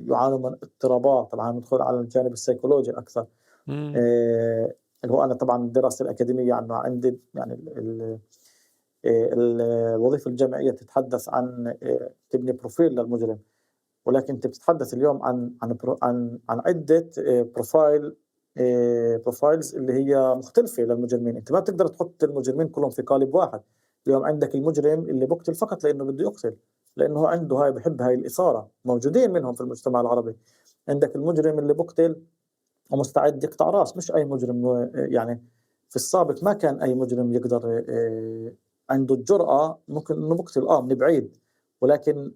يعانوا من اضطرابات. طبعا ندخل على الجانب السيكولوجي أكثر. مم. اللي هو أنا طبعا الدراسة الأكاديمية عنه عندي، يعني الوظيفة الجامعية تتحدث عن تبني بروفيل للمجرم، ولكن انت بتتحدث اليوم عن عده بروفايلز اللي هي مختلفه للمجرمين. انت ما بتقدر تحط المجرمين كلهم في قالب واحد. اليوم عندك المجرم اللي بقتل فقط لانه بده يقتل، لانه هو عنده هاي، بحب هاي الاثاره، موجودين منهم في المجتمع العربي. عندك المجرم اللي بقتل ومستعد يقطع راس. مش اي مجرم، يعني في السابق ما كان اي مجرم يقدر عنده الجرأة ممكن انه بقتل من بعيد، ولكن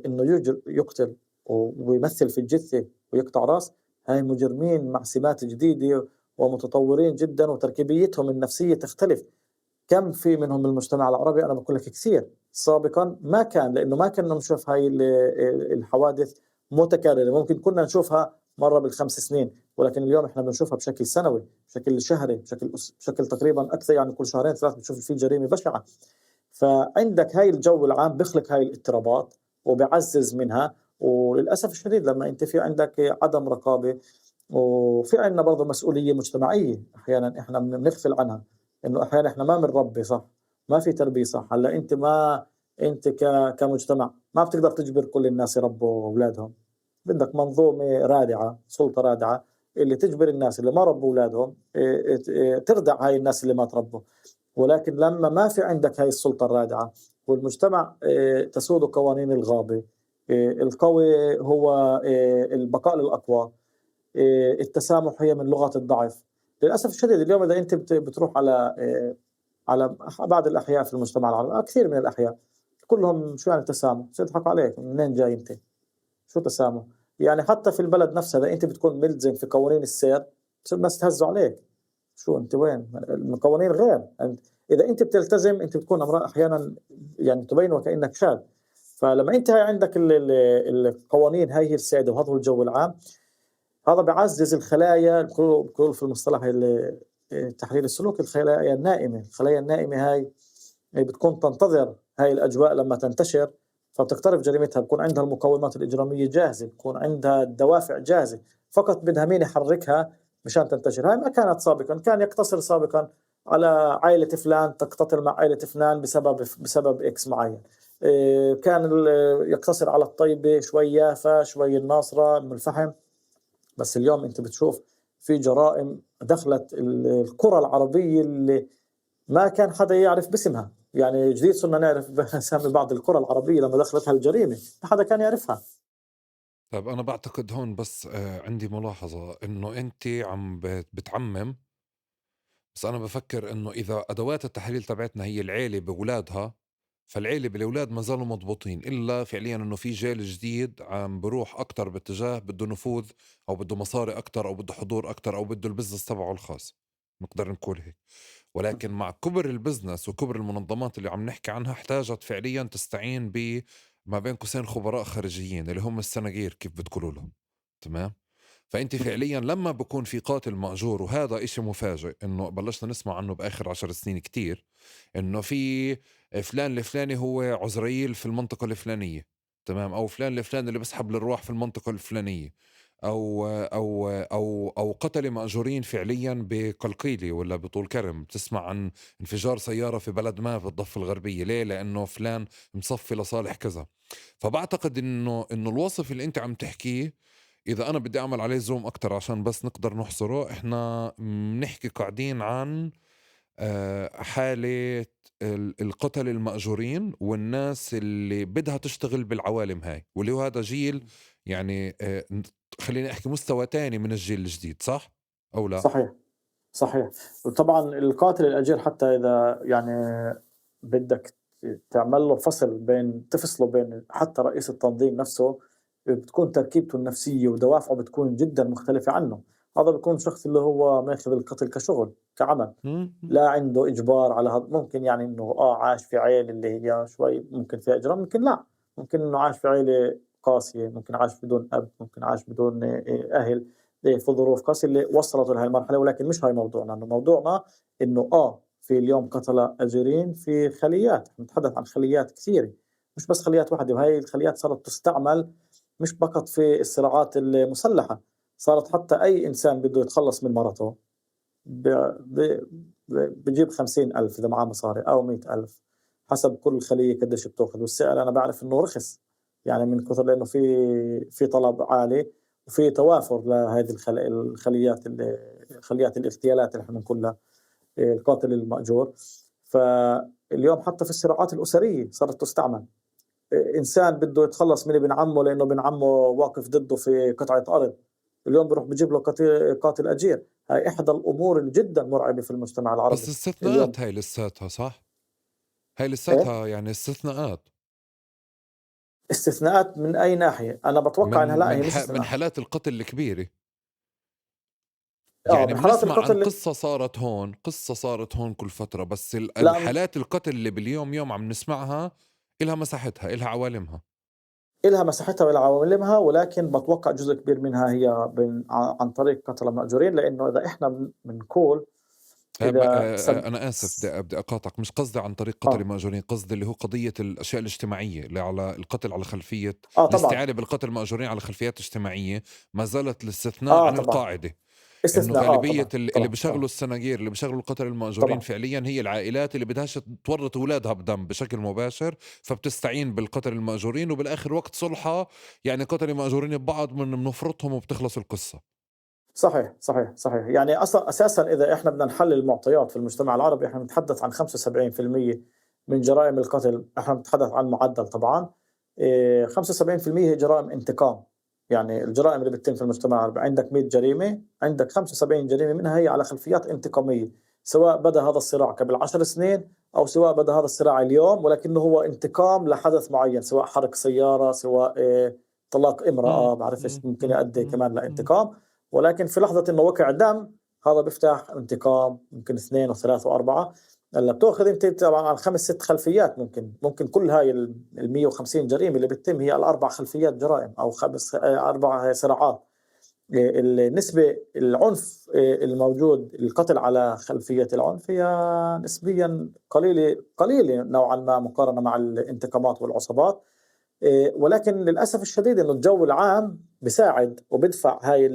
انه يقتل ويمثل في الجثة ويقطع راس. هاي مجرمين مع سمات جديدة ومتطورين جدا، وتركيبيتهم النفسية تختلف. كم في منهم بالمجتمع العربي؟ أنا بقول لك كثير. سابقا ما كان، لأنه ما كنا نشوف هاي الحوادث متكررة. ممكن كنا نشوفها مرة بالخمس سنين، ولكن اليوم احنا بنشوفها بشكل سنوي، بشكل شهري، بشكل تقريبا أكثر، يعني كل شهرين ثلاث بتشوف في جريمة بشعة. فعندك هاي الجو العام بيخلق هاي الاضطرابات وبيعزز منها. وللأسف الشديد لما أنت في عندك عدم رقابة، وفي عندنا برضه مسؤولية مجتمعية أحيانا إحنا بنغفل عنها، إنه أحيانا إحنا ما بنربي صح، ما في تربية صح. هلا أنت ما أنت كمجتمع ما بتقدر تجبر كل الناس يربوا أولادهم. بدك منظومة رادعة، سلطة رادعة اللي تجبر الناس اللي ما ربوا أولادهم تردع هاي الناس اللي ما تربوا. ولكن لما ما في عندك هاي السلطة الرادعة والمجتمع تسود قوانين الغابة، القوي هو البقاء للأقوى، التسامح هي من لغة الضعف. للأسف الشديد اليوم إذا أنت بتروح على بعض الأحياء في المجتمع العربي، كثير من الأحياء كلهم شو يعني تسامح؟ تضحك عليك، منين جاي أنت؟ شو تسامح؟ يعني حتى في البلد نفسها إذا أنت بتكون ملزم في قوانين السير بصير الناس تهزوا عليك. شو أنت وين؟ القوانين غير. إذا أنت بتلتزم أنت بتكون أمرأة أحيانا يعني تبين وكأنك شاذ. فلما أنت هاي عندك القوانين هاي هي السائدة وهذا هو الجو العام، هذا بيعزز الخلايا، بيقولوا في المصطلح تحليل السلوك الخلايا النائمة. الخلايا النائمة هاي بتكون تنتظر هاي الأجواء لما تنتشر، فبتقترف جريمتها، بكون عندها المقومات الإجرامية جاهزة، بكون عندها الدوافع جاهزة، فقط بدها مين يحركها مشان تنتشر. هاي ما كانت سابقا، كان يقتصر سابقا على عائلة فلان تقتتل مع عائلة فلان بسبب إكس معين. كان يقتصر على الطيبة، شوي يافا شوي الناصرة من الفحم. بس اليوم أنت بتشوف في جرائم دخلت القرى العربية اللي ما كان حدا يعرف باسمها. يعني جديد صرنا نعرف بأسامي بعض القرى العربية لما دخلتها الجريمة، ما حدا كان يعرفها. طيب أنا بعتقد هون بس عندي ملاحظة إنه أنت عم بتعمم. بس أنا بفكر إنه إذا أدوات التحليل تبعتنا هي العيلة بأولادها، فالعيلة بالأولاد ما زالوا مضبوطين، إلا فعليا إنه في جيل جديد عم بروح أكتر باتجاه بده نفوذ، أو بده مصاري أكتر، أو بده حضور أكتر، أو بده البزنس تبعه الخاص. نقدر نقول هيك. ولكن مع كبر البزنس وكبر المنظمات اللي عم نحكي عنها، احتاجت فعليا تستعين ب ما بين قوسين خبراء خارجيين اللي هم السناجير كيف بتقولوا لهم. تمام. فانت فعليا لما بكون في قاتل مأجور، وهذا اشي مفاجئ انه بلشنا نسمع عنه باخر 10 سنين كتير، انه في فلان الفلاني هو عزرائيل في المنطقة الفلانية. تمام. او فلان الفلاني اللي بسحب الارواح في المنطقة الفلانية. او قتل مأجورين فعليا بقلقيلي ولا بطول كرم. بتسمع عن انفجار سيارة في بلد ما في الضفة الغربية، ليه؟ لانه فلان مصفي لصالح كذا. فبعتقد انه الوصف اللي انت عم تحكيه، اذا انا بدي اعمل عليه زوم اكتر عشان بس نقدر نحصره، احنا بنحكي قاعدين عن حالة القتل المأجورين والناس اللي بدها تشتغل بالعوالم هاي، واللي هو هذا جيل يعني خليني احكي مستوى تاني من الجيل الجديد، صح او لا؟ صحيح، صحيح. وطبعا القاتل الأجير حتى إذا يعني بدك تعمل له فصل بين، تفصله بين حتى رئيس التنظيم نفسه، بتكون تركيبته النفسية ودوافعه بتكون جدا مختلفة عنه. هذا بيكون شخص اللي هو ماخذ القتل كشغل كعمل، مم. لا عنده إجبار على هذا. ممكن يعني إنه عاش في عائلة اللي هي شوي ممكن فيها إجرام، ممكن لا، ممكن إنه عاش في عائلة قاسية، ممكن عاش بدون أب، ممكن عاش بدون أهل، في ظروف قاسية اللي وصلته لهي المرحلة. ولكن مش هاي موضوعنا، إنه موضوعنا إنه في اليوم قتلة أجيرين في خليات. نتحدث عن خليات كثيرة، مش بس خليات واحدة، وهي الخليات صارت تستعمل مش فقط في الصراعات المسلحة، صارت حتى أي إنسان بده يتخلص من مرته ب ب بجيب 50,000 إذا معاه مصاري، أو 100,000 حسب كل خلية قديش بتاخذ. والسعر أنا باعرف إنه رخص، يعني من كثر لإنه في طلب عالي وفي توافر لهذه الخليات خليات الاغتيالات اللي إحنا بنقول القاتل المأجور. فاليوم حتى في الصراعات الأسرية صارت تستعمل. إنسان بده يتخلص من ابن عمه لأنه ابن عمه واقف ضده في قطعة أرض، اليوم بروح بجيب له قاتل أجير. هاي إحدى الأمور اللي جدا مرعبة في المجتمع بس العربي اليوم. استثناءات هاي لساتها، صح؟ هاي إيه؟ لساتها يعني استثناءات. استثناءات من أي ناحية؟ أنا بتوقع إنها لا، هي مش من استثناء. حالات القتل الكبيرة. يعني من حالات بنسمع عن القتل. قصة صارت هون كل فترة، بس لا، الحالات القتل اللي باليوم يوم عم نسمعها إلها مساحتها، إلها عوالمها. إلها مساحتها وإلها عواملها، ولكن بتوقع جزء كبير منها هي عن طريق قتلة مأجورين. لأنه إذا إحنا بنقول إذا أنا آسف، بدي أقاطعك. مش قصدي عن طريق قتل المأجورين، قصدي اللي هو قضية الأشياء الاجتماعية اللي على القتل على خلفية طبعا، الاستعانة بالقتل المأجورين على خلفيات اجتماعية. ما زالت الاستثناء عن طبعا القاعدة. انه استثناء، غالبيه طبعا اللي طبعا بيشغلوا طبعا السناجير، اللي بيشغلوا القتل المأجورين طبعا فعليا، هي العائلات اللي بدهاش تورط اولادها بدم بشكل مباشر، فبتستعين بالقتل المأجورين، وبالاخر وقت صلحة يعني قتل المأجورين ببعض بنفرطهم وبتخلص القصة. صحيح، صحيح، صحيح. يعني أصلا أساسا إذا إحنا بدنا نحلل المعطيات في المجتمع العربي، إحنا بنتحدث عن 75% من جرائم القتل. إحنا بنتحدث عن معدل طبعا. 75% هي جرائم انتقام. يعني الجرائم اللي بتتم في المجتمع العربي، عندك 100 جريمة، عندك 75 جريمة منها هي على خلفيات انتقامية، سواء بدأ هذا الصراع قبل 10 سنين أو سواء بدأ هذا الصراع اليوم، ولكنه هو انتقام لحدث معين، سواء حرق سيارة، سواء طلاق امرأة، بعرفش ممكن يؤدي كمان لانتقام. ولكن في لحظة إنه وقع دم، هذا بيفتح انتقام، ممكن اثنين وثلاث وأربعة. هلا بتأخذ أنت طبعا عن خمس ست خلفيات، ممكن كل هاي ال 150 جريمة اللي بتتم هي الأربع خلفيات جرائم، أو خمس أربع صراعات. النسبة العنف الموجود، القتل على خلفية العنف هي نسبيًا قليلة نوعًا ما مقارنة مع الانتقامات والعصابات. ولكن للأسف الشديد إنه الجو العام بيساعد وبيدفع هاي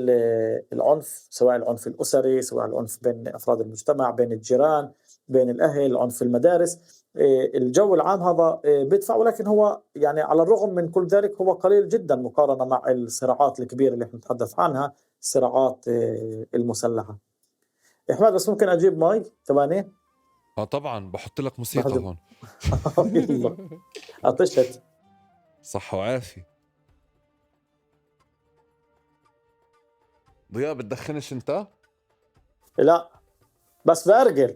العنف، سواء العنف الأسري، سواء العنف بين أفراد المجتمع، بين الجيران، بين الأهل، العنف في المدارس. الجو العام هذا بيدفع، ولكن هو يعني على الرغم من كل ذلك هو قليل جدًا مقارنة مع الصراعات الكبيرة اللي إحنا نتحدث عنها، الصراعات المسلحة. يا حماد بس ممكن أجيب مي ثواني؟ طبعا بحط لك موسيقى باخذ هون. يلّا عطشت. صحة وعافية. ضياء بتدخنش انت؟ لأ، بس بأرجل.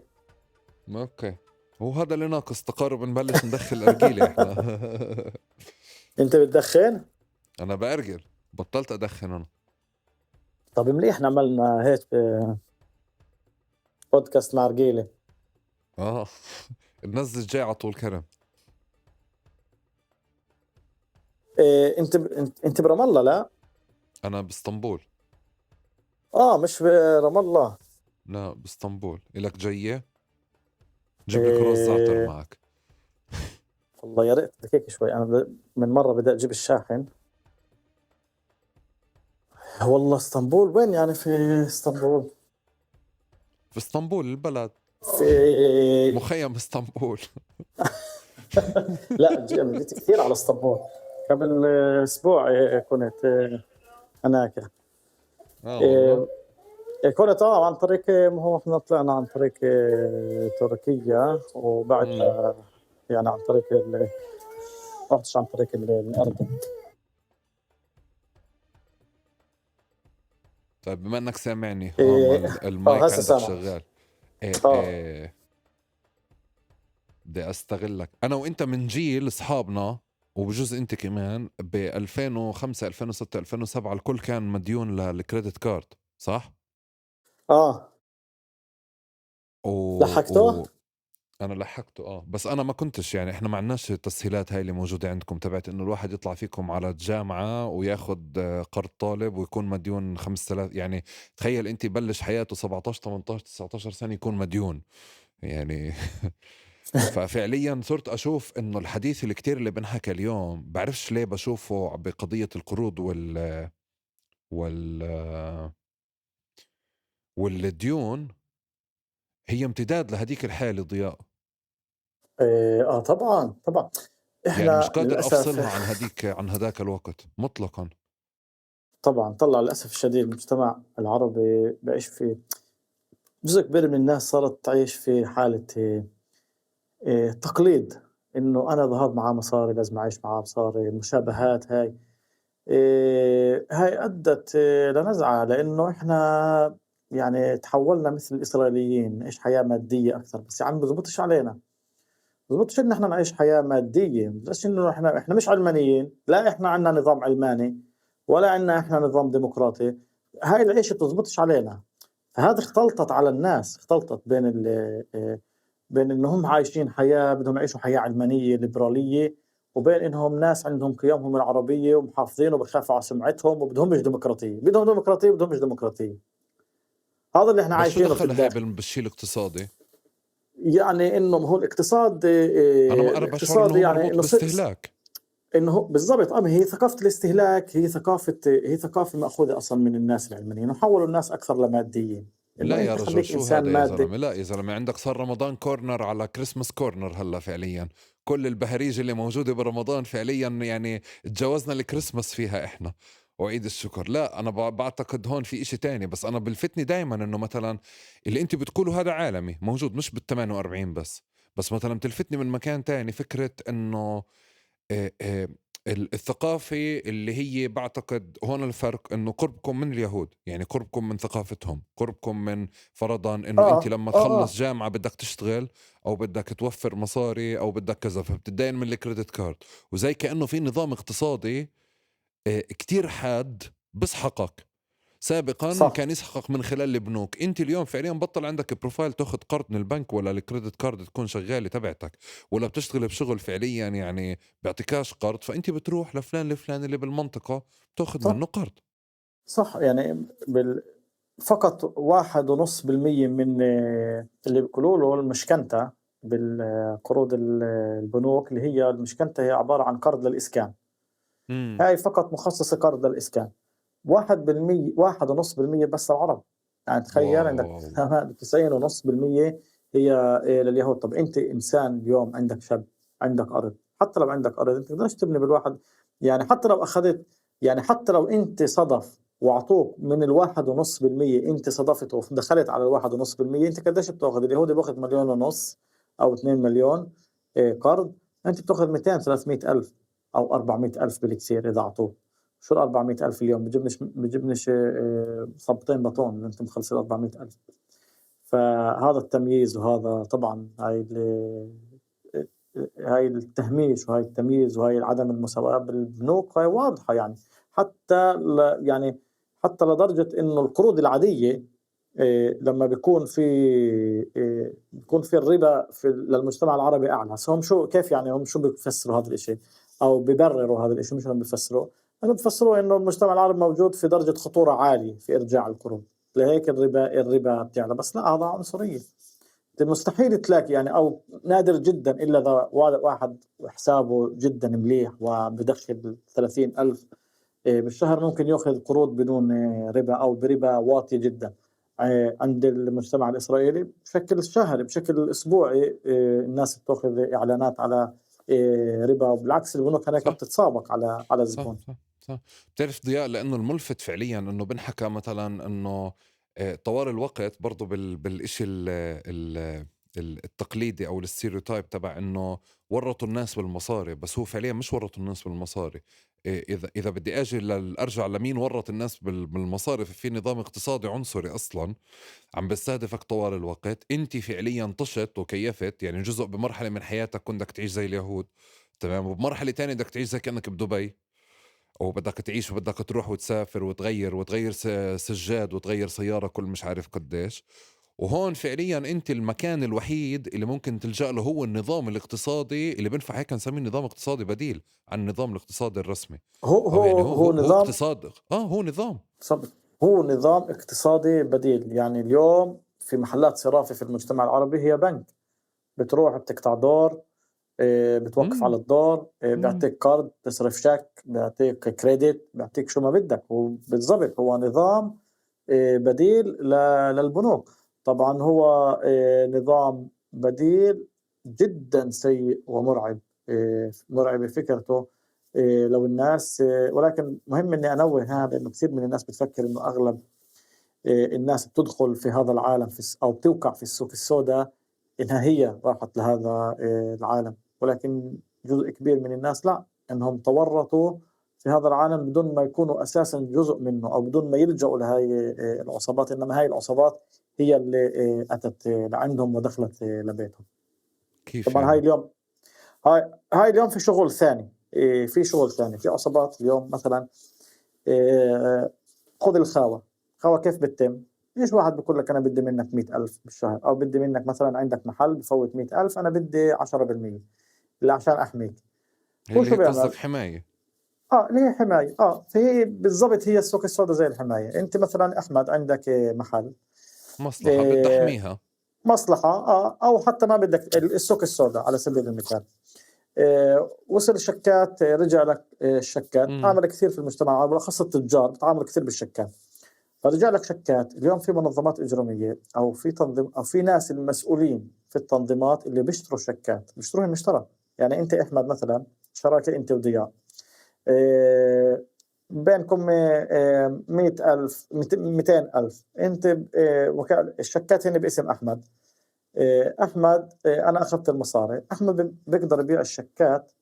اوكي، هو هذا اللي ناقص، تقارب نبلش ندخل أرجيلة احنا. أنت بتدخن؟ انا بأرجل، بطلت ادخن انا. طب مليح عملنا هيك بودكاست مع رجيلة. اه. الناس جاي على طول كرم. إيه انت برام الله؟ لا انا باسطنبول. مش برام الله. لا باسطنبول. إلك جاية؟ جيب لك رز زعتر إيه معك. والله يا ريت بدك هيك شوي. انا من مرة بدي اجيب الشاحن. والله اسطنبول وين يعني في اسطنبول؟ في اسطنبول البلد، في مخيم اسطنبول. لا انا جيت كثير على اسطنبول. قبل اسبوع كنت هناك. والله. كنت عن طريق ما هو احنا طلعنا عن طريق تركيا، وبعدها يعني عن طريق رحتش عن طريق الأردن. طيب بما انك سامعني، إيه المايك هسه عندك سامع. شغال. إيه اه إيه. بدي استغلك، انا وانت من جيل اصحابنا، وبجوز انت كمان، ب 2005 2006 2007 الكل كان مديون للكريدت كارد، صح؟ اه و... لحقته. و... انا لحقته بس انا ما كنتش، يعني احنا ما عندناش التسهيلات هاي اللي موجوده عندكم، تبعت انه الواحد يطلع فيكم على الجامعه وياخد قرض طالب ويكون مديون 5000. يعني تخيل انت يبلش حياته 17 18 19 سنه يكون مديون يعني. ففعليا صرت اشوف انه الحديث الكتير اللي بنحكى اليوم، بعرفش ليه بشوفه بقضيه القروض وال والديون هي امتداد لهديك الحاله. ضياء، طبعا طبعا. يعني مش احنا قادر للاسف افصلها عن هداك الوقت مطلقا. طبعا طلع للاسف الشديد المجتمع العربي بعيش في جزء كبير من الناس صارت تعيش في حالة تقليد، انه انا ظهر معاه مصاري لازم اعيش معاه مصاري. المشابهات هاي هاي ادت لنزعة، لانه احنا يعني تحولنا مثل الاسرائيليين نعيش حياة مادية اكثر. بس يا عم بزبطش علينا، بزبطش ان احنا نعيش حياة مادية. بس انه احنا مش علمانيين، لا احنا عندنا نظام علماني ولا عندنا احنا نظام ديمقراطي. هاي العيشة بتزبطش علينا. فهذا اختلطت على الناس، اختلطت بين بين انهم عايشين حياة بدهم يعيشوا حياة علمانية ليبرالية، وبين انهم ناس عندهم قيمهم العربية ومحافظين وبخافوا على سمعتهم وبدهمش ديمقراطية، بدهم ديمقراطية بدهمش ديمقراطية. هذا اللي احنا بس شو عايشينه في دخلها هي الداخل. بالشيء الاقتصادي؟ يعني انه هو الاقتصاد انا بشعر انه الاقتصاد هو يعني مربوط انه باستهلاك. انه بالضبط. ما هي ثقافة الاستهلاك، هي ثقافة مأخوذة اصلا من الناس العلمانيين، وحولوا الناس اكثر لماديين. لا انه يا انت رجل، خليك شو انسان هذا يا مادي. زلمه؟ لا يا زلمه، عندك صار رمضان كورنر على كريسماس كورنر هلا فعليا. كل البهاريج اللي موجوده برمضان فعليا يعني تجاوزنا الكريسماس فيها احنا، وعيد الشكر. لا انا بعتقد هون في اشي تاني. بس انا بلفتني دائما انه مثلا اللي انت بتقوله هذا عالمي موجود مش بال 48 بس مثلا بتلفتني من مكان تاني فكره انه آه، آه، الثقافة اللي هي بعتقد هون الفرق انه قربكم من اليهود، يعني قربكم من ثقافتهم، قربكم من فرضا انه انت اه لما اه تخلص اه جامعة بدك تشتغل او بدك توفر مصاري او بدك كذا، فبتدين من الكريدت كارد. وزي كأنه في نظام اقتصادي كتير حاد بسحقك. سابقا صح. كان يسحقك من خلال البنوك، انت اليوم فعليا بطل عندك بروفايل تاخذ قرض من البنك ولا الكريدت كارد تكون شغاله تبعتك، ولا بتشتغل بشغل فعليا يعني بيعطيكاش قرض، فانت بتروح لفلان الفلاني اللي بالمنطقه بتاخذ صح منه قرض. صح. يعني فقط 1.5% من اللي بيقولوا له المشكنتة بالقروض البنوك، اللي هي المشكنتة هي عبارة عن قرض للإسكان. إمم. هاي فقط مخصصة قرض للإسكان. 1%، 1.5% بس العرب. يعني تخيل عندك واو! 90.5% هي لليهود. طب أنت إنسان اليوم عندك شاب، عندك أرض، حتى لو عندك أرض أنت تقدرش تبني بالواحد. يعني حتى لو أخذت، يعني حتى لو أنت صدف وأعطوك من 1.5%، أنت صدفت ودخلت على 1.5%، أنت قديش بتاخذ؟ اليهودي بياخذ 1.5 مليون أو 2 مليون قرض، أنت بتاخذ 200 300 ألف أو 400 ألف بالكثير إذا أعطوك. شو 400 ألف اليوم؟ بجيبنش صبتين بطون اللي أنتم مخلصين 400 ألف. فهذا التمييز، وهذا طبعا هاي التهميش وهاي التمييز وهاي عدم المساواة بالبنوك هاي واضحة. يعني حتى يعني حتى لدرجة إنه القروض العادية لما بيكون في الربا للمجتمع العربي أعلى. هسا هم شو كيف يعني هم شو بيفسروا هذا الإشي أو بيبرروا هذا الإشي؟ مش هم بيفسروا، هم بيفسروا إنه المجتمع العربي موجود في درجة خطورة عالية في إرجاع القروض، لهيك الربا بتعلى. بس لا، هذا عنصرية. مستحيل تلاقي يعني، أو نادر جدا إلا إذا واحد حسابه جدا مليح وبدخل 30 ألف بالشهر ممكن يأخذ قروض بدون ربا أو بربا واطية جدا. عند المجتمع الإسرائيلي بشكل شهري، بشكل أسبوعي الناس بتأخذ إعلانات على ربا، وبالعكس البنوك هناك صح، بتتسابق على صح، الزبون. صح، صح. بتعرف ضياء، لإنه المُلفت فعليًا إنه بنحكى مثلًا إنه طوال الوقت برضه بالإشي ال التقليدي أو الstereotype تبع إنه ورّطوا الناس بالمصاري، بس هو فعليًا مش ورّطوا الناس بالمصاري. إذا بدي آجي أرجع لمين ورّط الناس بالمصاري، ففي نظام اقتصادي عنصري أصلًا عم بيستهدفك طوال الوقت. أنت فعليًا طشت وكيّفت، يعني جزء بمرحلة من حياتك كنت بدك تعيش زي اليهود، تمام، وبمرحلة تانية بدك تعيش زي كأنك بدبي، وبدك تعيش وبدك تروح وتسافر وتغير سجاد وتغير سيارة كل مش عارف قديش. وهون فعليا انت المكان الوحيد اللي ممكن تلجأ له هو النظام الاقتصادي اللي بنفع هيك نسميه نظام اقتصادي بديل عن النظام الاقتصادي الرسمي. هو او يعني هو هو هو هو, هو نظام اقتصاد، هو نظام. صب هو نظام اقتصادي بديل. يعني اليوم في محلات صرافة في المجتمع العربي هي بنك. بتروح بتقطع دور، بتوقف على امم الدور، امم بيعطيك كارد، تصرف شيك، بيعطيك كريدت، بيعطيك شو ما بدك. وبالضبط هو نظام بديل للبنوك. طبعا هو نظام بديل جدا سيء ومرعب. مرعبة فكرته لو الناس ولكن مهم اني انوه هذا، انه كثير من الناس بتفكر انه اغلب الناس بتدخل في هذا العالم أو بتوقع في السوق السوداء إنها هي راحت لهذا العالم. ولكن جزء كبير من الناس لا، إنهم تورطوا في هذا العالم بدون ما يكونوا أساسا جزء منه، أو بدون ما يلجأوا لهاي العصابات. إنما هاي العصابات هي اللي أتت لعندهم ودخلت لبيتهم. كيف طبعا هاي يعني؟ اليوم، هاي اليوم في شغل ثاني. في شغل ثاني، في عصابات اليوم مثلا خذ الخاوة. خاوة كيف بتتم؟ ليش واحد بيقول لك أنا بدي منك 100 ألف بالشهر، أو بدي منك مثلا عندك محل بفوت 100 ألف، أنا بدي 10% اللي عشان أحميك. هي هو اللي شو هي قصدك بيعمل؟ حماية. اللي هي حماية. فهي بالضبط هي السوق السوداء زي الحماية. أنت مثلا أحمد عندك محل مصلحة بدي آه، أحميها. مصلحة، أو حتى ما بدك السوق السوداء على سبيل المثال. وصل الشكات، رجع لك الشكات. امم عمل كثير في المجتمع العربي، بالاخص التجار بتعاملوا كثير بالشكات. فرجع لك شكات. اليوم في منظمات إجرامية أو في تنظيم أو في ناس المسؤولين في التنظيمات اللي بيشتروا شكات، بيشتروها مشترى. يعني أنت أحمد مثلا شراكة أنت وضياء، آه، بينكم 100 ألف 200 ألف. أنت الشكات هنا باسم أحمد. أحمد أنا أخذت المصاري. أحمد بيقدر يبيع الشكات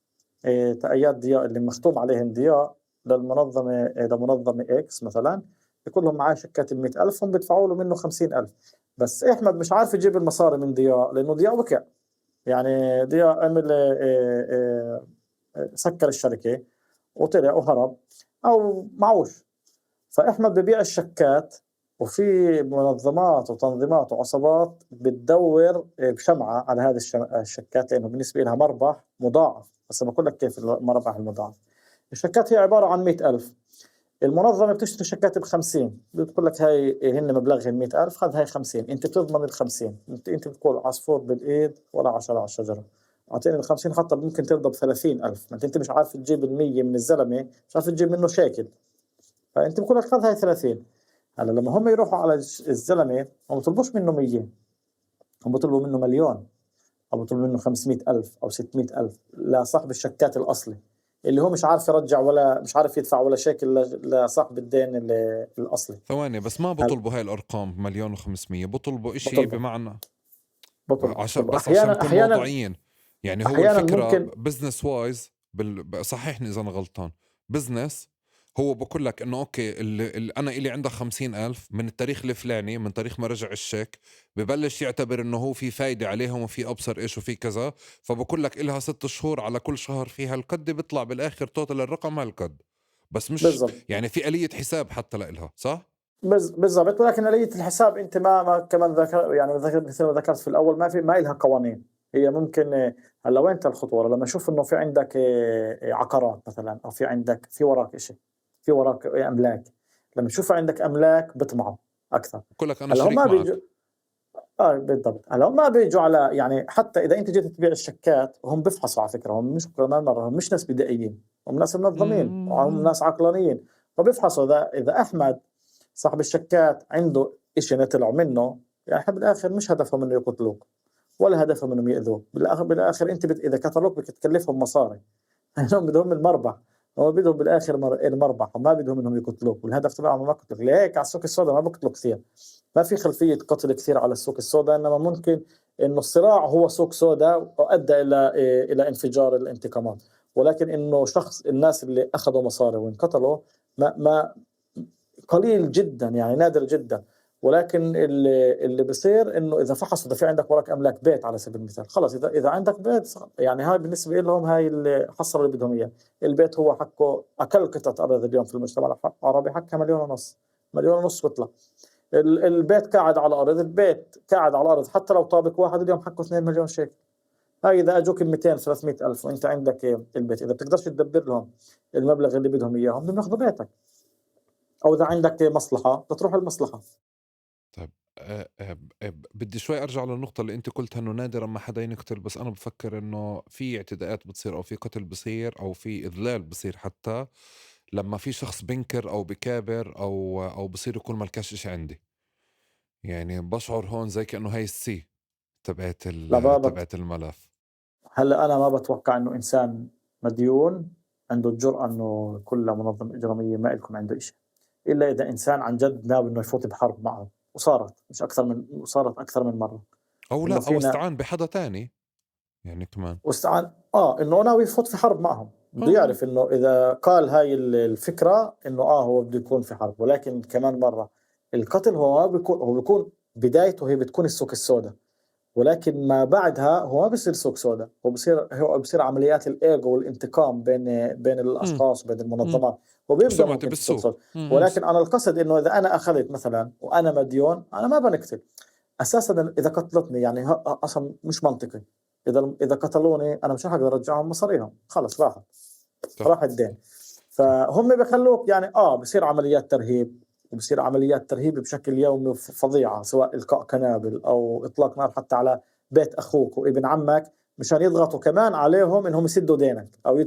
تأييات ضياء اللي مختوم عليهن ضياء للمنظمة، لمنظمة إكس مثلا. يكون لهم معاه شيكات 100 ألف، هم بيدفعوا له منه 50 ألف. بس أحمد مش عارف يجيب المصاري من ضياء، لأنه ضياء وقع. يعني ضياء عمل سكر الشركة وطلع وهرب أو معوش. فأحمد ببيع الشكات، وفي منظمات وتنظيمات وعصابات بتدور بشمعة على هذه الشكات، لأنه بالنسبة لها مربح مضاعف. بس بقول لك كيف المربح المضاعف. الشكات هي عبارة عن 100 ألف. المنظمة بتشتري شيكات ب50، بتقول لك هاي هن مبلغهن 100,000، خذ هاي 50، أنت بتضمن ال50، أنت بتقول عصفور بالإيد ولا 10 على الشجرة، أعطيني ال50 حتى ممكن ترضى ب30,000، ما أنت مش عارف تجيب ال100 من الزلمة، مش عارف تجيب منه شيكل، فأنت بقول لك خذ هاي 30. هلا لما هم يروحوا على الزلمة هم بيطلبوش منه 100، هم بيطلبوا منه مليون، أو بيطلبوا منه 500,000 أو 600,000 لصاحب الشيكات الأصلي، اللي هو مش عارف يرجع ولا مش عارف يدفع ولا شيكل لصاحب الدين الأصلي. ثواني بس، ما هل بطلبوا هاي الأرقام 1,500,000، بطلبوا إشي بطلبوا بمعنى عشان بطلبوا بس عشان أحيانا نكون أحيانا موضوعيين. يعني هو أحيانا الفكرة ممكن. بزنس وايز صححني إذا أنا غلطان. بزنس هو بقول لك إنه أوكي، اللي أنا إلي عندك 50,000 من التاريخ الفلاني، من تاريخ ما رجع الشيك، ببلش يعتبر إنه هو في فايدة عليهم وفي أبصر إيش وفي كذا، فبقول لك إلها 6 شهور، على كل شهر فيها القد، بيطلع بالآخر توتال الرقم هالقد. بس مش بالضبط يعني في آلية حساب حتى لإلها، صح؟ بالضبط، ولكن آلية الحساب أنت ما كمان ذكر، يعني مثل ما ذكرت في الأول ما إلها قوانين. هي ممكن هلا وين الخطورة لما أشوف إنه في عندك عقارات مثلا، أو في عندك في وراك إشي، في وراك أملاك، لما أشوف عندك أملاك بطمعوا أكثر. بقول لك أنا هلا هم شريك ما بيجوا، معك. بالضبط، هلا هم ما بيجوا على، يعني حتى إذا أنت جيت تبيع الشيكات هم بيفحصوا على فكرة، هم مش كمان مرة، هم مش ناس بدائيين، هم ناس منظمين وهم ناس عقلانيين، فبيفحصوا إذا أحمد صاحب الشيكات عنده إشي نطلع منه، يعني بالآخر مش هدفهم إنه يقتلوك ولا هدفهم إنهم يأذوك، بالآخر أنت إذا قتلوك بتكلفهم مصاري. هم بدهم المربح، هم بدهم بالآخر المربح، وما بدهم إنهم يقتلوك، والهدف تبعهم ما يقتلوك. لهيك على السوق السوداء ما بقتلوا كثير، ما في خلفية قتل كثير على السوق السوداء، إنما ممكن إنه الصراع هو سوق سوداء وأدى إلى انفجار الانتقامات، ولكن إنه شخص الناس اللي أخذوا مصاري وانقتلوا ما قليل جدا، يعني نادر جدا. ولكن اللي بصير انه اذا فحصوا، اذا في عندك وراك املاك بيت على سبيل المثال، خلص اذا عندك بيت، يعني هاي بالنسبه لهم هاي اللي حصلوا اللي بدهم اياه. البيت هو حقه، اقل قطعه ارض اليوم في المجتمع العربي حقها 1.5 مليون ونص وطلع. البيت قاعد على الارض، البيت قاعد على الارض حتى لو طابق واحد اليوم حقه 2 مليون شيكل. هاي اذا اجوك 200 300 الف وانت عندك البيت، اذا بتقدرش تدبر لهم المبلغ اللي بدهم اياه بدهم ياخذوا بيتك، او اذا عندك مصلحه بتروح المصلحه. طيب، بدي شوي ارجع للنقطة اللي انت قلتها انه نادرا ما حدا ينقتل، بس انا بفكر انه في اعتداءات بتصير او في قتل بصير او في اذلال بصير، حتى لما في شخص بنكر او بكابر او بصير يكون ملكاش اشي عندي. يعني بشعر هون زي كأنه هاي السي لا تبعت الملف. هلا انا ما بتوقع انه انسان مديون عنده الجرأة انه يقول لمنظمة اجرامية ما لكم عنده شيء، الا اذا انسان عن جد ناوي انه يفوت بحرب معه، وصارت اكثر من مرة. او انه لا، او فينا استعان بحدا تاني يعني كمان. واستعان انه ناوي يفوت في حرب معهم، بده اه يعرف انه اذا قال هاي الفكرة انه هو بده يكون في حرب. ولكن كمان مرة القتل هو ما بيكون، هو بيكون بدايته هي بتكون السوق السوداء، ولكن ما بعدها هو ما بصير سوق سوداء، هو بصير عمليات الإيجو والانتقام بين امم الأشخاص وبين امم المنظمات، وبيبدأ سمعتي ممكن في سوق بالسوق. سوداء. ولكن أنا القصد إنه إذا أنا أخذت مثلا وأنا مديون، أنا ما بنقتل أساسا. إذا قتلتني يعني أصلا مش منطقي، إذا قتلوني أنا مش حقدر أرجعهم مصاريهم، خلص صح راح الدين. صح. فهم بخلوك يعني بصير عمليات ترهيب، وبصير عمليات ترهيب بشكل يومي فظيعة، سواء إلقاء قنابل أو إطلاق نار حتى على بيت أخوك وابن عمك، مشان يضغطوا كمان عليهم إنهم يسدوا دينك أو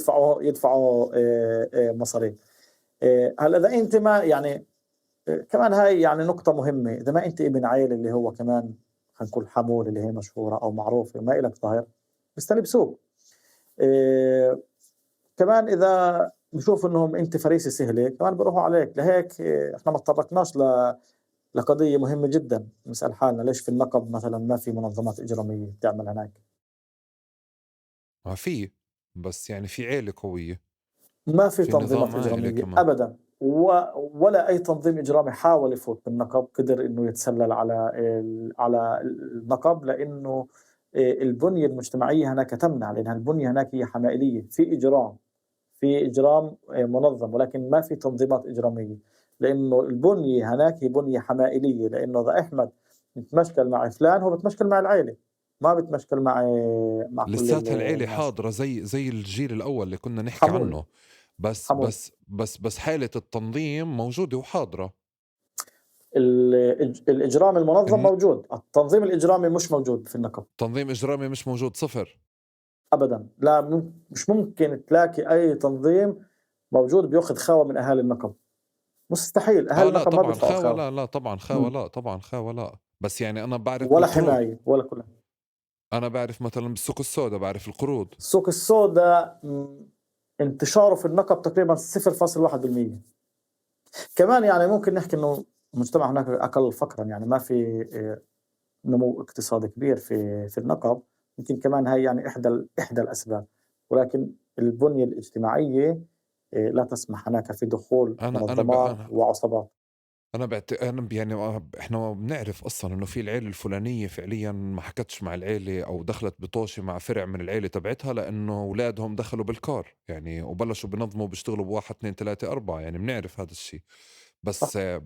يدفعوا مصاريف. هلا إذا أنت ما يعني كمان هاي يعني نقطة مهمة، إذا ما أنت ابن عيل اللي هو كمان خلينا نقول حمول اللي هي مشهورة أو معروفة وما إلك ظهر، بيستلبسوك. آه، كمان اذا بشوف انهم انت فريسه سهله كمان بروحوا عليك. لهيك احنا ما تطرقناش لقضيه مهمه جدا، نسال حالنا ليش في النقب مثلا ما في منظمات اجراميه تعمل هناك؟ ما في، بس يعني في عيلة قوية، ما في في تنظيمات نظام عائلي اجراميه كمان. ابدا، ولا اي تنظيم اجرامي حاول يفوت بالنقب قدر انه يتسلل على النقب، لانه البنيه المجتمعيه هناك تمنع، لان البنيه هناك هي حمائليه، في إجرام منظم، ولكن ما في تنظيمات إجرامية، لأنه البنية هناك هي بنية حمائلية، لأنه إذا أحمد بتمشكل مع فلان هو بتمشكل مع العائلة، ما بتمشكل مع كل لساتها العيلة الناس. حاضرة زي الجيل الأول اللي كنا نحكي حمول. عنه. بس حمود، بس بس بس حالة التنظيم موجودة وحاضرة. الإجرام المنظم الن- موجود، التنظيم الإجرامي مش موجود في النقب تنظيم إجرامي مش موجود، صفر. أبدا. لا، مش ممكن تلاقي أي تنظيم موجود بيأخذ خاوة من أهالي النقب، مستحيل. أهالي لا النقب ما طبعا بيدفعوا خاوة، خاوة. لا طبعا خاوة، مم. لا طبعا خاوة، لا. بس يعني أنا بعرف ولا بالقروض. حماية ولا كلها. أنا بعرف مثلا بالسوق السوداء بعرف القروض. السوق السوداء انتشاره في النقب تقريبا 0.1%. كمان يعني ممكن نحكي انه المجتمع هناك اقل فقرا، يعني ما في نمو اقتصادي كبير في النقب. يمكن كمان هاي يعني احدى الاسباب، ولكن البنية الاجتماعية لا تسمح هناك في دخول أنا أنا منظمات أنا وعصابات. أنا يعني إحنا بنعرف أصلا إنه في العيلة الفلانية فعليا ما حكتش مع العيلة أو دخلت بطوشة مع فرع من العيلة تبعتها، لأنه أولادهم دخلوا بالكار يعني وبلشوا بنظموا بيشتغلوا بواحد اثنين ثلاثة أربعة، يعني بنعرف هذا الشيء. صح،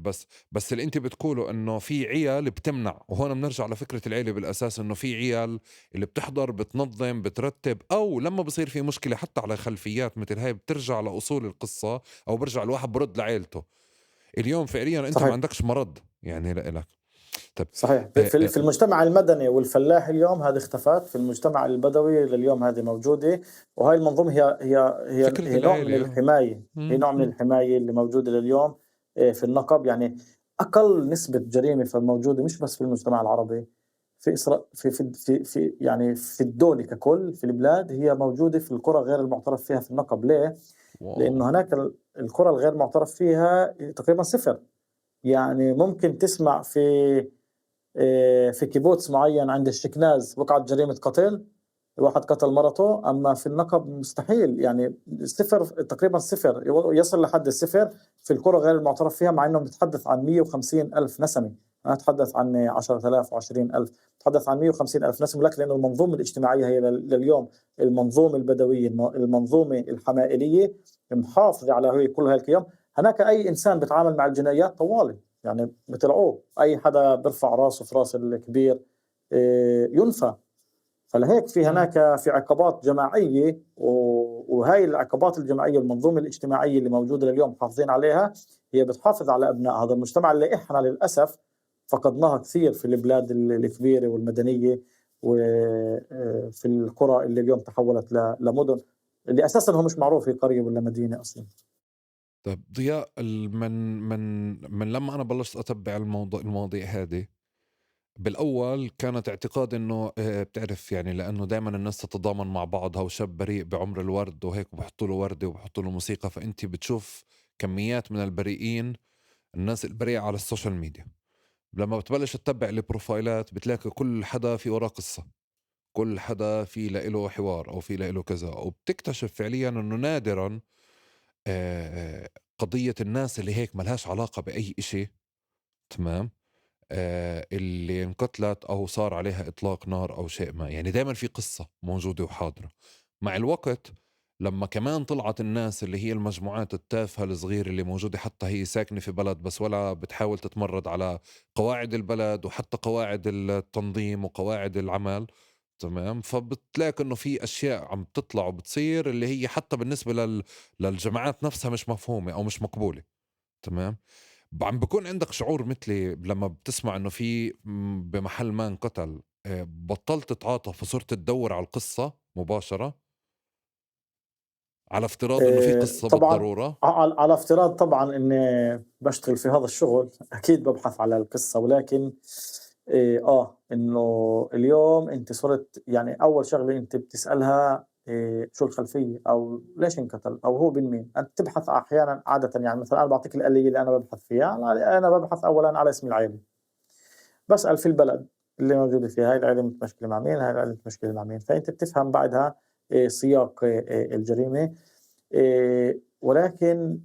بس اللي أنت بتقوله إنه في عيال بتمنع، وهون بنرجع لفكرة العيلة بالأساس، إنه في عيال اللي بتحضر بتنظم بترتب، أو لما بصير في مشكلة حتى على خلفيات مثل هاي بترجع لأصول القصة، أو برجع الواحد برد لعيلته. اليوم فعليا انت ما صحيح، عندكش مرض يعني لك. طيب. صحيح. آه، في المجتمع المدني والفلاح اليوم هذه اختفت، في المجتمع البدوي لليوم هذه موجودة. وهي المنظومة فكرة هي نوع من العيلة. الحماية. هي مم، نوع من مم. الحماية اللي موجودة لليوم في النقب. يعني أقل نسبة جريمة موجودة مش بس في المجتمع العربي، في إسرائيل، يعني في الدولة ككل، في البلاد، هي موجودة في القرى غير المعترف فيها في النقب. ليه؟ واو. لأنه هناك القرى الغير معترف فيها تقريبا صفر. يعني ممكن تسمع في كيبوتس معين عند الشكناز وقعت جريمة قتل، الواحد قتل مرته. أما في النقب مستحيل، يعني صفر، تقريبا صفر، يصل لحد الصفر في القرى غير المعترف فيها، مع أنه بنتحدث عن 150 ألف نسمة. أنا أتحدث عن 10,000 و20 ألف، أتحدث عن 150 ألف نسمة. لكن لأن المنظومة الاجتماعية هي لليوم المنظومة البدوية، المنظومة الحمائلية، محافظة على هي كل هاي القيم. هناك أي إنسان بيتعامل مع الجنايات طوالي، يعني بتلعوه. أي حدا بيرفع راسه في راس الكبير ينفى. فلهيك في مم. هناك في عقابات جماعية، وهاي العقابات الجماعية والمنظومة الاجتماعية اللي موجودة لليوم محافظين عليها، هي بتحافظ على أبناء هذا المجتمع اللي إحنا للأسف فقدناها كثير في البلاد الكبيرة والمدنية، وفي القرى اللي اليوم تحولت لمدن اللي أساسا هو مش معروف هي قرية ولا مدينة أصلا. طيب ضياء، من لما انا بلشت اتبع المواضيع هذه، بالاول كانت اعتقاد انه بتعرف يعني لانه دائما الناس تتضامن مع بعضها، وشاب بريء بعمر الورد وهيك، وبحطوا له ورده وبحطوا له موسيقى، فانت بتشوف كميات من البريئين، الناس البريئة على السوشيال ميديا. لما بتبلش تتبع البروفايلات بتلاقي كل حدا في وراه قصة، كل حدا في له حوار أو في له كذا، وبتكتشف فعليا أنه نادرا قضية الناس اللي هيك ملهاش علاقة بأي إشي، تمام، اللي انقتلت أو صار عليها إطلاق نار أو شيء ما، يعني دائما في قصة موجودة وحاضرة. مع الوقت لما كمان طلعت الناس اللي هي المجموعات التافهة الصغيرة اللي موجودة، حتى هي ساكنة في بلد بس ولا بتحاول تتمرد على قواعد البلد وحتى قواعد التنظيم وقواعد العمل، تمام، فبتلاقي انه في اشياء عم تطلع وبتصير اللي هي حتى بالنسبة للجماعات نفسها مش مفهومة او مش مقبولة، تمام. عم بكون عندك شعور مثلي لما بتسمع انه في بمحل ما انقتل، بطلت تتعاطف وصرت تدور على القصة مباشرة، على افتراض انه في قصة طبعا، بالضرورة. على افتراض طبعا اني بشتغل في هذا الشغل اكيد ببحث على القصة. ولكن انه اليوم انت صرت، يعني اول شغلة انت بتسألها شو الخلفية، او ليش انقتل، او هو بين مين. انت تبحث احيانا عادة، يعني مثلا انا بعطيك الآلية اللي انا ببحث فيها. انا ببحث اولا على اسم العائلة، بسأل في البلد اللي موجودة فيها هاي العائلة متمشكلة مع مين، هاي العائلة متمشكلة مع مين. فانت بتفهم بعدها سياق الجريمة. ولكن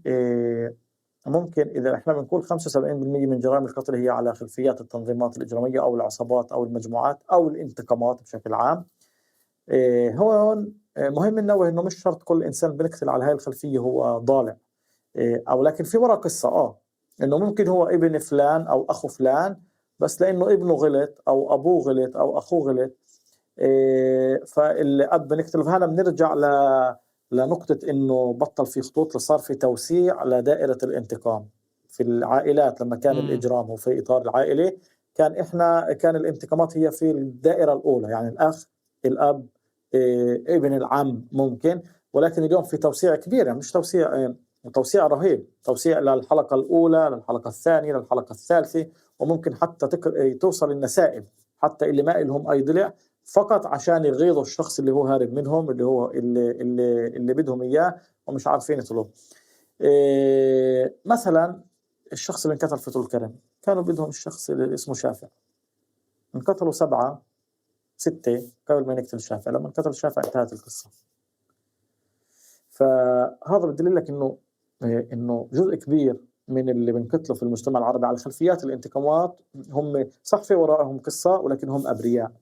ممكن إذا إحنا بنقول 75% من جرائم القتل هي على خلفيات التنظيمات الإجرامية أو العصابات أو المجموعات أو الانتقامات بشكل عام. هون مهم ننوه إنه مش شرط كل إنسان بنقتل على هاي الخلفية هو ضالع. أو لكن في ورا قصة إنه ممكن هو ابن فلان أو أخو فلان، بس لأنه ابنه غلط أو أبوه غلط أو أخوه غلط فالأب بنقتله. فهنا بنرجع لنقطة إنه بطل في خطوط، صار في توسيع لدائرة الانتقام في العائلات. لما كان إمم. الإجرام هو في إطار العائلة، كان الانتقامات هي في الدائرة الأولى، يعني الأخ، الأب، ابن العم ممكن. ولكن اليوم في توسيع كبير، يعني مش توسيع توسيع رهيب، توسيع للحلقة الأولى، للحلقة الثانية، للحلقة الثالثة، وممكن حتى توصل النسائب، حتى اللي ما إلهم أي ضلع، فقط عشان يغيظوا الشخص اللي هو هارب منهم، اللي هو اللي بدهم إياه ومش عارفين يطلبوه. مثلا الشخص اللي انقتل في طول كرم، كانوا بدهم الشخص اللي اسمه شافع، انقتلوا 7 6 قبل ما يقتل شافع. لما انقتل شافع انتهت القصة. فهذا بدل لك انه جزء كبير من اللي بنقتلوا في المجتمع العربي على خلفيات الانتقامات هم صح في وراءهم قصة، ولكن هم أبرياء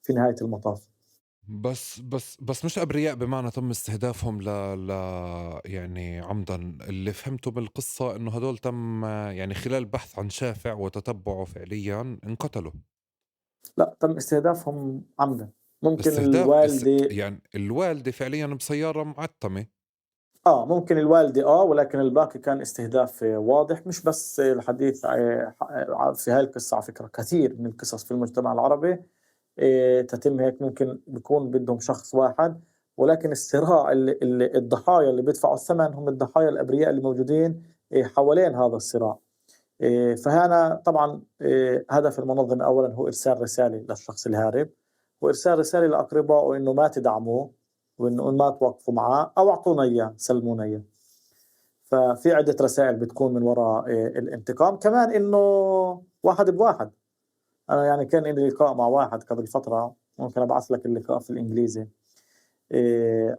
في نهاية المطاف. بس مش أبرياء بمعنى تم استهدافهم يعني عمدًا. اللي فهمته بالقصة إنه هدول تم يعني خلال البحث عن شافع وتتبعه فعليًا انقتلوا. لا، تم استهدافهم عمدا. ممكن الوالدة، يعني الوالدة فعليًا بسيارة معتمة. ممكن الوالدة، ولكن الباقي كان استهداف واضح. مش بس الحديث في هاي القصة، على فكرة كثير من القصص في المجتمع العربي تتم هيك. ممكن بيكون بدهم شخص واحد، ولكن الصراع الضحايا اللي بيدفعوا الثمن هم الضحايا الأبرياء اللي موجودين حوالين هذا الصراع. فهنا طبعا هدف المنظمة أولا هو إرسال رسالة للشخص الهارب، وإرسال رسالة لأقربائه إنه ما تدعموه، وإنه ما توقفوا معاه، أو أعطونا إياه، سلمونا إياه. ففي عدة رسائل بتكون من وراء الانتقام. كمان إنه واحد بواحد. أنا يعني كان لي لقاء مع واحد قبل فترة، ممكن أبعث لك اللقاء في الإنجليزي،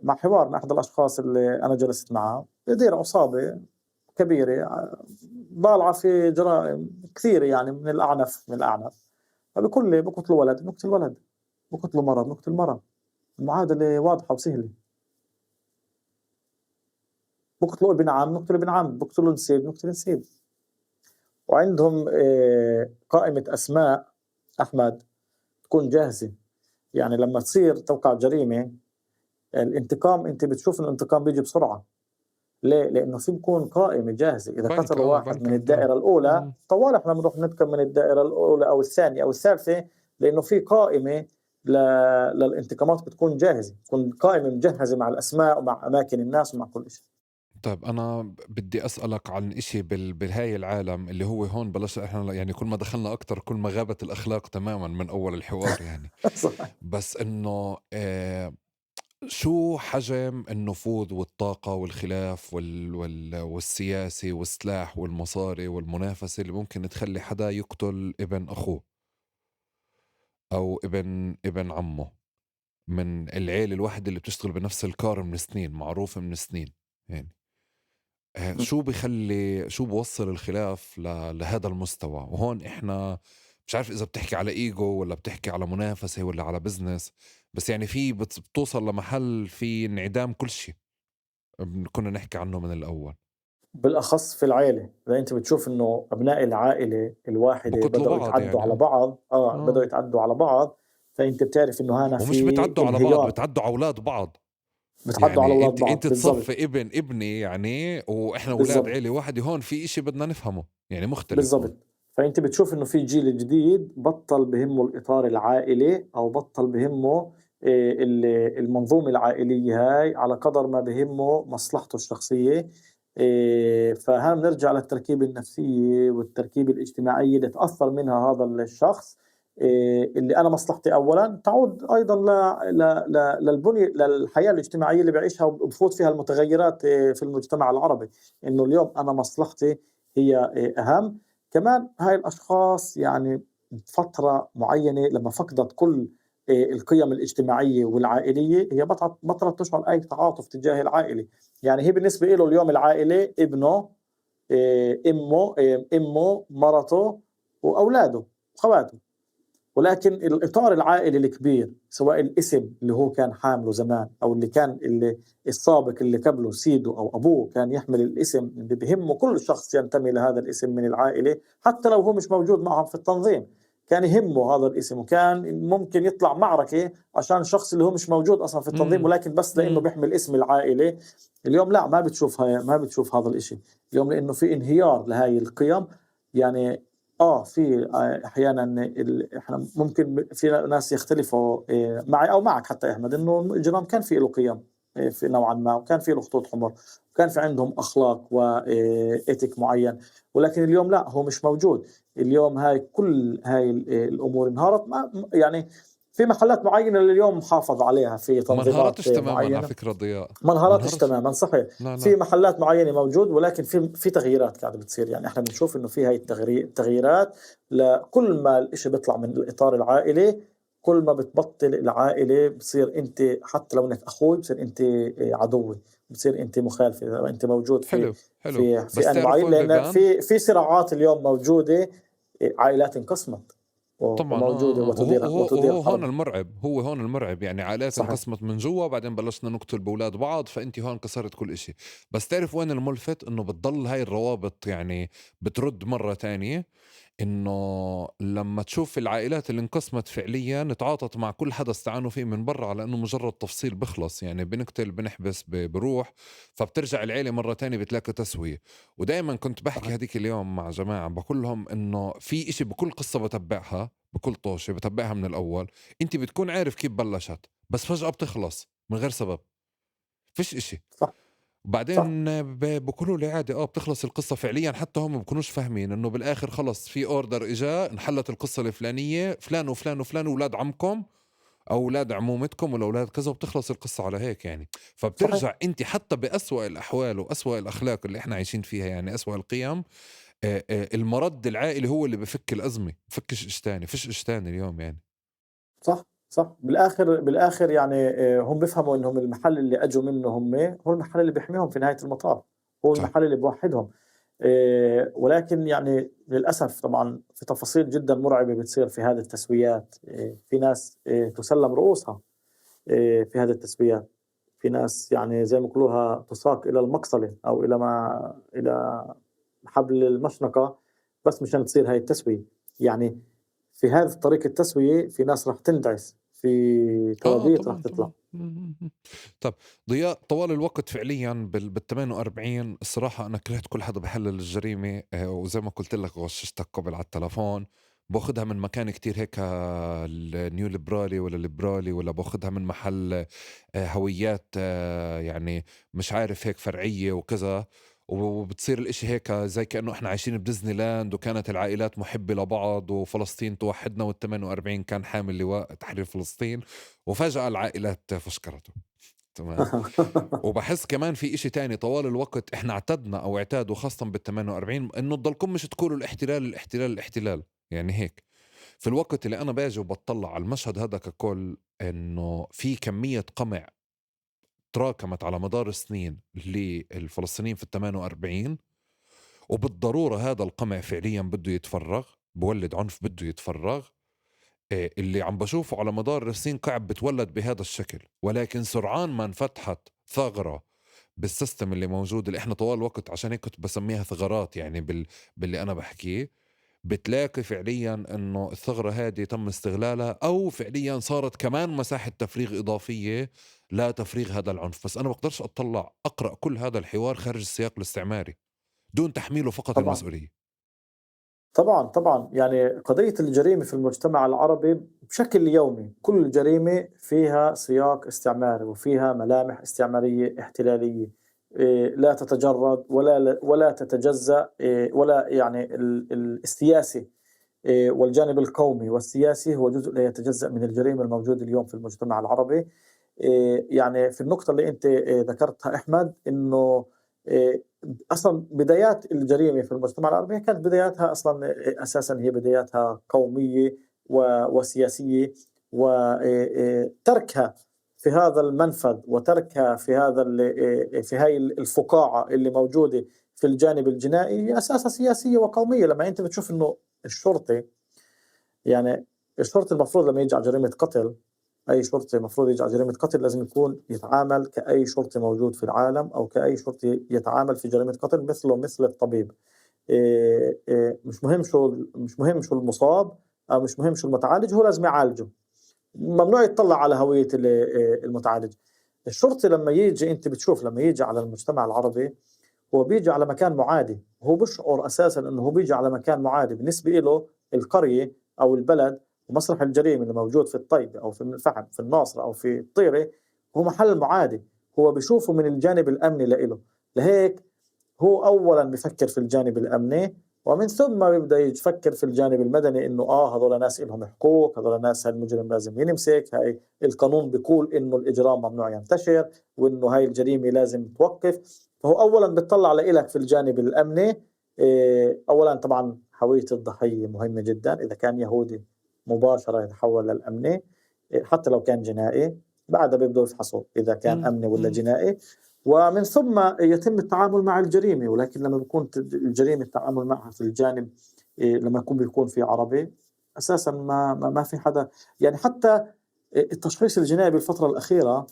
مع حوار مع أحد الأشخاص اللي أنا جلست معه، يدير عصابة كبيرة ضالعة في جرائم كثيرة، يعني من الأعنف من الأعنف. فبكل لي بقتلوا ولد نقتل ولد، بقتلوا مرض نقتل مرض. المعادلة واضحة وسهلة. بقتلوا ابن عم نقتل ابن عم، بقتلوا نسيب نقتل نسيب. وعندهم قائمة أسماء أحمد تكون جاهزة. يعني لما تصير توقع جريمة، الانتقام أنت بتشوف إن الانتقام بيجي بسرعة. ليه؟ لأنه في بكون قائمة جاهزة. إذا قتلوا واحد من بنكت. الدائرة الأولى، إمم. طوال إحنا بنروح ننتقم من الدائرة الأولى أو الثانية أو الثالثة، لأنه في قائمة للانتقامات بتكون جاهزة، تكون قائمة مجهزة مع الأسماء ومع أماكن الناس ومع كل شيء. طيب أنا بدي أسألك عن إشي بهاي العالم اللي هو هون بلش إحنا يعني كل ما دخلنا أكتر كل ما غابت الأخلاق تمامًا من أول الحوار يعني. صح. بس إنه شو حجم النفوذ والطاقة والخلاف والسياسي والسلاح والمصاري والمنافسة اللي ممكن تخلي حدا يقتل ابن أخوه أو ابن عمه من العيلة الواحدة اللي بتشتغل بنفس الكار من سنين، معروفة من سنين يعني. شو بوصّل الخلاف لهذا المستوى؟ وهون إحنا مش عارف إذا بتحكي على إيجو والّا بتحكي على منافسة والّا على business، بس يعني في بتوصل لمحل في انعدام كل شي كنا نحكي عنه من الأول. بالأخص في العائلة، إذا أنت بتشوف إنه أبناء العائلة الواحدة بقتلوا بدأوا بعض يتعدوا يعني على بعض، بدأوا آه. يتعدوا على بعض، فأنت بتعرف إنه هنا ومش في بتعدّوا على بعض، انهيار. بتعدّوا على أولاد بعض. بتعدوا على يعني أولاد أنتِ بعض، بالضبط. تصفّي ابني يعني وإحنا ولاد بالضبط. عيلة واحدة، هون في إشي بدنا نفهمه، يعني مختلف هون. بالضبط. فأنت بتشوف إنه في جيل جديد بطّل بهمه الإطار العائلي، أو بطّل بهمه المنظومة العائلية هاي على قدر ما بهمه مصلحته الشخصية. فهنا بنرجع للتركيبة النفسية والتركيبة الاجتماعية اللي تأثّر منها هذا الشخص. اللي أنا مصلحتي أولًا تعود أيضًا ل ل ل للبنية للحياة الاجتماعية اللي بيعيشها وبفوت فيها المتغيّرات في المجتمع العربي. إنه اليوم أنا مصلحتي هي أهم. كمان هاي الأشخاص يعني فترة معينة لما فقدت كل القيم الاجتماعية والعائلية، هي بطلت تشعر أي تعاطف تجاه العائلة. يعني هي بالنسبة له اليوم العائلة ابنه، أمه، مرته، وأولاده وخواته. ولكن الإطار العائلي الكبير، سواء الاسم اللي هو كان حامله زمان، أو اللي كان السابق اللي قبله سيده أو أبوه كان يحمل الاسم اللي بهمه كل شخص ينتمي لهذا الاسم من العائلة، حتى لو هو مش موجود معهم في التنظيم. كان يهمه هذا الاسم، وكان ممكن يطلع معركة عشان الشخص اللي هو مش موجود أصلا في التنظيم، ولكن بس لأنه بيحمل اسم العائلة. اليوم لا، ما بتشوف هذا الإشي اليوم، لأنه في انهيار لهاي القيم. يعني في أحيانا إحنا ممكن في ناس يختلفوا معي أو معك حتى أحمد، إنه الإجرام كان في له قيم في نوعا ما، وكان في له خطوط حمر، وكان في عندهم أخلاق وإيتيك معين. ولكن اليوم لا، هو مش موجود. اليوم كل هاي الأمور انهارت. ما يعني في محلات معينة اليوم محافظ عليها، في ما تنظيمات انهارتش تماما على معينة. فكرة ضياء. ما ما انهارتش انهارش. تماما، صحيح. لا في لا. محلات معينة موجود، ولكن في تغييرات قاعدة بتصير. يعني احنا بنشوف انه في هاي التغييرات. لكل ما الاشي بيطلع من الاطار العائلي، كل ما بتبطل العائلة، بتصير انت حتى لو انك اخوي بتصير انت عدوي، بتصير انت مخالف اذا انت موجود في حلو حلو. في بس انا تعرف معين. وين لان بيبان؟ في صراعات اليوم موجودة، عائلات انقسمت طبعا وموجودة، وتدير وهو هون حرب. المرعب، هو هون المرعب. يعني عائلات صحيح. انقسمت من جوا، بعدين بلشنا نقتل بأولاد بعض، فانت هون كسرت كل إشي. بس تعرف وين الملفت؟ انه بتضل هاي الروابط يعني بترد مرة تانية. انه لما تشوف العائلات اللي انقسمت فعليا تعاطت مع كل حدا استعانوا فيه من برا، على انه مجرد تفصيل بخلص، يعني بنقتل بنحبس بروح، فبترجع العيلة مرة تانية بتلاقي تسوية. ودائما كنت بحكي صحيح. هذيك اليوم مع جماعة بقول لهم انه في اشي بكل قصة بتبعها، بكل طوشة بتبعها من الاول، انت بتكون عارف كيف بلشت، بس فجأة بتخلص من غير سبب، فيش اشي. صح. صح. بعدين بقولوا لي عادي، بتخلص القصة فعليا. حتى هم ما بكونوش فاهمين انه بالاخر خلص في اوردر اجا، انحلت القصة الفلانية، فلان وفلان وفلان اولاد عمكم او اولاد عمومتكم ولا اولاد كذا، وبتخلص القصة على هيك يعني. صحيح. فبترجع انت حتى بأسوأ الاحوال وأسوأ الاخلاق اللي احنا عايشين فيها، يعني أسوأ القيم، المرد العائلي هو اللي بفك الازمة، بفكش ايش تاني، فيش ايش تاني اليوم يعني. صح. صح. بالآخر يعني هم بيفهموا إنهم المحل اللي أجوا منه هم هو المحل اللي بيحميهم في نهاية المطاف، هو صح. المحل اللي بيوحدهم. ولكن يعني للأسف طبعا في تفاصيل جدا مرعبة بتصير في هذه التسويات. في ناس تسلم رؤوسها في هذه التسويات. في ناس يعني زي ما يقولوها تساق إلى المقصلة أو إلى حبل المشنقة، بس مشان تصير هاي التسوية. يعني في هذه طريقة التسوية في ناس راح تندعس، في كوابيت راح طبعا تطلع. طبعا. طب ضياء، طوال الوقت فعليا بال 48 الصراحة أنا كرهت كل حدا بحلل الجريمة. وزي ما قلت لك غششتك قبل على التلفون، باخدها من مكان كتير هيك النيو ليبرالي ولا ليبرالي، ولا باخدها من محل هويات يعني مش عارف هيك فرعية وكذا. وبتصير الاشي هيك زي كأنه احنا عايشين بديزني لاند، وكانت العائلات محبة لبعض، وفلسطين توحدنا، وال 48 كان حامل لواء تحرير فلسطين، وفجأة العائلات فشكرته. تمام. وبحس كمان في اشي تاني، طوال الوقت احنا اعتدنا او اعتادوا خاصة بال 48 انه تضلكم مش تقولوا الاحتلال الاحتلال الاحتلال، يعني هيك. في الوقت اللي انا باجي وبطلع على المشهد هذا ككل، انه في كمية قمع تراكمت على مدار السنين للفلسطينيين في ال 48، وبالضرورة هذا القمع فعليا بده يتفرغ، بولد عنف بده يتفرغ. اللي عم بشوفه على مدار السنين قاعد بتولد بهذا الشكل، ولكن سرعان ما انفتحت ثغرة بالسيستم اللي موجود، اللي احنا طوال الوقت عشان هيك كنت بسميها ثغرات يعني باللي انا بحكيه، بتلاقي فعليا انه الثغرة هذه تم استغلالها، او فعليا صارت كمان مساحة تفريغ اضافية لتفريغ هذا العنف. بس انا بقدرش اطلع اقرأ كل هذا الحوار خارج السياق الاستعماري دون تحميله فقط طبعا. المسؤولية. طبعا يعني قضية الجريمة في المجتمع العربي بشكل يومي، كل جريمة فيها سياق استعماري وفيها ملامح استعمارية احتلالية. لا تتجرد ولا تتجزأ، ولا يعني السياسي والجانب القومي والسياسي هو جزء لا يتجزأ من الجريمة الموجودة اليوم في المجتمع العربي. يعني في النقطة اللي أنت ذكرتها أحمد، إنه آه، أصلا بدايات الجريمة في المجتمع العربي كانت بداياتها أصلا أساسا هي بداياتها قومية وسياسية. وتركها في هذا المنفذ، وتركها في في هاي الفقاعة اللي موجودة في الجانب الجنائي، هي أساسها سياسية وقومية. لما أنت بتشوف إنه الشرطي، يعني الشرطي المفروض لما يجي على جريمة قتل، أي شرطي المفروض يجي على جريمة قتل لازم يكون يتعامل كأي شرطي موجود في العالم، أو كأي شرطي يتعامل في جريمة قتل مثله مثل الطبيب. مش مهم شو المصاب، أو مش مهم شو المتعالج، هو لازم يعالجه، ممنوع يطلع على هوية المتعالج. الشرطي لما يجي، أنت بتشوف لما يجي على المجتمع العربي هو بيجي على مكان معادي، هو بشعر أساسا أنه هو بيجي على مكان معادي بالنسبة له. القرية أو البلد ومسرح الجريمة اللي موجود في الطيبة أو في الفحم في الناصرة أو في الطيرة هو محل معادي، هو بيشوفه من الجانب الأمني لإله. لهيك هو أولا بفكر في الجانب الأمني، ومن ثم بيبدأ يفكر في الجانب المدني، إنه هذول ناس إلهم حقوق، هذول ناس، هالمجرم لازم ينمسك، هاي القانون بيقول إنه الإجرام ممنوع ينتشر، وإنه هاي الجريمة لازم توقف. فهو أولا بتطلع لإلك في الجانب الأمني. أولا طبعا هوية الضحية مهمة جدا، إذا كان يهودي مباشرة يتحول للأمني، حتى لو كان جنائي بعدها بيبدأوا يفحصوا إذا كان أمني ولا جنائي، ومن ثم يتم التعامل مع الجريمة. ولكن لما بيكون الجريمة التعامل معها في الجانب لما بيكون في عربي أساسا ما في حدا يعني. حتى التشخيص الجنائي بالفترة الأخيرة،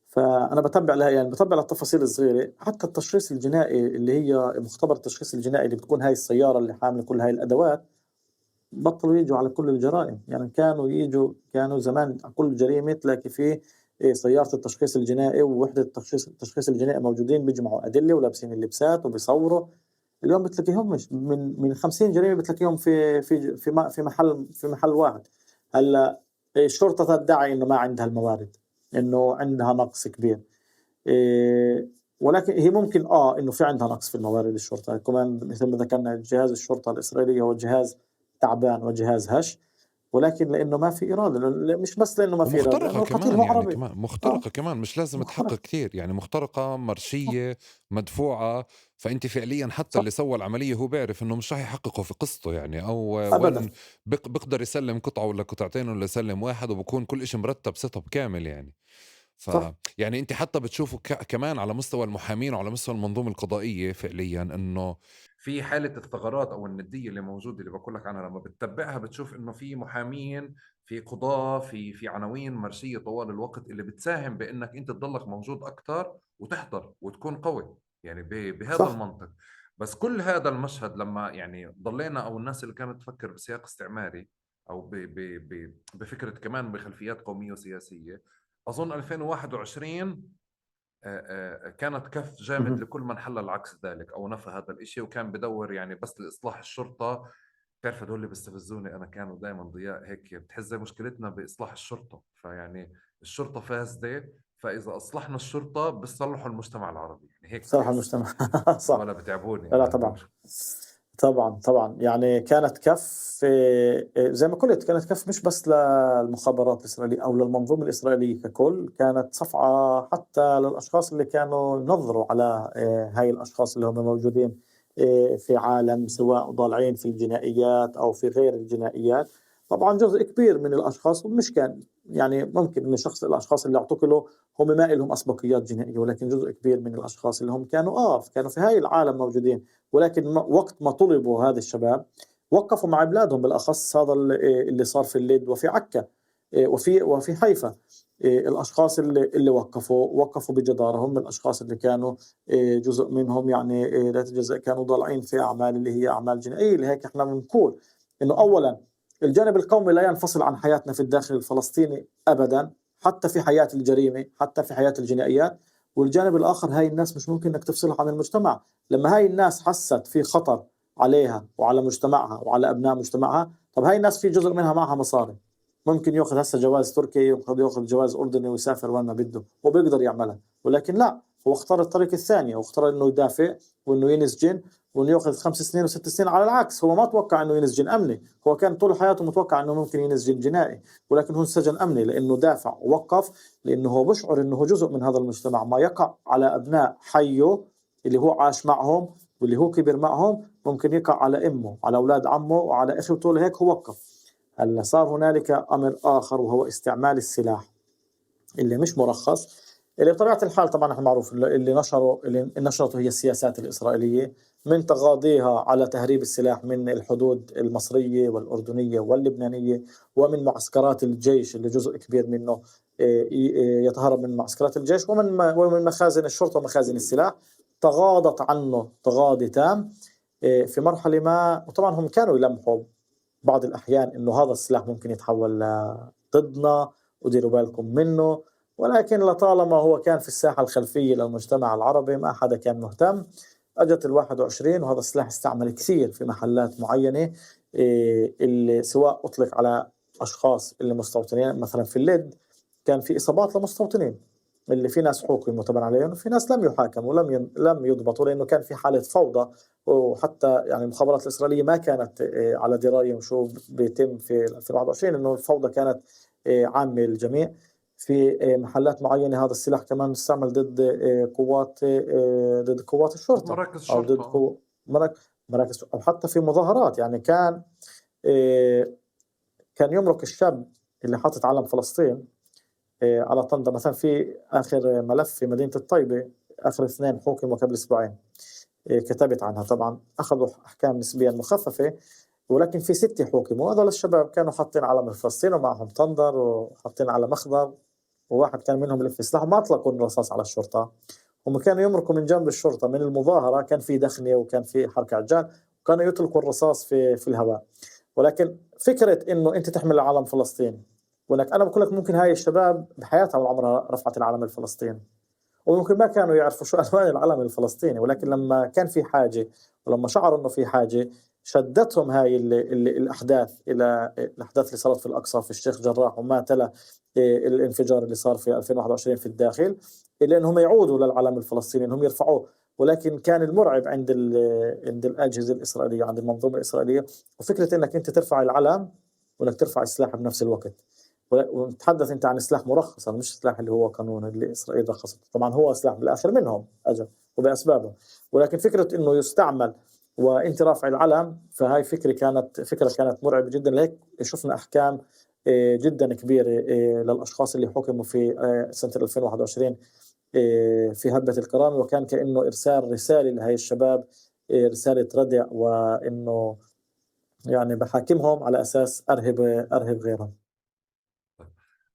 فأنا بتبع لها يعني بتبع التفاصيل الصغيرة. حتى التشخيص الجنائي اللي هي مختبر التشخيص الجنائي اللي بتكون هاي السيارة اللي حاملة كل هاي الأدوات، بطلوا يجوا على كل الجرائم. يعني كانوا زمان على كل جريمة تلاقي فيه سيارة التشخيص الجنائي ووحدة التشخيص الجنائي موجودين، بيجمعوا أدلة ولابسين اللبسات وبيصوروا. اليوم بتلاقيهم مش من 50 جريمة بتلاقيهم في محل واحد. هلا الشرطة تدعي إنه ما عندها الموارد، إنه عندها نقص كبير. ولكن هي ممكن إنه في عندها نقص في الموارد. الشرطة كمان مثل ما ذكرنا جهاز الشرطة الإسرائيلي هو جهاز تعبان وجهاز هش، ولكن لأنه ما في إرادة، مش بس لأنه ما في إرادة، ومخترقة لأنه القتيل كمان، هو يعني عربي. كمان آه مخترقة كمان، مش لازم تحقق مخترق. كتير، يعني مخترقة صح مرشية مدفوعة. فأنت فعليا حتى صح اللي سوى العملية هو بيعرف إنه مش راح يحققه في قصته، يعني أو أبدا. وين بيقدر يسلم قطعة ولا قطعتين ولا يسلم واحد، وبكون كل إشي مرتب سيت اب كامل يعني. صح يعني انت حتى بتشوفوا كمان على مستوى المحامين وعلى مستوى المنظومه القضائيه فعليا انه في حالة الثغرات أو الندية اللي موجودة، اللي بقول لك أنا لما بتتبعها بتشوف إنه في محامين، في قضاة، في عناوين مرسية طوال الوقت اللي بتساهم بإنك أنت تضلك موجود أكتر وتحضر وتكون قوي، يعني بهذا صح المنطق. بس كل هذا المشهد لما يعني ضلينا، أو الناس اللي كانت تفكر بسياق استعماري أو بفكرة كمان بخلفيات قومية وسياسية، أظن 2021 كانت كف جامد مهم. لكل من حل العكس ذلك أو نفى هذا الإشي وكان بدور يعني بس لإصلاح الشرطة. بتعرف هدول اللي بيستفزوني أنا كانوا دائما ضياء هيك، بتحس زي مشكلتنا بإصلاح الشرطة، فيعني الشرطة فاسدة، فإذا أصلحنا الشرطة بيصلحوا المجتمع العربي، يعني هيك صراحة بتحس. المجتمع صح. ولا بتعبوني لا أنا هدول. طبعا. طبعا يعني كانت كف زي ما قلت كانت كف مش بس للمخابرات الإسرائيلية أو للمنظومة الإسرائيلية ككل، كانت صفعة حتى للأشخاص اللي كانوا ينظروا على هاي الأشخاص اللي هم موجودين في عالم، سواء ضالعين في الجنائيات أو في غير الجنائيات. طبعا جزء كبير من الأشخاص مش كان يعني ممكن إن الأشخاص اللي اعتقلوا هم ما لهم أسبقيات جنائية، ولكن جزء كبير من الأشخاص اللي هم كانوا في هاي العالم موجودين. ولكن وقت ما طلبوا هذا الشباب وقفوا مع أولادهم، بالأخص هذا اللي صار في الليد وفي عكا وفي حيفا. الأشخاص اللي وقفوا بجدارة هم الأشخاص اللي كانوا جزء منهم يعني لا تجزأ كانوا ضالعين في أعمال اللي هي أعمال جنائية. لهيك إحنا بنقول إنه أولا الجانب القومي لا ينفصل عن حياتنا في الداخل الفلسطيني أبدا، حتى في حياة الجريمة، حتى في حياة الجنائيات. والجانب الآخر هاي الناس مش ممكن إنك تفصلها عن المجتمع. لما هاي الناس حست في خطر عليها وعلى مجتمعها وعلى أبناء مجتمعها، طب هاي الناس في جزء منها معها مصاري، ممكن ياخذ هسه جواز تركي، ياخذ جواز أردني ويسافر وين ما بده وبيقدر يعملها. ولكن لا، هو اختار الطريق الثاني واختار إنه يدافع وإنه ينسجن وإنه ياخذ 5 سنين و6 سنين. على العكس، هو ما توقع إنه ينسجن أمني، هو كان طول حياته متوقع إنه ممكن ينسجن جنائي، ولكن هو انسجن أمني لأنه دافع ووقف، لأنه هو بشعر إنه هو جزء من هذا المجتمع. ما يقع على أبناء حيه اللي هو عاش معهم واللي هو كبر معهم ممكن يقع على امه، على اولاد عمه وعلى اخوته. لهيك هو وقف. هلا صار هنالك امر اخر وهو استعمال السلاح اللي مش مرخص، اللي بطبيعه الحال طبعا احنا معروف اللي نشرته هي السياسات الاسرائيليه من تغاضيها على تهريب السلاح من الحدود المصريه والاردنيه واللبنانيه ومن معسكرات الجيش اللي جزء كبير منه يتهرب من معسكرات الجيش ومن مخازن الشرطه ومخازن السلاح. تغاضت عنه تغاضي تام في مرحله ما. وطبعا هم كانوا يلمحوا بعض الأحيان إنه هذا السلاح ممكن يتحول ضدنا وديروا بالكم منه، ولكن لطالما هو كان في الساحة الخلفية للمجتمع العربي ما حدا كان مهتم. أجت ال21 وهذا السلاح استعمل كثير في محلات معينة، اللي سواء أطلق على أشخاص اللي مستوطنين، مثلا في اللد كان في إصابات لمستوطنين اللي في ناس حوكموا طبعا عليهم وفي ناس لم يحاكموا، لم يضبطوا، لأنه كان في حالة فوضى. وحتى يعني المخابرات الإسرائيلية ما كانت على دراية شو بيتم في 2021، إنه الفوضى كانت عامة للجميع. في محلات معينة هذا السلاح كمان استعمل ضد ضد قوات الشرطة، مراكز أو ضد شرطة. مراكز، أو حتى في مظاهرات. يعني كان يمرق الشاب اللي حاطط علم فلسطين على طنطا مثلا. في آخر ملف في مدينة الطيبة، آخر 2 حكموا قبل أسبوعين، كتبت عنها طبعا، أخذوا أحكام نسبيا مخففة، ولكن في 6 حكموا. هذول الشباب كانوا حاطين علم فلسطين ومعهم طندر وحاطين علم أخضر، وواحد كان منهم يلف سلاح وما أطلقوا الرصاص على الشرطة. هم كانوا يمرقوا من جنب الشرطة من المظاهرة، كان في دخنة وكان في حركة عجال، وكانوا يطلقوا الرصاص في الهواء. ولكن فكرة إنه أنت تحمل علم فلسطين، وإنك أنا بقول لك ممكن هاي الشباب بحياتها والعمرها رفعت العلم الفلسطيني، وممكن ما كانوا يعرفوا شو ألوان العلم الفلسطيني، ولكن لما كان في حاجة ولما شعروا إنه في حاجة شدتهم هاي الأحداث إلى الأحداث اللي صارت في الأقصى في الشيخ جراح، وما تلا الانفجار اللي صار في 2021 في الداخل، إلى أنهم يعودوا للعلم الفلسطيني، أنهم يرفعوه. ولكن كان المرعب عند الأجهزة الإسرائيلية، عند المنظومة الإسرائيلية، وفكرة أنك أنت ترفع العلم وأنك ترفع السلاح بنفس الوقت. ونتحدث انت عن سلاح مرخص، مش سلاح اللي هو قانون اللي اسرائيل رخصته. طبعا هو سلاح بالاخر منهم اجى وباسبابه، ولكن فكره انه يستعمل وانت رافع العلم، فهاي فكره كانت مرعبه جدا. لهيك شفنا احكام جدا كبيره للاشخاص اللي حكموا في سنه 2021 في هبه الكرامه، وكان كانه ارسال رساله لهي الشباب، رساله ردع، وانه يعني بحاكمهم على اساس ارهب غيرهم.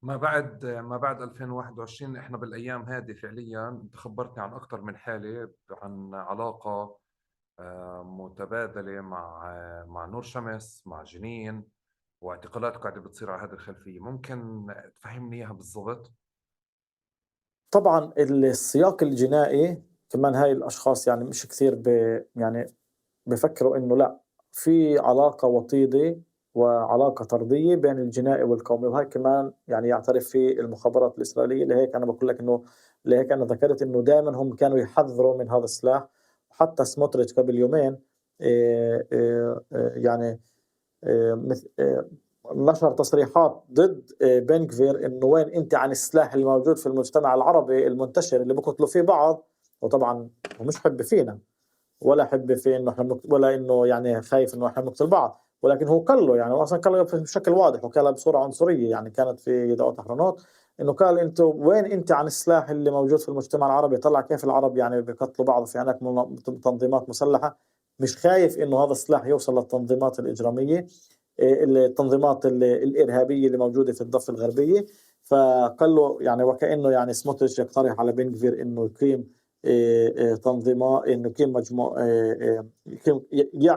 ما بعد 2021 احنا بالايام هذه فعليا انت خبرتني عن اكثر من حاله عن علاقه متبادله مع نور شمس، مع جنين، واعتقالات قاعده بتصير على هذه الخلفيه. ممكن تفهمني اياها بالضبط؟ طبعا السياق الجنائي كمان، هاي الأشخاص يعني مش كثير يعني بفكروا إنه لا، في علاقة وطيدة وعلاقة طردية بين الجنائي والقومي، وهاي كمان يعني يعترف فيه المخابرات الإسرائيلية. لهيك أنا بقول لك إنه، لهيك أنا ذكرت إنه دائما هم كانوا يحذروا من هذا السلاح. حتى سموتريتش قبل يومين يعني نشر تصريحات ضد بن كفير، انه وين انت عن السلاح الموجود في المجتمع العربي المنتشر اللي بقتلوا فيه بعض. وطبعا هو مش حب فينا ولا حب في انه احنا ولا انه يعني خايف انه احنا بنقتل بعض، ولكن هو كله يعني هو اصلا كله بشكل واضح، وكالها بصوره عنصريه. يعني كانت في يدعوات احرنوت انه قال انتوا وين انت عن السلاح اللي موجود في المجتمع العربي، طلع كيف العرب يعني بيقتلوا بعض، في هناك تنظيمات مسلحه. مش خايف انه هذا السلاح يوصل للتنظيمات الاجراميه، التنظيمات الإرهابية اللي موجودة في الضفة الغربية. فقال له يعني وكأنه يعني سموتريتش يقترح على بن غفير إنه يقيم تنظيمات، إنه يقيم مجموعة،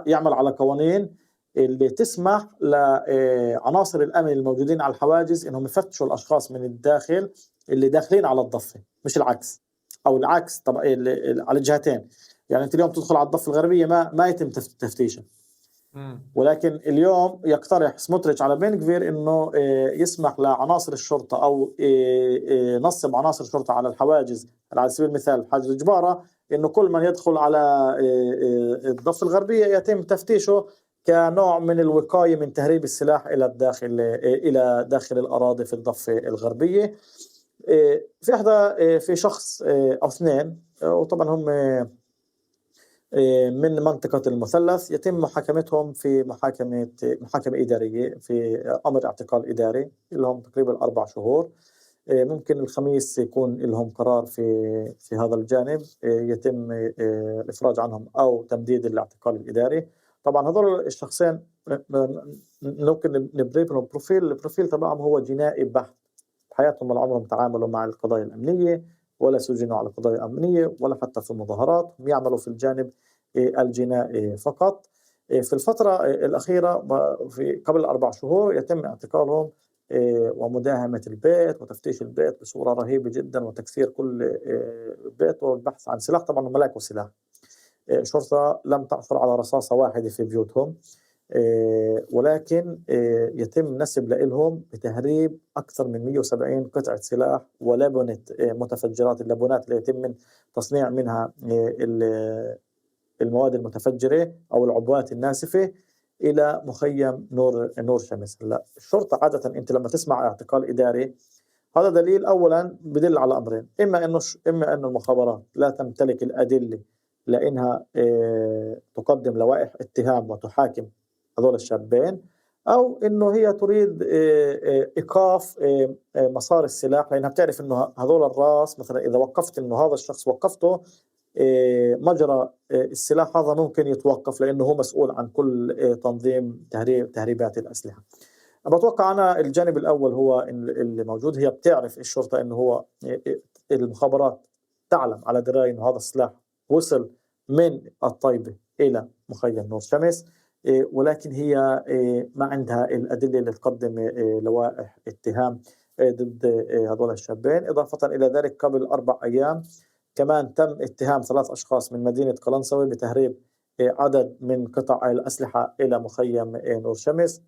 يعمل على قوانين اللي تسمح لعناصر الأمن الموجودين على الحواجز إنهم يفتشوا الأشخاص من الداخل اللي داخلين على الضفة، مش العكس. أو العكس طبعا على الجهتين. يعني أنت اليوم تدخل على الضفة الغربية ما يتم تفتيشها، ولكن اليوم يقترح سموتريتش على بن غفير انه يسمح لعناصر الشرطه، او نصب عناصر الشرطه على الحواجز. على سبيل المثال حاجز الجباره، انه كل من يدخل على الضفه الغربيه يتم تفتيشه كنوع من الوقايه من تهريب السلاح الى الداخل، الى داخل الاراضي في الضفه الغربيه. في شخص او 2، وطبعا هم من منطقة المثلث، يتم محاكمتهم في محاكمة إدارية في أمر اعتقال إداري لهم تقريبا 4 شهور. ممكن الخميس يكون لهم قرار في هذا الجانب، يتم الإفراج عنهم أو تمديد الاعتقال الإداري. طبعا هذول الشخصين ممكن نبريف لهم البروفيل تبعهم هو جنائي بحت. بحياتهم ولا عمرهم تعاملوا مع القضايا الأمنية، ولا سجنوا على قضايا أمنية، ولا حتى في مظاهرات. هم يعملوا في الجانب الجنائي فقط. في الفترة الأخيرة في قبل 4 شهور يتم اعتقالهم ومداهمة البيت وتفتيش البيت بصورة رهيبة جدا وتكسير كل بيت والبحث عن سلاح. طبعا هم ملكوا سلاح. الشرطة لم تعثر على رصاصة واحدة في بيوتهم، ولكن يتم نسب لهم بتهريب أكثر من 170 قطعة سلاح ولبنة متفجرات. اللبنات اللي يتم من تصنيع منها المواد المتفجرة أو العبوات الناسفة إلى مخيم نور شمس. هلا الشرطة عادة أنت لما تسمع اعتقال إداري هذا دليل أولا بدل على أمرين: إما أنه المخابرات لا تمتلك الأدلة لأنها تقدم لوائح اتهام وتحاكم هذول الشابين، أو إنه هي تريد إيقاف مسار السلاح، لأنها بتعرف إنه هذول الراس مثلا إذا وقفت إنه هذا الشخص وقفته مجرى السلاح هذا ممكن يتوقف، لأنه هو مسؤول عن كل تنظيم تهريبات الأسلحة. بتوقع أنا الجانب الأول هو اللي موجود، هي بتعرف الشرطة إنه هو المخابرات تعلم على دراية إنه هذا السلاح وصل من الطيبة إلى مخيم نور شمس، ولكن هي ما عندها الأدلة اللي تقدم لوائح اتهام ضد هذول الشابين. إضافة إلى ذلك قبل 4 أيام كمان تم اتهام 3 أشخاص من مدينة قلنسوي بتهريب عدد من قطع الأسلحة إلى مخيم نور شمس.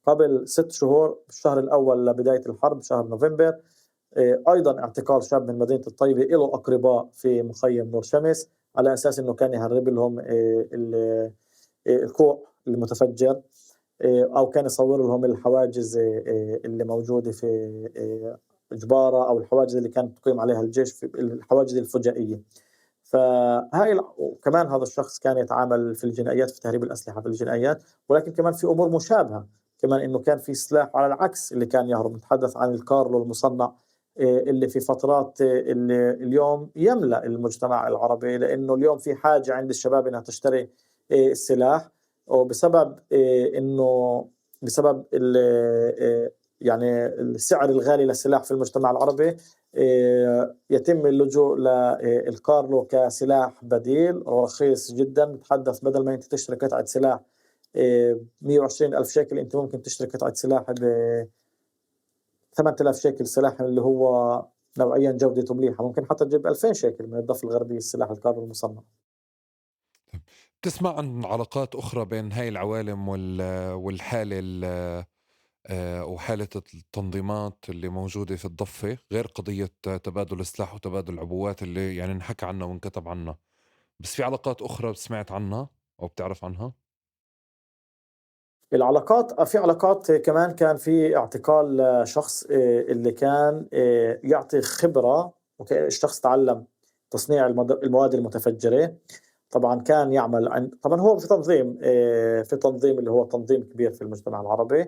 قبل 6 شهور بالشهر الأول لبداية الحرب شهر نوفمبر أيضا اعتقال شاب من مدينة الطيبة له أقرباء في مخيم نور شمس على أساس أنه كان يهرب لهم الكوع المتفجر، أو كان يصور لهم الحواجز اللي موجودة في جبارة، أو الحواجز اللي كانت تقيم عليها الجيش في الحواجز الفجائية. فهاي كمان هذا الشخص كان يتعامل في الجنائيات في تهريب الأسلحة في الجنائيات، ولكن كمان في أمور مشابهة كمان إنه كان في سلاح على العكس اللي كان يهرب. نتحدث عن الكارلو المصنع اللي في فترات اللي اليوم يملأ المجتمع العربي، لأنه اليوم في حاجة عند الشباب إنها تشتري السلاح، وبسبب إنه بسبب يعني السعر الغالي للسلاح في المجتمع العربي يتم اللجوء للكارلو كسلاح بديل ورخيص جدا. نتحدث بدل ما أنت تشتري قطعة سلاح 120 ألف شيكل، أنت ممكن تشتري قطعة سلاح ب 8000 شيكل، سلاح اللي هو نوعيا جودته مليحة، ممكن حتى تجيب 2000 شيكل من الضفة الغربية السلاح الكارلو المصنع. بتسمع عن علاقات أخرى بين هاي العوالم والحالة وحالة التنظيمات اللي موجودة في الضفة، غير قضية تبادل السلاح وتبادل العبوات اللي يعني انحكى عنها وانكتب عنها، بس في علاقات أخرى سمعت عنها أو بتعرف عنها؟ العلاقات في علاقات كمان، كان في اعتقال شخص اللي كان يعطي خبرة، الشخص تعلم تصنيع المواد المتفجرة. طبعا كان يعمل طبعا هو في تنظيم اللي هو تنظيم كبير في المجتمع العربي،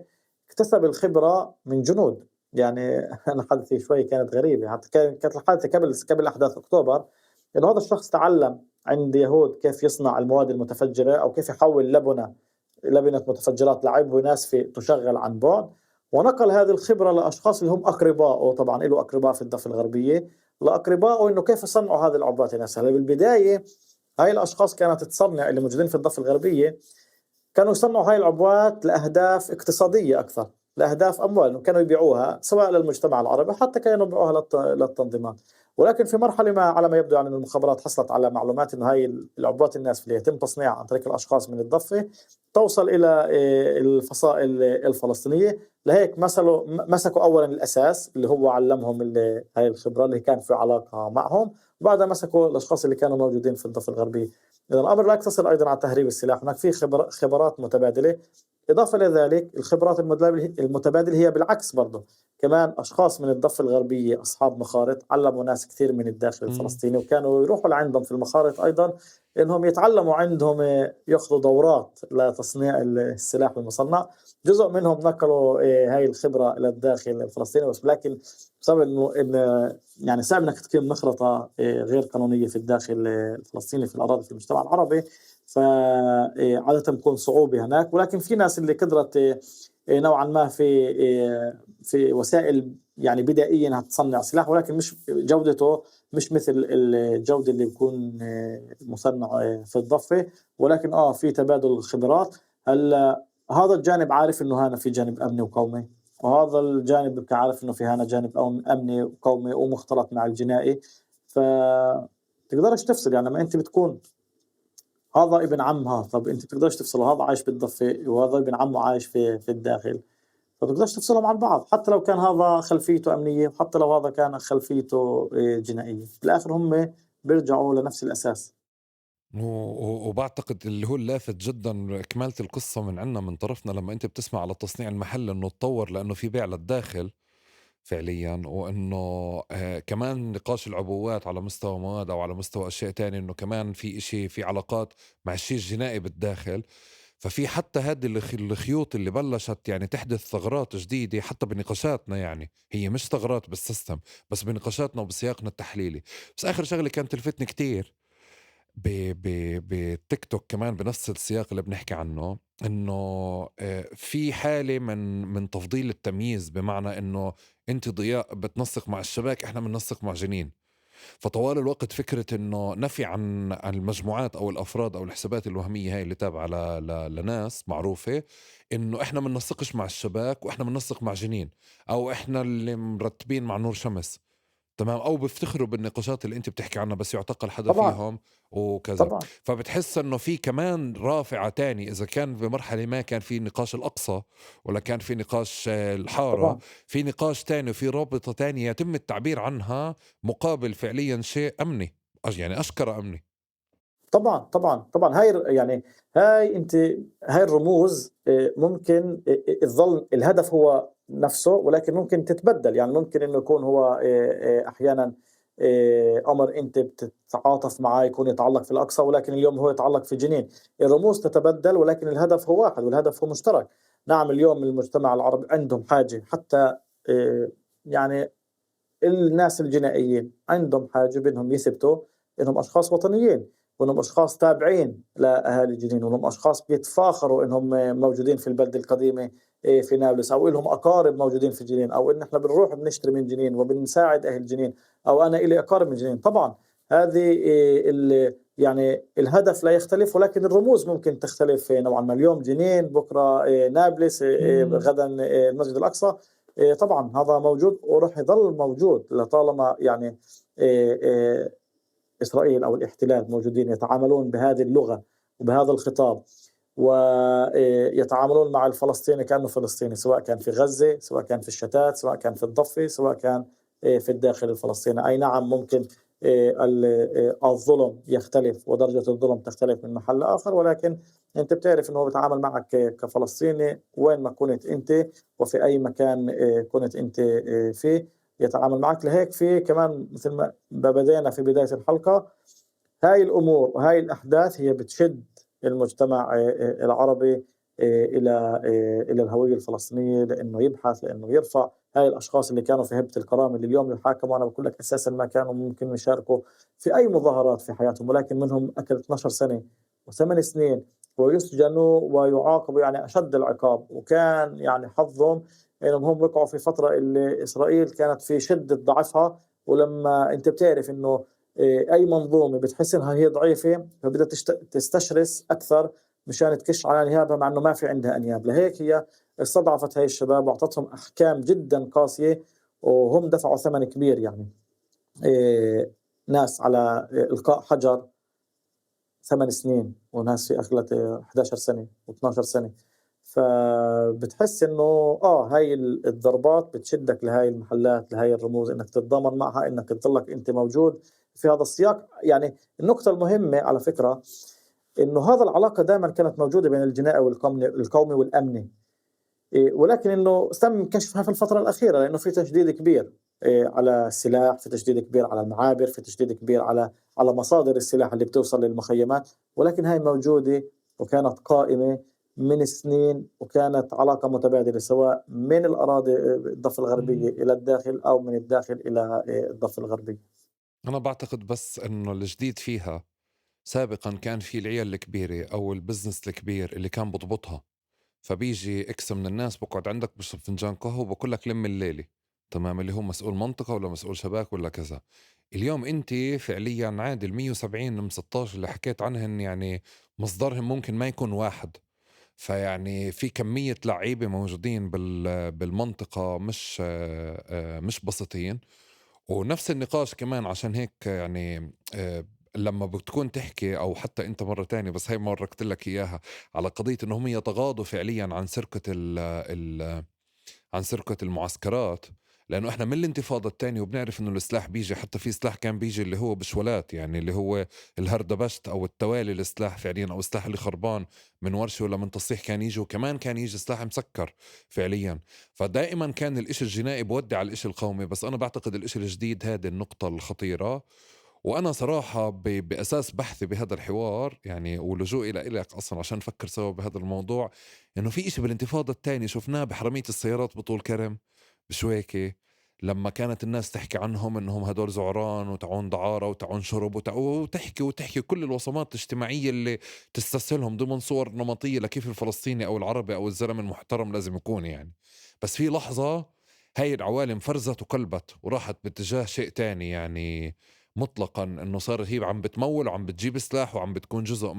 اكتسب الخبرة من جنود. يعني أنا حدثي شوي كانت غريبة، حتى كانت الحادثة قبل أحداث أكتوبر، إنه هذا الشخص تعلم عند يهود كيف يصنع المواد المتفجرة أو كيف يحول لبنة متفجرات لعبوة ناسفة تشغل عن بعد، ونقل هذه الخبرة لأشخاص اللي هم أقربائه. طبعا له أقرباء في الضفة الغربية، لأقربائه إنه كيف يصنعوا هذه العبوات نفسها. بالبداية هاي الأشخاص كانت تصنع، اللي موجودين في الضفة الغربية كانوا يصنعوا هاي العبوات لأهداف اقتصادية أكثر، لأهداف أموال، كانوا يبيعوها سواء للمجتمع العربي حتى كانوا يبيعوها للتنظيمات. ولكن في مرحلة ما على ما يبدو يعني المخابرات حصلت على معلومات إنه هاي العبوات الناس اللي يتم تصنيعها عن طريق الأشخاص من الضفة توصل إلى الفصائل الفلسطينية. لهيك مسكوا أولا الأساس اللي هو علمهم هاي الخبرة اللي كان في علاقة معهم، وبعدها مسكوا الأشخاص اللي كانوا موجودين في الضفة الغربية. إذا الأمر لا يقتصر أيضا على تهريب السلاح، هناك في خبرات متبادلة. إضافة لذلك الخبرات المتبادلة هي بالعكس برضه، كمان أشخاص من الضفة الغربية أصحاب مخارط علموا ناس كثير من الداخل الفلسطيني، وكانوا يروحوا لعندهم في المخارط أيضا إنهم يتعلموا عندهم، يأخذوا دورات لتصنيع السلاح المصنع. جزء منهم نقلوا هاي الخبرة إلى الداخل الفلسطيني، بس لكن بسبب إنه يعني صعب إنك تقيم مخرطة غير قانونية في الداخل الفلسطيني في الأراضي في المجتمع العربي، فعادة تكون صعوبة هناك. ولكن في ناس اللي قدرت نوعا ما في وسائل يعني بدائية انها تصنع سلاح، ولكن مش جودته مش مثل الجودة اللي بيكون مصنّع في الضفة، ولكن في تبادل الخبرات. هلّأ هذا الجانب عارف إنه هنا في جانب أمني وقومي، وهذا الجانب بيبقى عارف إنه في هنا جانب أمني وقومي ومختلط مع الجنائي. تقدرش تفصل، يعني لمّا أنت بتكون هذا ابن عم هذا، طَب أنت بتقدرش تفصل، هذا عايش بالضفة وهذا ابن عمه عايش في الداخل، فبتقدرش تفصلهم عن بعض، حتى لو كان هذا خلفيته أمنية وحتى لو هذا كان خلفيته جنائية، بالآخر هم بيرجعوا لنفس الأساس. وبعتقد اللي هو اللافت جدا كمالة القصة من عنا من طرفنا لما انت بتسمع على التصنيع المحلي انه تطور لانه في بيع للداخل فعليا، وانه كمان نقاش العبوات على مستوى مواد او على مستوى اشياء تانية، انه كمان في اشي في علاقات مع الشيء الجنائي بالداخل. ففي حتى هذه الخيوط اللي بلشت يعني تحدث ثغرات جديدة حتى بنقاشاتنا، يعني هي مش ثغرات بالسيستم بس بنقاشاتنا وبسياقنا التحليلي. بس آخر شغلة كانت تلفتني كتير ب ب بالتيك توك كمان بنفس السياق اللي بنحكي عنه، انه في حالة من تفضيل التمييز، بمعنى انه انت ضياء بتنسق مع الشباك، احنا بننسق مع جنين. فطوال الوقت فكرة انه نفي عن المجموعات او الافراد او الحسابات الوهمية هاي اللي تابعة لناس معروفة، انه احنا بننسقش مع الشباك واحنا بننسق مع جنين، او احنا اللي مرتبين مع نور شمس، تمام، او بيفتخروا بالنقاشات اللي انت بتحكي عنها بس يعتقل حدا طبعًا، فيهم وكذا. طبعًا، فبتحس انه في كمان رافعة تاني، اذا كان بمرحلة ما كان في نقاش الاقصى ولا كان في نقاش الحارة، طبعًا. في نقاش تاني وفي رابطة تانية يتم التعبير عنها مقابل فعليا شيء امني، يعني اشكر امني. طبعًا، طبعًا، طبعًا هاي يعني هاي أنتِ هاي الرموز ممكن تظل الهدف هو نفسه، ولكن ممكن تتبدل، يعني ممكن إنه يكون هو أحيانًا أمر أنتِ بتتعاطف معاه يكون يتعلق في الأقصى، ولكن اليوم هو يتعلق في جنين. الرموز تتبدل ولكن الهدف هو واحد والهدف هو مشترك. نعم اليوم المجتمع العربي عندهم حاجة حتى يعني الناس الجنائيين عندهم حاجة بأنهم يثبتوا إنهم أشخاص وطنيين، وإنهم أشخاص تابعين لأهالي جنين، وإنهم أشخاص بيتفاخروا إنهم موجودين في البلدة القديمة في نابلس، أو إلهم أقارب موجودين في جنين، أو إن إحنا بنروح بنشتري من جنين وبنساعد أهل جنين، أو أنا إلي أقارب من جنين. طبعا هذه يعني الهدف لا يختلف، ولكن الرموز ممكن تختلف نوعا ما. اليوم جنين، بكرة نابلس، غدا المسجد الأقصى. طبعًا هذا موجود وراح يظل موجود لطالما يعني آآ إسرائيل أو الاحتلال موجودين يتعاملون بهذه اللغة وبهذا الخطاب، يتعاملون مع الفلسطيني كأنه فلسطيني، سواء كان في غزة، سواء كان في الشتات، سواء كان في الضفة، سواء كان في الداخل الفلسطيني. أي نعم ممكن الظلم يختلف ودرجة الظلم تختلف من محل لآخر، ولكن أنت بتعرف إنه هو بيتعامل معك كفلسطيني وين ما كنت أنت وفي أي مكان كنت أنت فيه يتعامل معك. لهيك في كمان مثل ما بدينا في بداية الحلقة، هاي الأمور وهاي الأحداث هي بتشد المجتمع العربي إلى إلى الهوية الفلسطينية، لإنه يبحث، لإنه يرفع هاي الأشخاص اللي كانوا في هبة الكرامة اللي اليوم يحاكموا. أنا باقول لك أساسًا ما كانوا ممكن يشاركوا في أي مظاهرات في حياتهم، ولكن منهم أكل 12 سنة و8 سنين ويسجنوا ويعاقبوا يعني أشد العقاب، وكان يعني حظهم إنهم هم وقعوا في فترة اللي إسرائيل كانت في شدة ضعفها. ولمّا أنت بتعرف إنه أي منظومة بتحس إنها هي ضعيفة فبدها تستشرس أكثر مشان تكش على أنيابها، مع إنه ما في عندها أنياب. لهيك هي استضعفت هاي الشباب وأعطتهم أحكام جدًا قاسية، وهم دفعوا ثمن كبير يعني. ناس على إلقاء حجر 8 سنين، وناس في أخلت 11 سنة و12 سنة. فبتحس إنه هاي الضربات بتشدك لهاي المحلات، لهاي الرموز، إنك تتضامن معها، إنك تضلك أنت موجود في هذا السياق. يعني النقطة المهمة على فكرة إنه هذا العلاقة دائمًا كانت موجودة بين الجنائي القومي والأمني. ولكن إنه تم كشفها في الفترة الأخيرة، لإنه في تشديد كبير على السلاح، في تشديد كبير على المعابر، في تشديد كبير على مصادر السلاح اللي بتوصل للمخيمات. ولكن هاي موجودة وكانت قائمة من سنين، وكانت علاقة متبادلة سواء من الأراضي الضفة الغربية إلى الداخل أو من الداخل إلى الضفة الغربية. انا بعتقد بس انه الجديد فيها سابقا كان في العيال الكبيرة او البزنس الكبير اللي كان بضبطها، فبيجي اكس من الناس بقعد عندك بشرب فنجان قهوة وبقول لك لم الليلة، تمام، اللي هو مسؤول منطقة ولا مسؤول شباك ولا كذا. اليوم أنت فعليا عادي ال 170 من 16 اللي حكيت عنهن يعني مصدرهم ممكن ما يكون واحد. فيعني في كمية لعيبة موجودين بالمنطقة مش بسيطين. ونفس النقاش كمان عشان هيك يعني لما بتكون تحكي او حتى انت مرة تانية، بس هاي مرة قلت لك اياها، على قضية انهم يتغاضوا فعليا عن عن سرقة المعسكرات. لأنه إحنا من الانتفاضة الثانية وبنعرف إنه السلاح بيجي، حتى في سلاح كان بيجي اللي هو بشولات، يعني اللي هو الهردبشت أو التوالي السلاح فعليا، أو السلاح اللي خربان من ورشة ولا من تصليح كان يجي، وكمان كان يجي سلاح مسكر فعليا. فدائما كان الإشي الجنائي بودي على الإشي القومي. بس أنا بعتقد الإشي الجديد هذه النقطة الخطيرة. وأنا صراحة بأساس بحثي بهذا الحوار يعني ولجوء إلى إلك أصلا عشان نفكر سوا بهذا الموضوع، إنه في إشي بالانتفاضة الثانية شفناه بحرامية السيارات بطول كرم بشويكة. لما كانت الناس تحكي عنهم إنهم هدول زعران وتعون دعارة وتعون شرب وتحكي كل الوصمات الاجتماعية اللي تستسهلهم ضمن صور نمطية لكيف الفلسطيني أو العربي أو الزلمة المحترم لازم يكون يعني. بس في لحظة هاي العوالم فرزت وقلبت وراحت باتجاه شيء تاني يعني مطلقا، انه صارت هي عم بتمول وعم بتجيب سلاح وعم بتكون جزء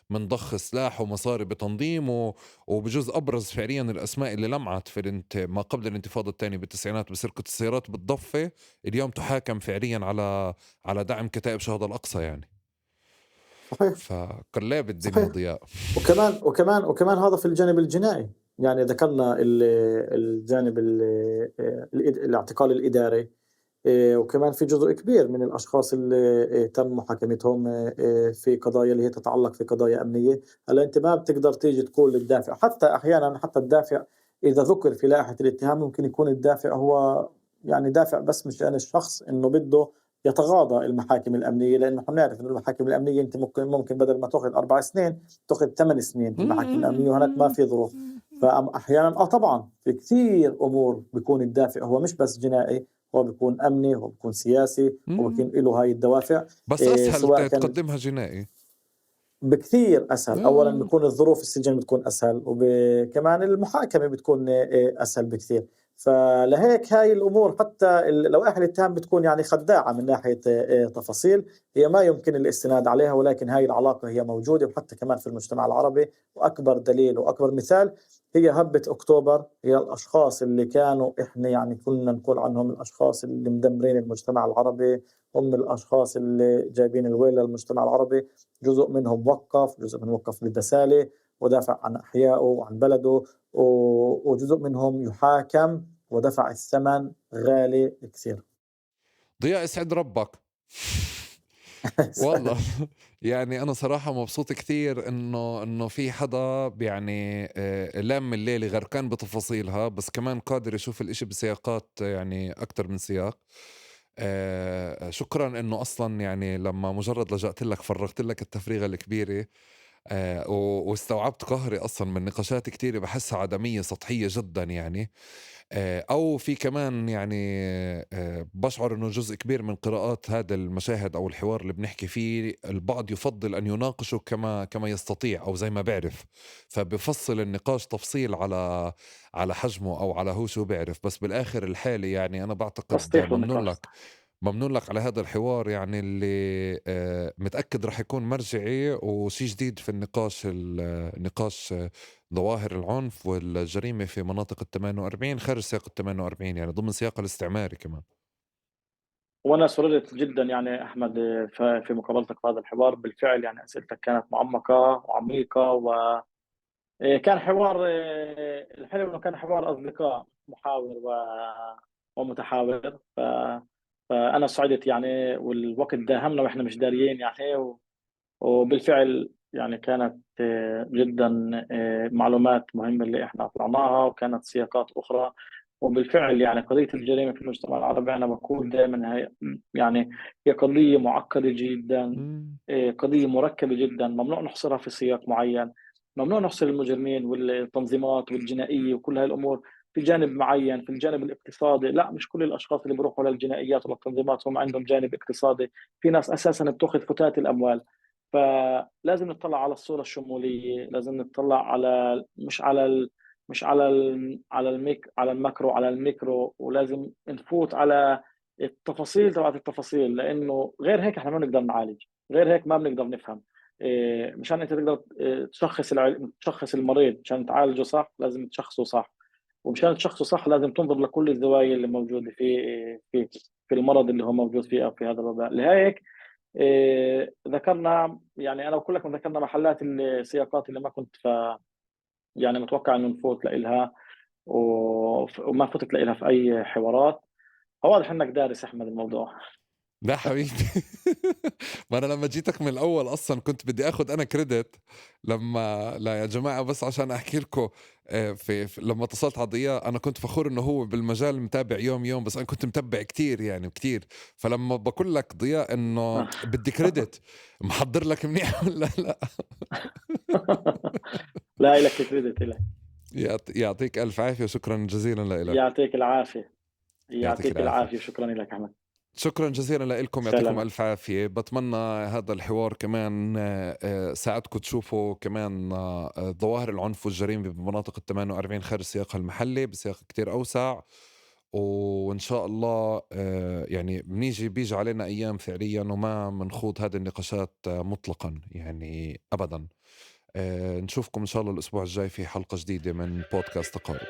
من ضخ سلاح ومصاري بتنظيم وبجزء ابرز فعليا الاسماء اللي لمعت في ما قبل الانتفاضه الثانيه بالتسعينات بسرقه السيارات بالضفه، اليوم تحاكم فعليا على دعم كتائب شهداء الاقصى يعني. صحيح. فقلاب الدنيا صحيح. ضياء. وكمان هذا في الجانب الجنائي. يعني ذكرنا الجانب الاعتقال الإداري. وكمان في جزء كبير من الأشخاص اللي تم محاكمتهم في قضايا اللي هي تتعلق في قضايا أمنية. هلا أنت ما بتقدر تيجي تقول الدافع، حتى أحيانا حتى الدافع إذا ذكر في لائحة الاتهام ممكن يكون الدافع هو يعني دافع بس مشان الشخص إنه بده يتغاضى المحاكم الأمنية، لأنه احنا بنعرف إنه المحاكم الأمنية أنت ممكن بدل ما تأخذ 4 سنين تأخذ 8 سنين في المحاكم الأمنية، وهناك ما في ظروف. فأحيانا طبعا في كثير أمور بيكون الدافع هو مش بس جنائي، هو بيكون أمني، هو بيكون سياسي، هو بيكون له هاي الدوافع. بس اسهل سواء كان تقدمها جنائي. بكثير أسهل. أولا آه. بيكون الظروف السجن بتكون أسهل، وكمان المحاكمة بتكون أسهل بكثير. فلهيك هاي الأمور حتى لوائح الاتهام بتكون يعني خداعة من ناحية تفاصيل هي ما يمكن الاستناد عليها، ولكن هاي العلاقة هي موجودة وحتى كمان في المجتمع العربي. وأكبر دليل وأكبر مثال هي هبة أكتوبر. هي الأشخاص اللي كانوا إحنا يعني كنا نقول عنهم الأشخاص اللي مدمرين المجتمع العربي، هم الأشخاص اللي جايبين الويل للمجتمع العربي. جزء منهم وقف، جزء منهم وقف للبسالة ودافع عن أحيائه وعن بلده، وجزء منهم يحاكم ودفع الثمن غالي كثير. ضياء يسعد ربك. والله يعني أنا صراحة مبسوط كثير إنه في حدا يعني لام الليلة غرقان بتفاصيلها، بس كمان قادر يشوف الإشي بسياقات يعني أكتر من سياق. شكرا إنه أصلا يعني لما مجرد لجأت لك فرغت لك التفريغة الكبيرة. واستوعبت قهري أصلا من نقاشات كتيرة بحسها عدمية سطحية جدا يعني. أو في كمان يعني بشعر أنه جزء كبير من قراءات هذا المشاهد أو الحوار اللي بنحكي فيه البعض يفضل أن يناقشه كما يستطيع أو زي ما بعرف، فبفصل النقاش تفصيل على حجمه أو على هو شو بعرف. بس بالآخر الحالي يعني أنا بعتقد تسطيح ممنون النقاش لك، صح. ممنون لك على هذا الحوار يعني اللي متأكد رح يكون مرجعي وشي جديد في النقاش ظواهر العنف والجريمة في مناطق ال48 خارج سياق ال48 يعني ضمن سياق الاستعماري كمان. وأنا سررت جدا يعني أحمد في مقابلتك في هذا الحوار. بالفعل يعني أسئلتك كانت معمقة وعميقة، وكان حوار الحلو إنه كان حوار أصدقاء محاور ومتحاور. فأنا سعدت يعني، والوقت داهمنا وإحنا مش داريين يعني. وبالفعل يعني كانت جدا معلومات مهمة اللي احنا طلعناها، وكانت سياقات أخرى. وبالفعل يعني قضية الجريمة في المجتمع العربي أنا بقول دائما هي يعني هي قضية معقدة جدا، مم. قضية مركبة جدا. ممنوع نحصرها في سياق معين، ممنوع نحصر المجرمين والتنظيمات والجنائية وكل هاي الأمور في جانب معين. في الجانب الاقتصادي لا، مش كل الأشخاص اللي بيروحوا للجنائيات والتنظيمات هم عندهم جانب اقتصادي. في ناس أساسا بتأخذ فتات الأموال. فلازم نطلع على الصورة الشمولية، لازم نطلع على مش على على الماكرو، على الميكرو، ولازم نفوت على التفاصيل تبعت التفاصيل، لانه غير هيك احنا ما بنقدر نعالج، غير هيك ما بنقدر نفهم. مشان انت تقدر تشخص المريض، مشان تعالجه صح لازم تشخصه صح، ومشان تشخصه صح لازم تنظر لكل الزوايا اللي موجوده في المرض اللي هو موجود فيه او في هذا الوباء. لهيك ذكرنا، يعني انا بقول لك ذكرنا محلات السياقات اللي ما كنت يعني متوقع انه نفوت لإلها، وما فتت لإلها في اي حوارات. فواضح انك دارس احمد الموضوع. لا حبيبي. ما انا لما جيتك من الاول اصلا كنت بدي اخذ انا كريدت، لما لا يا جماعه بس عشان احكي لكم، لما اتصلت على ضياء انا كنت فخور انه هو بالمجال متابع يوم يوم، بس انا كنت متابع كتير يعني كتير. فلما بقول لك ضياء انه بدي كريدت، محضر لك منيح ولا لا؟ لا، لك كريدت لك. يعطيك الف عافيه وشكرا جزيلا لك. يعطيك العافيه. يعطيك يعطيك العافيه. العافيه، شكرا لك احمد. شكرا جزيلا لكم، يعطيكم سلام. ألف عافية. بتمنى هذا الحوار كمان ساعدكم تشوفوا كمان ظواهر العنف والجريمة بمناطق ال48 خارج سياقها المحلي بسياق كتير أوسع. وإن شاء الله يعني بيجي علينا أيام فعليا وما منخوض هذه النقاشات مطلقا يعني أبدا. نشوفكم إن شاء الله الأسبوع الجاي في حلقة جديدة من بودكاست تقارب.